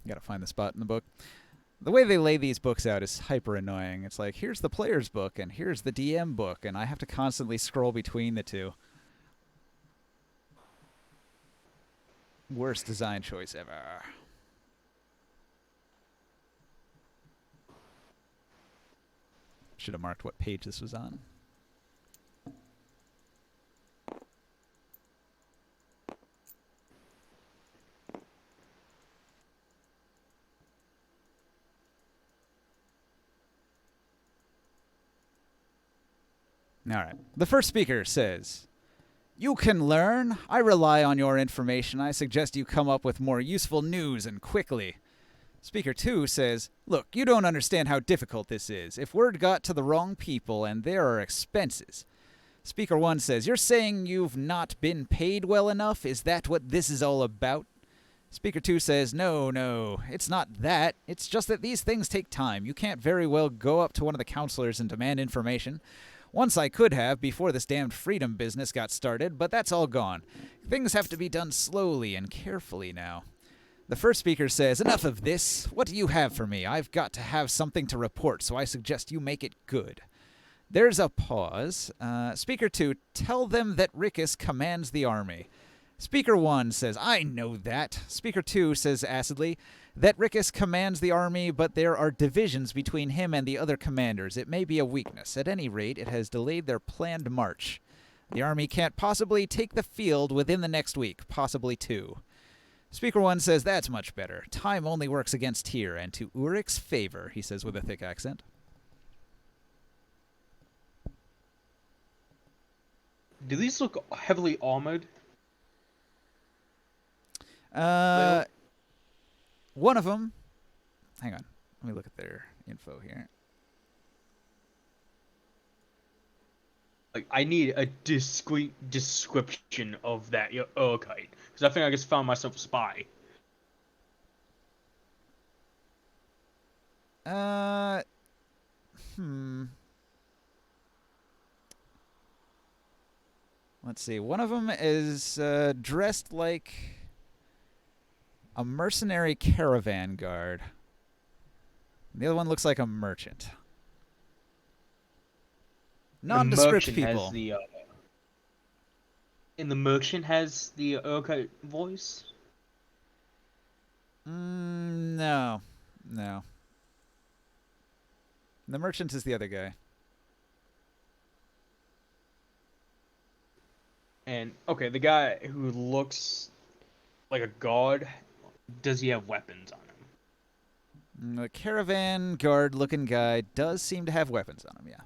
Gotta find the spot in the book. The way they lay these books out is hyper annoying. It's like, here's the player's book, and here's the DM book, and I have to constantly scroll between the two. Worst design choice ever. Should have marked what page this was on. All right. The first speaker says, "You can learn. I rely on your information. I suggest you come up with more useful news and quickly." Speaker 2 says, "Look, you don't understand how difficult this is. If word got to the wrong people, and there are expenses." Speaker 1 says, "You're saying you've not been paid well enough? Is that what this is all about?" Speaker 2 says, No, it's not that. It's just that these things take time. You can't very well go up to one of the counselors and demand information. Once I could have, before this damned freedom business got started, but that's all gone. Things have to be done slowly and carefully now." The first speaker says, "Enough of this. What do you have for me? I've got to have something to report, so I suggest you make it good." There's a pause. Speaker 2, "Tell them that Rickus commands the army." Speaker 1 says, "I know that." Speaker 2 says acidly, "That Rickus commands the army, but there are divisions between him and the other commanders. It may be a weakness. At any rate, it has delayed their planned march. The army can't possibly take the field within the next week, possibly 2. Speaker 1 says, "That's much better. Time only works against Tyr, and to Urik's favor," he says with a thick accent. Do these look heavily armored? One of them. Hang on. Let me look at their info here. Like, I need a discreet description of that Urkite, because I think I just found myself a spy. Let's see. One of them is dressed like a mercenary caravan guard. The other one looks like a merchant. Nondescript people. And the merchant has the Urkite voice? No. The merchant is the other guy. And, okay, the guy who looks like a guard, does he have weapons on him? The caravan guard looking guy does seem to have weapons on him, yeah.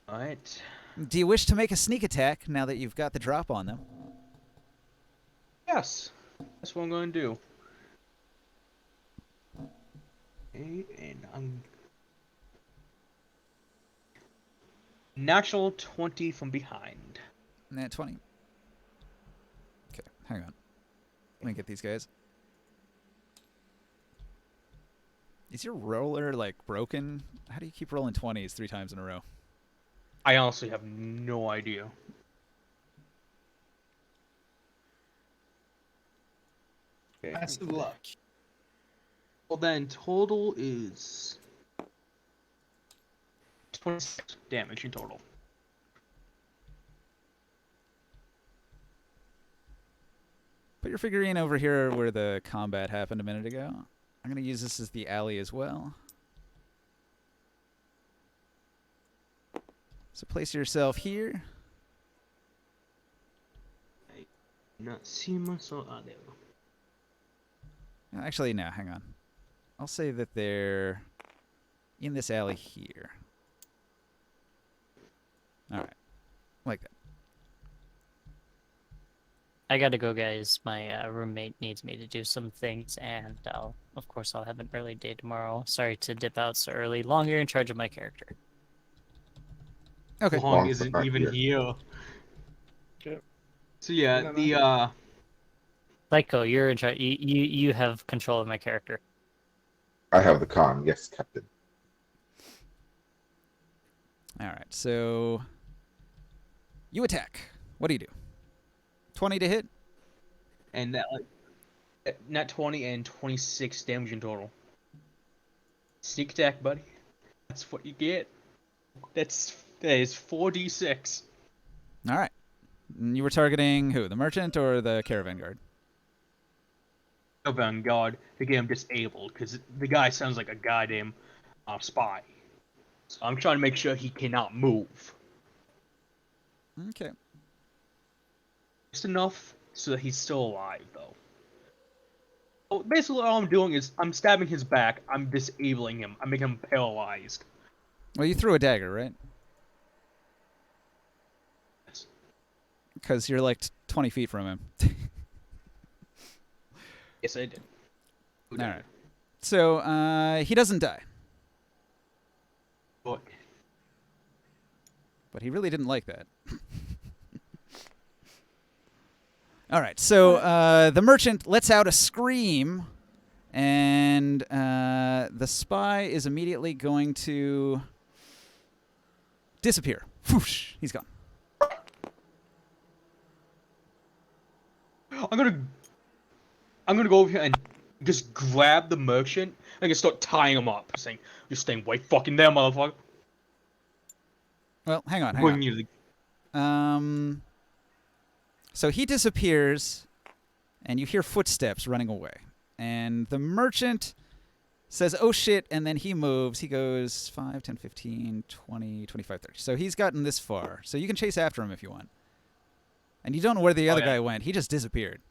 Alright. Do you wish to make a sneak attack now that you've got the drop on them? Yes. That's what I'm going to do. Okay, and I'm... Natural 20 from behind. Nat 20. Okay, hang on. Let me get these guys. Is your roller, like, broken? How do you keep rolling 20s 3 times in a row? I honestly have no idea. Okay. Massive luck. Well then, total is 26 damage in total. Put your figurine over here where the combat happened a minute ago. I'm going to use this as the alley as well. So place yourself here. not see myself. Ah, there we go. Actually, no, hang on. I'll say that they're in this alley here. All right. Like that. I gotta go, guys. My roommate needs me to do some things, and of course, I'll have an early day tomorrow. Sorry to dip out so early. Longer in charge of my character. Okay. Long isn't even here. Yep. So yeah, No, no. the Psycho, you're in charge. You have control of my character. I have the con. Yes, Captain. All right. So you attack. What do you do? 20 to hit? and that like not 20 and 26 damage in total. Sneak attack, buddy. That's what you get. That is 4d6. All right. And you were targeting who? The merchant or the caravan guard? Caravan guard to get him disabled because the guy sounds like a goddamn spy. So I'm trying to make sure he cannot move. Okay. Just enough so that he's still alive, though. So basically, all I'm doing is I'm stabbing his back. I'm disabling him. I'm making him paralyzed. Well, you threw a dagger, right? Yes. Because you're like 20 feet from him. Yes, I did. All right. So he doesn't die, Good. but he really didn't like that. All right. So the merchant lets out a scream, and the spy is immediately going to disappear. Whoosh, he's gone. I'm gonna go over here and just grab the merchant and just start tying him up, saying, "You're staying right fucking there, motherfucker." Well, hang on. Bring you to the So he disappears, and you hear footsteps running away. And the merchant says, oh shit, and then he moves. He goes 5, 10, 15, 20, 25, 30. So he's gotten this far. So you can chase after him if you want. And you don't know where the other guy went. He just disappeared.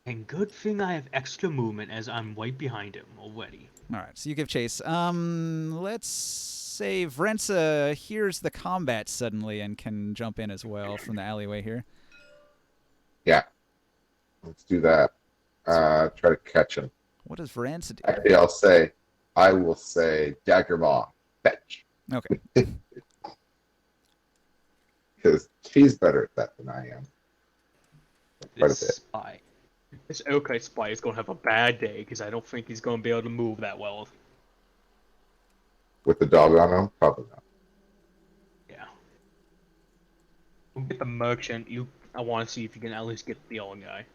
And good thing I have extra movement as I'm right behind him already. All right, so you give chase. Let's say Vrenza hears the combat suddenly and can jump in as well from the alleyway here. Yeah. Let's do that. Try to catch him. What does Vrenza do? Actually, I will say Dagger Maw, fetch. Okay. Because she's better at that than I am. Quite a This bit. spy. This okay spy is gonna have a bad day because I don't think he's gonna be able to move that well. With the dog on him? Probably not. Yeah. We'll get the merchant. I want to see if you can at least get the other guy.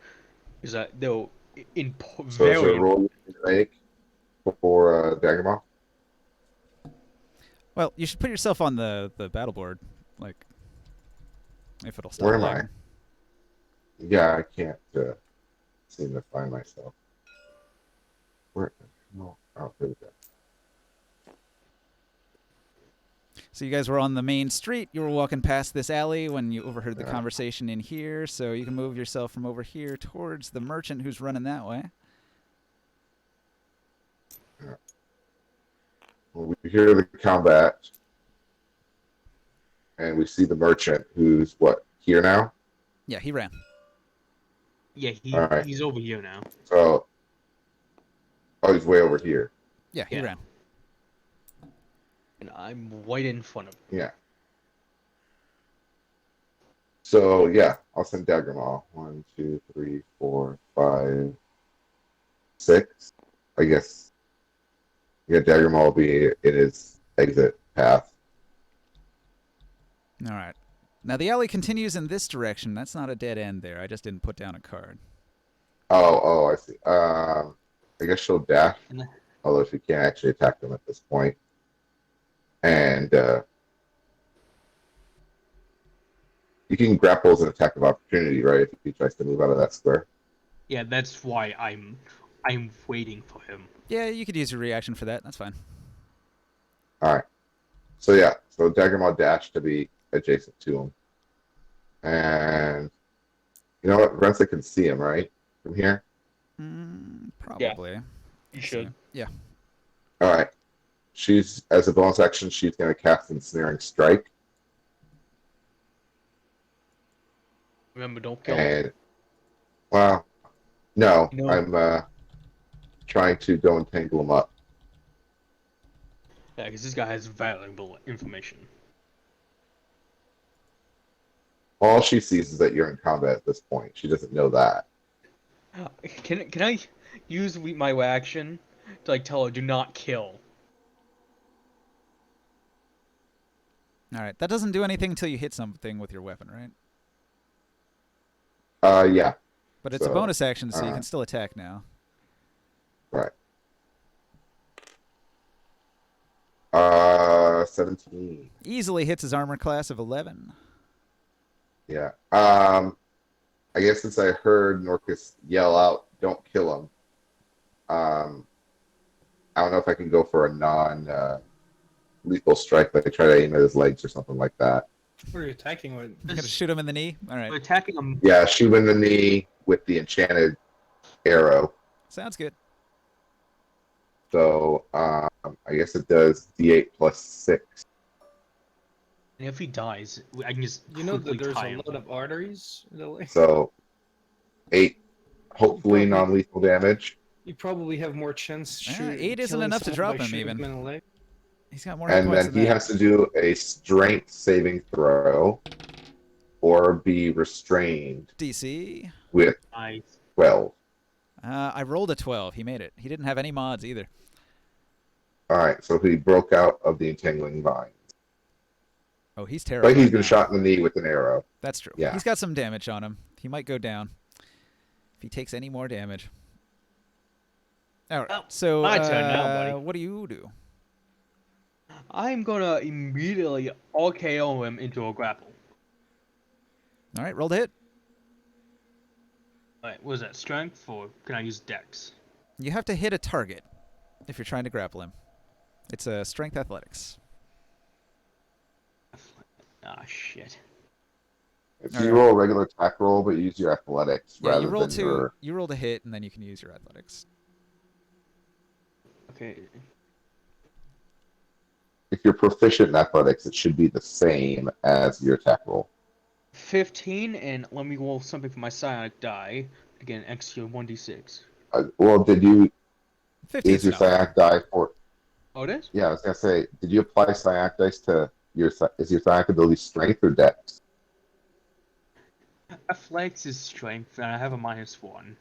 Because they'll So is there a very. roll you need to make for Dagger Maw? Well, you should put yourself on the battle board, like, if it'll stop. Where am lagging. Yeah, I can't seem to find myself. Where? No. Oh, here we go. So you guys were on the main street. You were walking past this alley when you overheard the Yeah. conversation in here. So you can move yourself from over here towards the merchant who's running that way. Well, we hear the combat, and we see the merchant who's what, here now? Yeah, he ran. Yeah, All right. he's over here now. So, he's way over here. Yeah, he Yeah. ran. And I'm right in front of him. Yeah. So, yeah, I'll send Dagger Maw. 1, 2, 3, 4, 5, 6. I guess. Yeah, Dagger Maw will be in his exit path. All right. Now the alley continues in this direction. That's not a dead end there. I just didn't put down a card. Oh, I see. I guess she'll dash. And the- Although she can't actually attack them at this point. And you can grapple as an attack of opportunity, right? If he tries to move out of that square. Yeah, that's why I'm waiting for him. Yeah, you could use your reaction for that. That's fine. All right. So yeah, so Dagger Maw dash to be adjacent to him, and You know what? Rensa can see him, right? From here? Probably. You should. Yeah. Alright. She's, as a bonus action, she's going to cast Ensnaring Strike. Remember, don't kill him. And, well, no, No. I'm trying to go and tangle him up. Yeah, because this guy has valuable information. All she sees is that you're in combat at this point. She doesn't know that. Can I use my action to like tell her do not kill? All right. That doesn't do anything until you hit something with your weapon, right? Yeah. But it's a So, bonus action, so you can still attack now. Right. 17. Easily hits his armor class of 11. Yeah. I guess since I heard Norcus yell out, "Don't kill him." I don't know if I can go for a non-lethal strike, like I try to aim at his legs or something like that. What are you attacking with? You're gonna shoot him in the knee. All right. We're attacking him. Yeah, shoot him in the knee with the enchanted arrow. Sounds good. So I guess it does D8 plus 6. And if he dies, I can just You know that quickly there's tie a him. lot of arteries in the leg. So 8, hopefully Probably- non-lethal damage. You probably have more chance. Yeah, 8 isn't enough to drop him even. In the leg. He's got more hit And points then than he that. has to do a strength saving throw or be restrained DC. with Nice. 12. I rolled a 12. He made it. He didn't have any mods either. All right, so he broke out of the entangling vine. Oh, he's terrible. But he's been shot in the knee with an arrow. That's true. Yeah. He's got some damage on him. He might go down if he takes any more damage. All right. Well, So, my turn now, buddy. what do you do? I'm gonna immediately RKO him into a grapple. All right, roll to hit. Alright, what is that? Strength or can I use Dex? You have to hit a target if you're trying to grapple him. It's a strength athletics. Ah, shit. If you roll a regular attack roll, but use your athletics Yeah, rather you roll than your... You roll to hit, and then you can use your athletics. Okay. If you're proficient in athletics, it should be the same as your attack roll. 15, and let me roll something for my psionic die to get an extra 1d6. Well, did you... 15. Is your psionic die for... Oh, it is? Yeah, I was going to say, did you apply psionic dice to your... Is your psionic ability strength or dex? Athletics is strength, and I have a -1.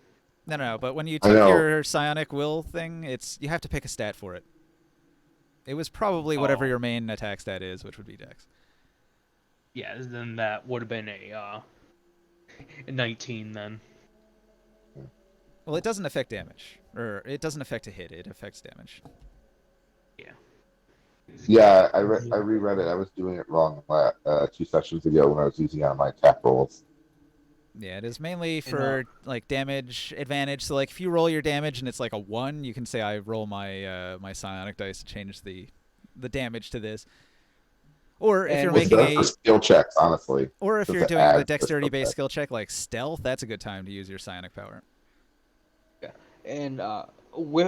No, but when you I took know. your psionic will thing, you have to pick a stat for it. It was probably whatever Oh. your main attack stat is, which would be dex. Yeah, then that would have been a 19 then. Well, it doesn't affect damage, or it doesn't affect a hit. It affects damage. Yeah, I reread it. I was doing it wrong 2 sessions ago when I was using it on my attack rolls. Yeah, it is mainly for like damage advantage. So like if you roll your damage and it's like a 1, you can say I roll my my psionic dice to change the damage to this. Or if And you're It's making better for skill checks, honestly. or if just you're to doing add the to the dexterity based skill skill check like stealth, that's a good time to use your psionic power. And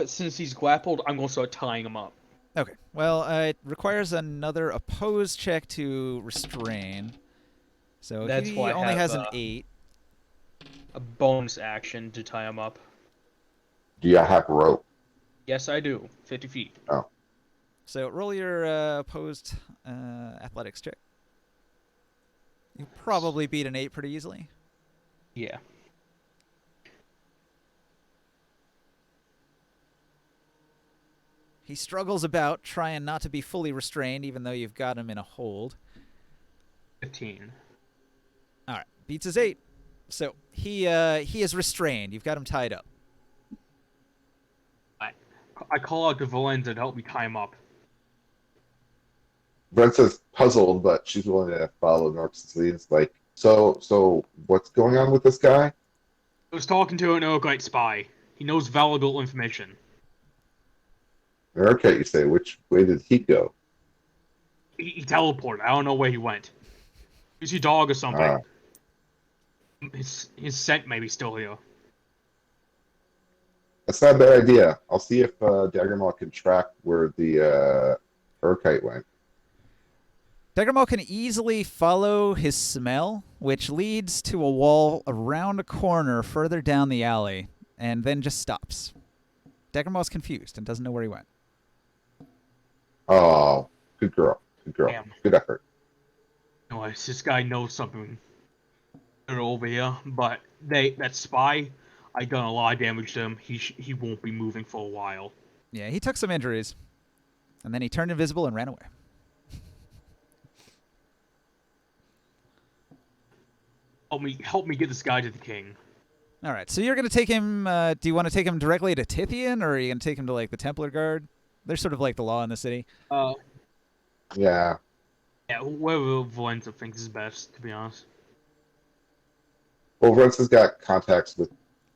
since he's grappled, I'm going to start tying him up. Okay. Well, it requires another opposed check to restrain. So That's he why I only have, has an 8. A bonus action to tie him up. Do you have rope? Yes, I do. 50 feet. So roll your opposed athletics check. You probably beat an 8 pretty easily. Yeah. He struggles about, trying not to be fully restrained, even though you've got him in a hold. 15. All right, beats his 8. So he is restrained. You've got him tied up. I call out to Valenza to help me tie him up. Brenta's puzzled, but she's willing to follow Norc's lead. It's like, so what's going on with this guy? I was talking to an Urgite spy. He knows valuable information. Okay, you say, which way did he go? He teleported. I don't know where he went. Is he dog or something? His scent may be still here. That's not a bad idea. I'll see if Daggermaw can track where the Urkite went. Daggermaw can easily follow his smell, which leads to a wall around a corner further down the alley, and then just stops. Daggermaw's confused and doesn't know where he went. Oh, good girl. Good girl. Damn. Good effort. Anyways, this guy knows something over here, but that spy, I done a lot of damage to him. He won't be moving for a while. Yeah, he took some injuries, and then he turned invisible and ran away. Help me get this guy to the king. All right, so you're going to take him, do you want to take him directly to Tithian, or are you going to take him to, like, the Templar Guard? They're sort of like the law in the city. Yeah. Yeah, whoever Valenta thinks is best, to be honest. Well, Rensa's got contacts with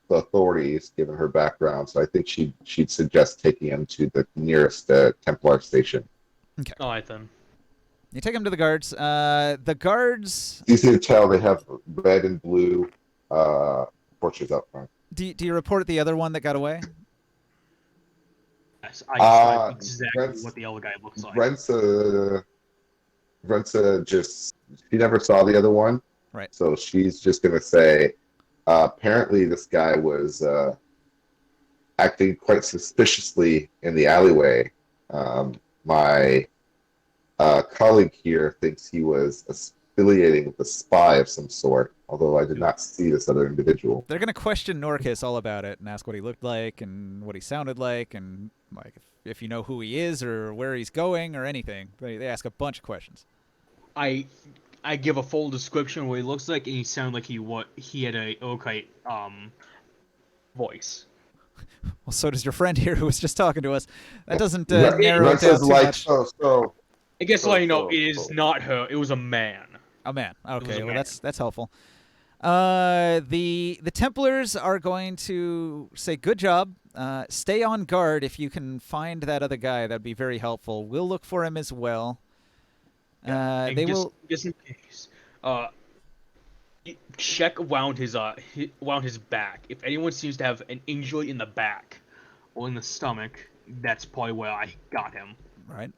the authorities, given her background, so I think she'd suggest taking him to the nearest Templar station. Okay. All right, then. You take him to the guards. The guards... It's easy to tell they have red and blue torches up front. Do you report the other one that got away? Yes, I described exactly Ren's- what the other guy looks like. Rensa just, she never saw the other one. Right. So she's just going to say, apparently this guy was acting quite suspiciously in the alleyway. My colleague here thinks he was affiliating with a spy of some sort, although I did not see this other individual. They're going to question Norcus all about it and ask what he looked like and what he sounded like and like if you know who he is or where he's going or anything. They ask a bunch of questions. I give a full description of what he looks like, and he sounded like he had a Urkite voice. Well, so does your friend here who was just talking to us. That doesn't Rensa's narrow it down too like, much. so. I guess So- let you know, so- it is so- not her. It was a man. Oh man. Okay, a well man. that's helpful. The Templars are going to say good job. Stay on guard if you can find that other guy. That'd be very helpful. We'll look for him as well. And They just, will. just in case. Check around his back. If anyone seems to have an injury in the back or in the stomach, that's probably where I got him. Right.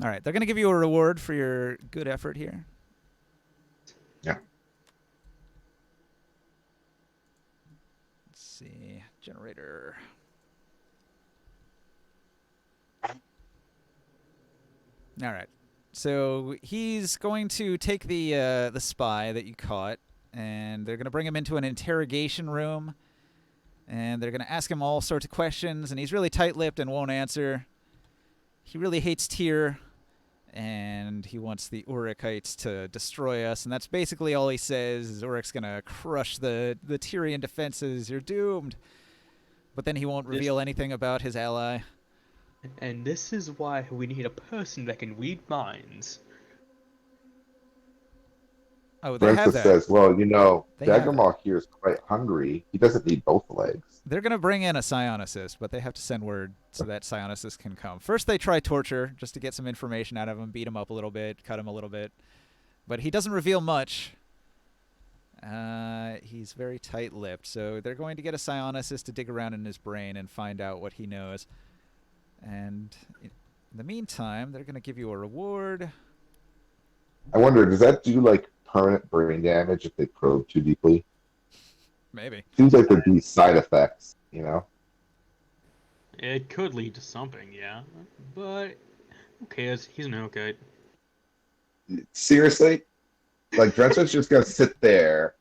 All right. They're going to give you a reward for your good effort here. Yeah. Let's see. Generator. All right. So he's going to take the spy that you caught, and they're going to bring him into an interrogation room, and they're going to ask him all sorts of questions, and he's really tight-lipped and won't answer. He really hates Tyr, and he wants the Urikites to destroy us, and that's basically all he says, is Urik's going to crush the Tyrian defenses, you're doomed. But then he won't reveal anything about his ally. And this is why we need a person that can read minds. Oh, they have Rensa that. says, well, you know, They have Daggermaw here is quite hungry. He doesn't need both legs. They're going to bring in a psionicist, but they have to send word so that psionicist can come. First, they try torture just to get some information out of him, beat him up a little bit, cut him a little bit. But he doesn't reveal much. He's very tight-lipped, so they're going to get a psionicist to dig around in his brain and find out what he knows. And in the meantime, they're going to give you a reward. I wonder, does that do like permanent brain damage if they probe too deeply? Maybe. Seems like there'd be side effects, you know? It could lead to something, yeah. But who cares? He's an Urkite. Seriously? Like, Drensa's just gonna sit there,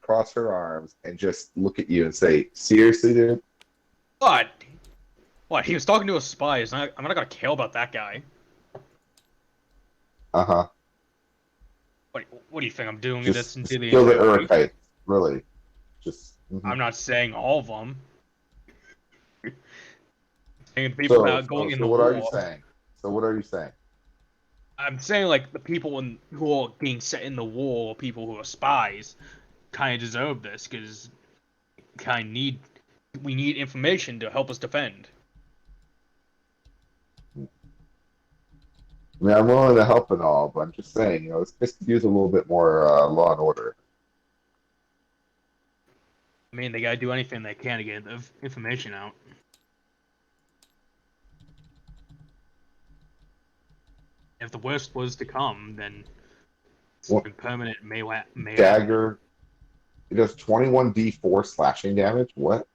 cross her arms, and just look at you and say, seriously, dude? What? What? He was talking to a spy. I'm not gonna care about that guy. Uh-huh. What do you think I'm doing Just this into the kill the Urukite. Really. Just... mhm. I'm not saying all of them. Saying people not going in the what war. are you saying? So what are you saying? I'm saying like the people who are being set in the war, people who are spies, kind of deserve this because we need information to help us defend. I mean, I'm willing to help and all, but I'm just saying, you know, this could use a little bit more law and order. I mean, they gotta do anything they can to get the information out. If the worst was to come, then something permanent may happen. Dagger. It does 21d4 slashing damage. What?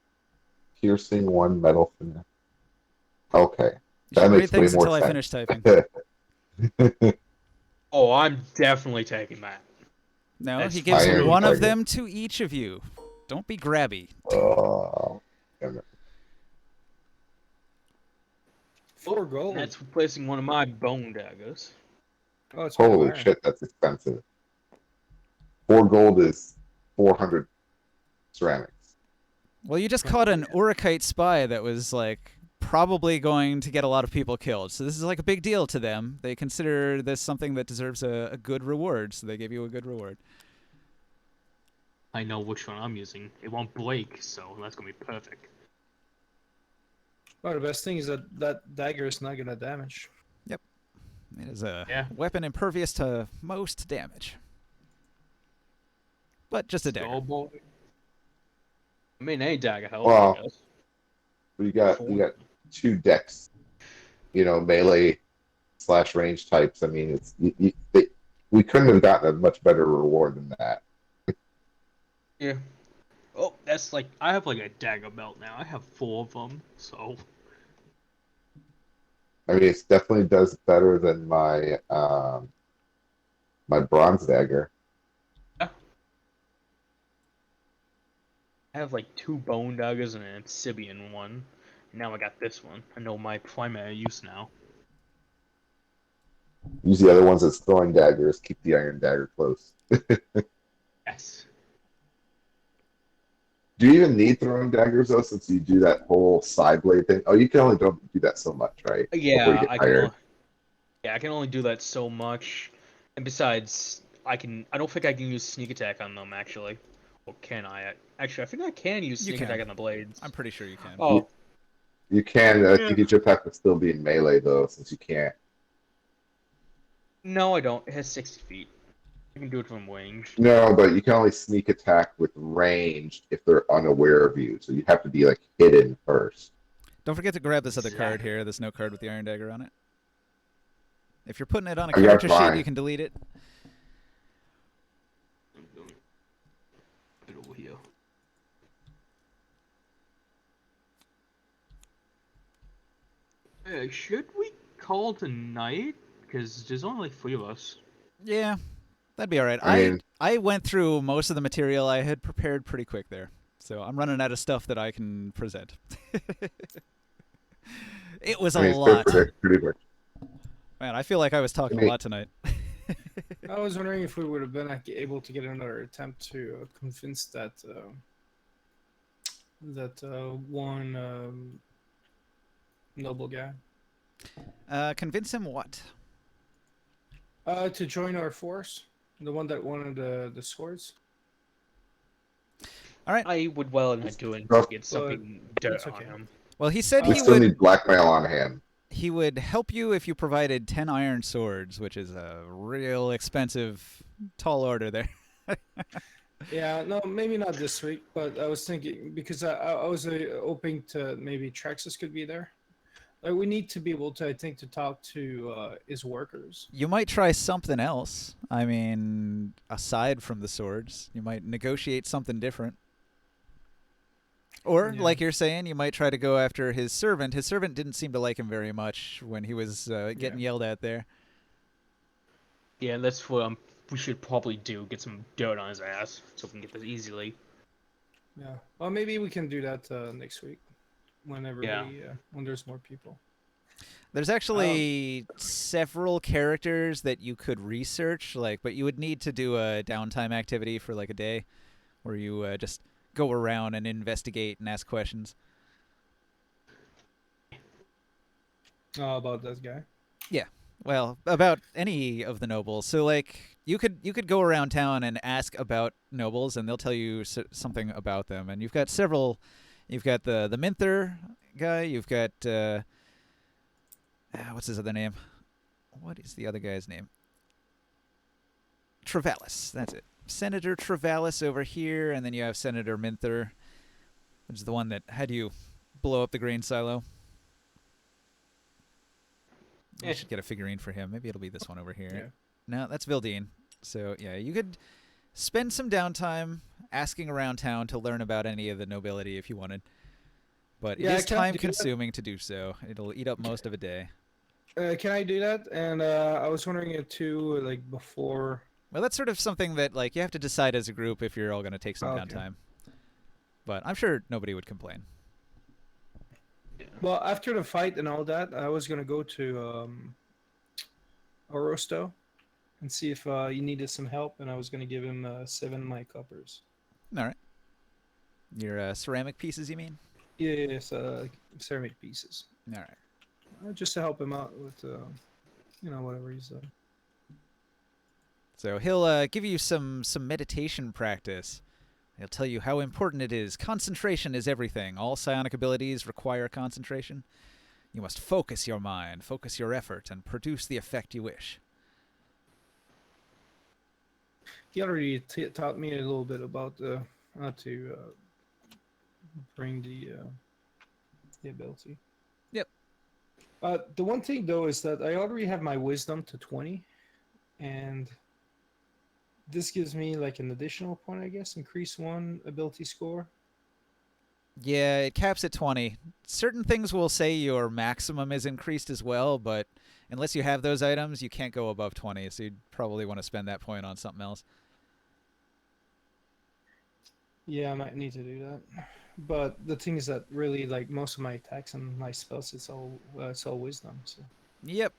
Piercing 1 metal finesse. Okay. You should read things until I finish typing. Oh, I'm definitely taking that. No, That's he gives fire. one of them to each of you. Don't be grabby. Damn it. 4 gold. That's replacing one of my bone daggers. Oh, it's Holy iron. shit, that's expensive. 4 gold is 400 ceramics. Well, you just caught an Urukite spy that was, like, probably going to get a lot of people killed. So this is, like, a big deal to them. They consider this something that deserves a good reward, so they give you a good reward. I know which one I'm using. It won't break, so that's gonna be perfect. Well, the best thing is that that dagger is not gonna damage. It is a Yeah. weapon impervious to most damage. But just a Go, dagger. boy. I mean, any dagger helps, Well, I guess. You got 2 decks, melee / range types. I mean, we couldn't have gotten a much better reward than that. Yeah. Oh, that's like, I have like a dagger belt now. I have 4 of them, so. I mean, it definitely does better than my my bronze dagger. I have like 2 bone daggers and an amphibian one. And now I got this one. I know my primary use now. Use the other ones as throwing daggers. Keep the iron dagger close. Yes. Do you even need throwing daggers though, since you do that whole side blade thing? Oh, you can only don't do that so much, right? Before you Yeah, get I tired. I can only do that so much. And besides, I don't think I can use sneak attack on them actually. Or can I? Actually, I think I can use You sneak can. attack on the blades. I'm pretty sure you can. Oh, You can. I Yeah. think you just have to still be in melee though, since you can't. no, I don't. It has 60 feet. I can do it from range. No, but you can only sneak attack with ranged if they're unaware of you. So you have to be like hidden first. Don't forget to grab this other card Exactly. here, this note card with the iron dagger on it. If you're putting it on a I got character sheet, mine. you can delete it. Put it over here. Should we call tonight? Because there's only like 3 of us. Yeah, that'd be all right. I mean- I went through most of the material I had prepared pretty quick there. So I'm running out of stuff that I can present. It was I mean, a it's lot. pretty much. Man, I feel like I was talking a Hey. lot tonight. I was wondering if we would have been able to get another attempt to convince that one noble guy Convince him what? to join our force. The one that wanted the swords. I would well not do it No. to get something dirt it's on okay. him. Well, he said We he still would need blackmail on hand. he would help you if you provided 10 iron swords, which is a real expensive tall order there. Yeah, no, maybe not this week, but I was thinking because I was hoping to maybe Traxxas could be there. Like we need to be able to, I think, to talk to his workers. You might try something else. I mean, aside from the swords, you might negotiate something different. Or, Yeah. like you're saying, you might try to go after his servant. His servant didn't seem to like him very much when he was getting yelled at there. Yeah, that's what we should probably do. Get some dirt on his ass so we can get this easily. Yeah, well, maybe we can do that next week, when everybody, when there's more people. There's actually several characters that you could research, but you would need to do a downtime activity for like a day, where you just go around and investigate and ask questions. About this guy. Well, about any of the nobles. So you could go around town and ask about nobles, and they'll tell you something about them. And you've got several. You've got the Minther guy. You've got what's his other name? What is the other guy's name? Travalis. That's it. Senator Travalis over here, and then you have Senator Minther. which is the one that had you blow up the grain silo. I should get a figurine for him. Maybe it'll be this one over here. Yeah. No, that's Vildine. So, yeah, you could spend some downtime asking around town to learn about any of the nobility if you wanted. But Yeah, it is can I do that? time-consuming to do so. It'll eat up most of a day. Can I do that? And I was wondering it too, like before. Well, that's sort of something that like you have to decide as a group if you're all going to take some Okay. downtime. But I'm sure nobody would complain. Well, after the fight and all that, I was gonna go to Orosto and see if he needed some help, and I was gonna give him 7 of my coppers. All right. Your ceramic pieces, you mean? Yes, ceramic pieces, All right. just to help him out with, whatever he's done. So he'll give you some meditation practice. He'll tell you how important it is. Concentration is everything. All psionic abilities require concentration. You must focus your mind, focus your effort, and produce the effect you wish. He already taught me a little bit about how to bring the ability. Yep. The one thing though is that I already have my wisdom to 20, and this gives me like an additional point, I guess. Increase 1 ability score. Yeah, it caps at 20. Certain things will say your maximum is increased as well, but unless you have those items, you can't go above 20, so you'd probably want to spend that point on something else. Yeah, I might need to do that. But the thing is that really, like most of my attacks and my spells, it's all wisdom. So Yep.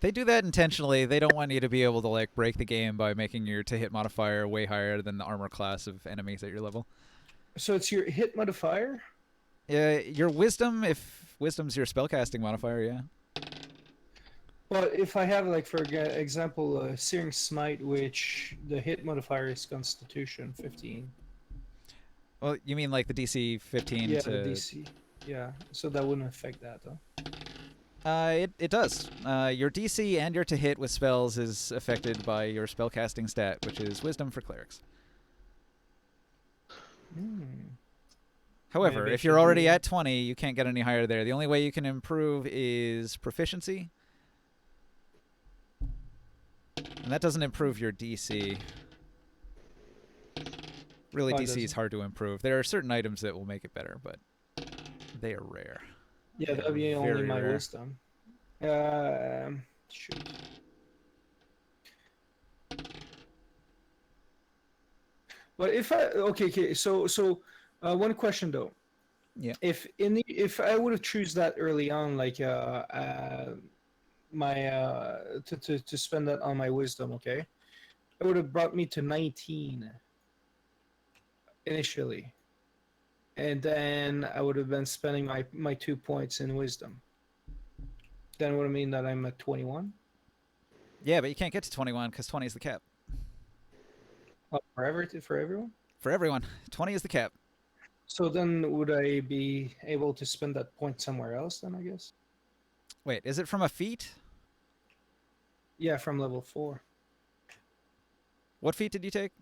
They do that intentionally. They don't want you to be able to like break the game by making your to-hit modifier way higher than the armor class of enemies at your level. so it's your hit modifier. Yeah, your wisdom, if wisdom's your spellcasting modifier, yeah. But if I have, like, for example, Searing Smite, which the hit modifier is Constitution 15. Well, you mean like the DC 15 Yeah, to... the DC. Yeah, so that wouldn't affect that, though. It does. Your DC and your to hit with spells is affected by your spellcasting stat, which is wisdom for clerics. However, Maybe I if you're should already do- at 20, you can't get any higher there. The only way you can improve is proficiency. And that doesn't improve your DC. Really, Oh, it DC is doesn't. hard to improve. There are certain items that will make it better, but they are rare. Yeah, that'd be Very only my rare. wisdom. Shoot. But if I okay, so one question though. Yeah. If I would have choose that early on, like my to spend that on my wisdom, okay, it would have brought me to 19 initially, and then I would have been spending my 2 points in wisdom. Then would it mean that I'm at 21? Yeah, but you can't get to 21 because 20 is the cap. Oh, for everyone? For everyone, 20 is the cap. So then would I be able to spend that point somewhere else then, I guess? Wait, is it from a feat? Yeah, from level 4. What feat did you take?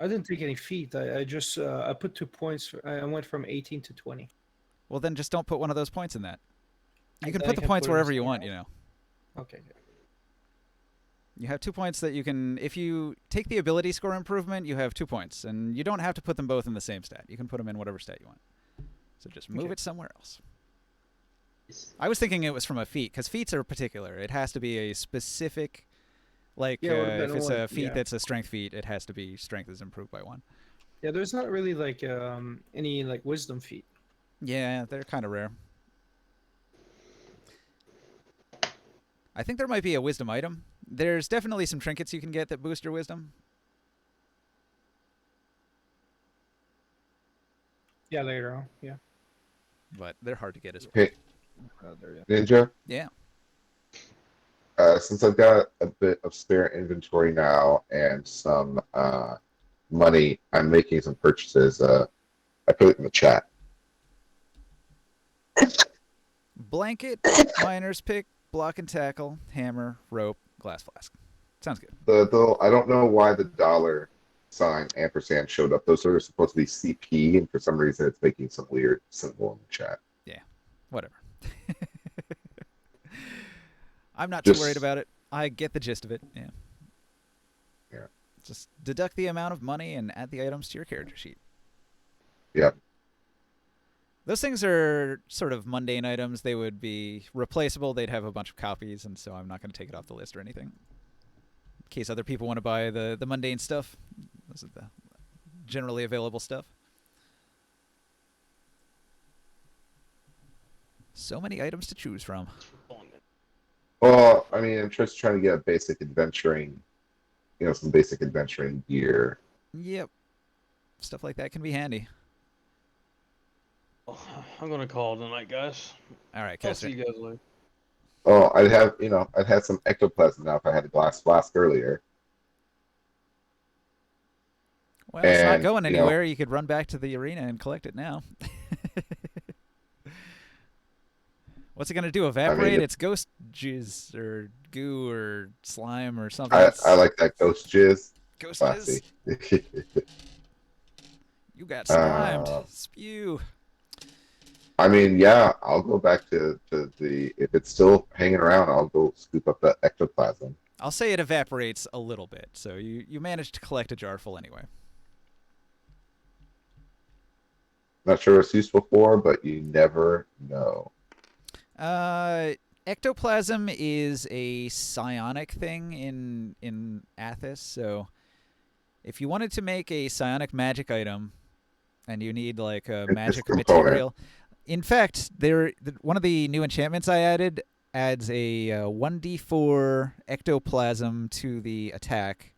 I didn't take any feat. I just I put 2 points. I went from 18 to 20. Well, then just don't put one of those points in that. You And can then put I the can points put it wherever you somewhere want, you know. Okay. Good. You have 2 points that you can... If you take the ability score improvement, you have 2 points. And you don't have to put them both in the same stat. You can put them in whatever stat you want. So just move Okay. it somewhere else. I was thinking it was from a feat, because feats are particular. It has to be a specific... Like, Yeah, it would've been if it's one- a feat yeah. that's a strength feat, it has to be strength is improved by 1. Yeah, there's not really like any like wisdom feat. Yeah, they're kind of rare. I think there might be a wisdom item. There's definitely some trinkets you can get that boost your wisdom. Yeah, later on. Yeah. But they're hard to get as well. Hey, There, yeah. Ninja. Yeah. Since I've got a bit of spare inventory now and some money, I'm making some purchases. I put it in the chat. Blanket, miner's pick, block and tackle, hammer, rope, glass flask. Sounds good. I don't know why the dollar sign ampersand showed up. Those are supposed to be CP, and for some reason it's making some weird symbol in the chat. Yeah, whatever. I'm not Just- too worried about it. I get the gist of it. Yeah. Yeah. Just deduct the amount of money and add the items to your character sheet. Yep. Those things are sort of mundane items. They would be replaceable. They'd have a bunch of copies, and so I'm not going to take it off the list or anything. In case other people want to buy the mundane stuff. This is the generally available stuff. So many items to choose from. Well, I mean, I'm just trying to get basic adventuring, some basic adventuring gear. Yep. Stuff like that can be handy. Oh, I'm gonna call it tonight, guys. All right, I'll see Caster. you guys later. Oh, I'd had some ectoplasm now if I had a glass flask earlier. Well, it's not And, going anywhere. You could run back to the arena and collect it now. What's it going to do? Evaporate? It's ghost jizz or goo or slime or something. I like that ghost jizz. Ghost Classy. jizz. You got slimed. Spew. I mean, yeah, I'll go back to the. If it's still hanging around, I'll go scoop up that ectoplasm. I'll say it evaporates a little bit, so you managed to collect a jar full anyway. Not sure what it's useful for, but you never know. Ectoplasm is a psionic thing in Athos, so if you wanted to make a psionic magic item and you need like a magic component. material, in fact, one of the new enchantments I added adds a 1d4 ectoplasm to the attack.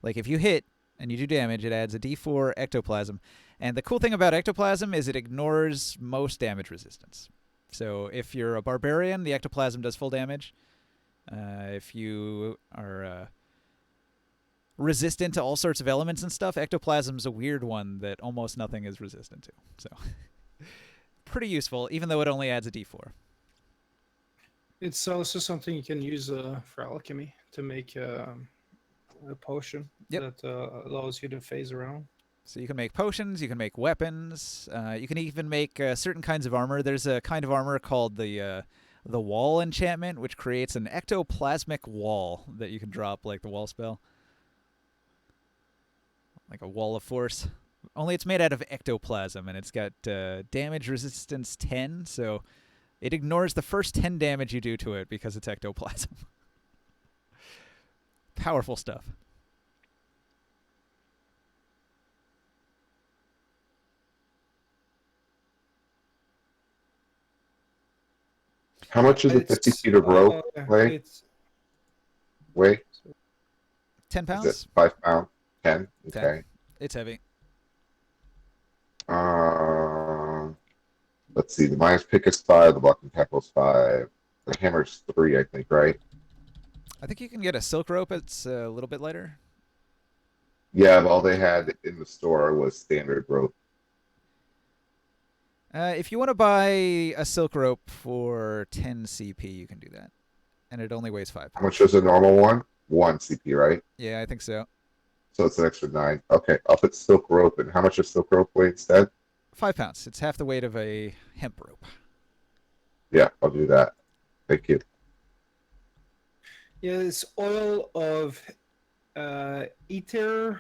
Like if you hit and you do damage, it adds a d4 ectoplasm. And the cool thing about ectoplasm is it ignores most damage resistance. So if you're a barbarian, the ectoplasm does full damage. If you are resistant to all sorts of elements and stuff, ectoplasm's a weird one that almost nothing is resistant to. So pretty useful, even though it only adds a d4. It's also something you can use for alchemy to make a potion that allows you to phase around. So you can make potions, you can make weapons, you can even make certain kinds of armor. There's a kind of armor called the wall enchantment, which creates an ectoplasmic wall that you can drop like the wall spell. Like a wall of force. Only it's made out of ectoplasm, and it's got damage resistance 10, so it ignores the first 10 damage you do to it because it's ectoplasm. Powerful stuff. How much is it? 50 feet of rope weigh? 10 Is pounds? it 5 pounds? 10? 10. Okay. It's heavy. Let's see. The mine's pick is 5. The blocking tackle is 5. The hammer's 3, I think, right? I think you can get a silk rope. It's a little bit lighter. Yeah, but all they had in the store was standard rope. If you want to buy a silk rope for 10 CP, you can do that. And it only weighs 5 How pounds. much is a normal one? 1 CP, right? Yeah, I think so. So it's an extra 9. Okay, I'll put silk rope. And how much does silk rope weigh instead? 5 pounds. It's half the weight of a hemp rope. Yeah, I'll do that. Thank you. Yeah, it's oil of ether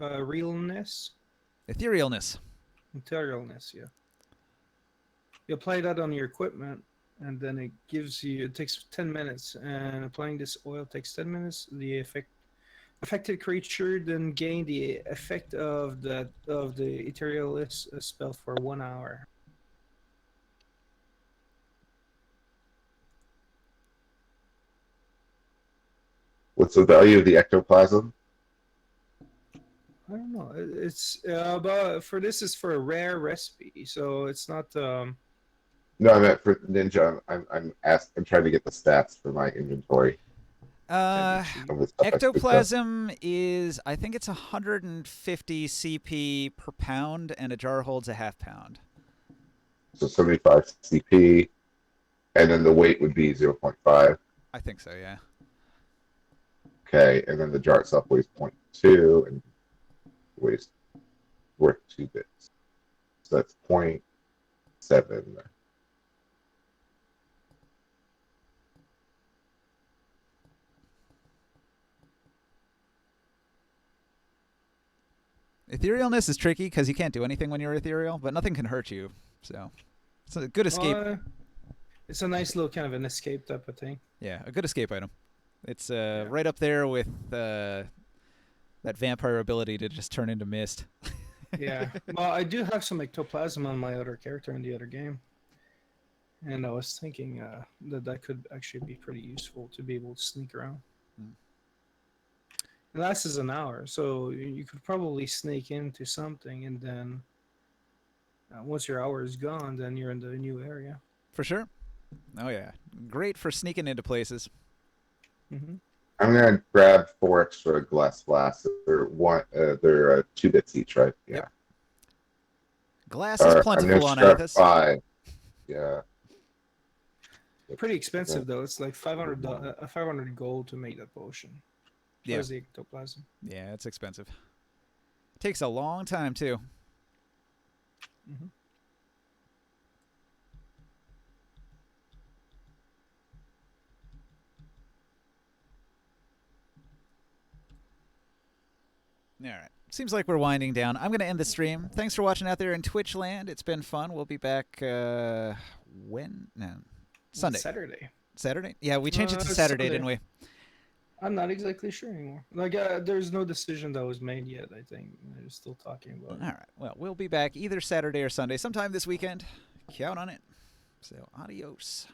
realness. Etherealness. Materialness, yeah. You apply that on your equipment, and then it takes 10 minutes, and applying this oil takes 10 minutes. The affected creature then gain the effect of the Etherealness spell for 1 hour. What's the value of the ectoplasm? I don't know. It's about it's for a rare recipe, so it's not. No, I meant for Ninja. I'm trying to get the stats for my inventory. Of the stuff I picked up. Ectoplasm is, I think it's 150 CP per pound, and a jar holds a half pound. So 75 CP, and then the weight would be 0.5. I think so, yeah. Okay, and then the jar itself weighs 0.2, and weighs worth 2 bits. So that's 0.7. Etherealness is tricky because you can't do anything when you're ethereal, but nothing can hurt you. So it's a good escape. It's a nice little kind of an escape type of thing. Yeah, a good escape item. It's right up there with that vampire ability to just turn into mist. Yeah. Well, I do have some ectoplasm on my other character in the other game. And I was thinking that could actually be pretty useful to be able to sneak around. It lasts an hour, so you could probably sneak into something, and then once your hour is gone, then you're in the new area. For sure. Oh, yeah. Great for sneaking into places. Mm-hmm. I'm going to grab 4 extra glass flasks. They're 2 bits each, right? Yeah. Yep. Glass is plentiful on Athos. 5. Yeah. Pretty expensive, though. It's like 500 gold to make that potion. Yeah. Where's the ectoplasm? Yeah, it's expensive. Takes a long time, too. Mm-hmm. All right. Seems like we're winding down. I'm going to end the stream. Thanks for watching out there in Twitch land. It's been fun. We'll be back when? No. Sunday. Saturday. Yeah, we changed it to Saturday, didn't we? I'm not exactly sure anymore. Like, there's no decision that was made yet, I think. They're still talking about it. All right. Well, we'll be back either Saturday or Sunday sometime this weekend. Count on it. So, adios.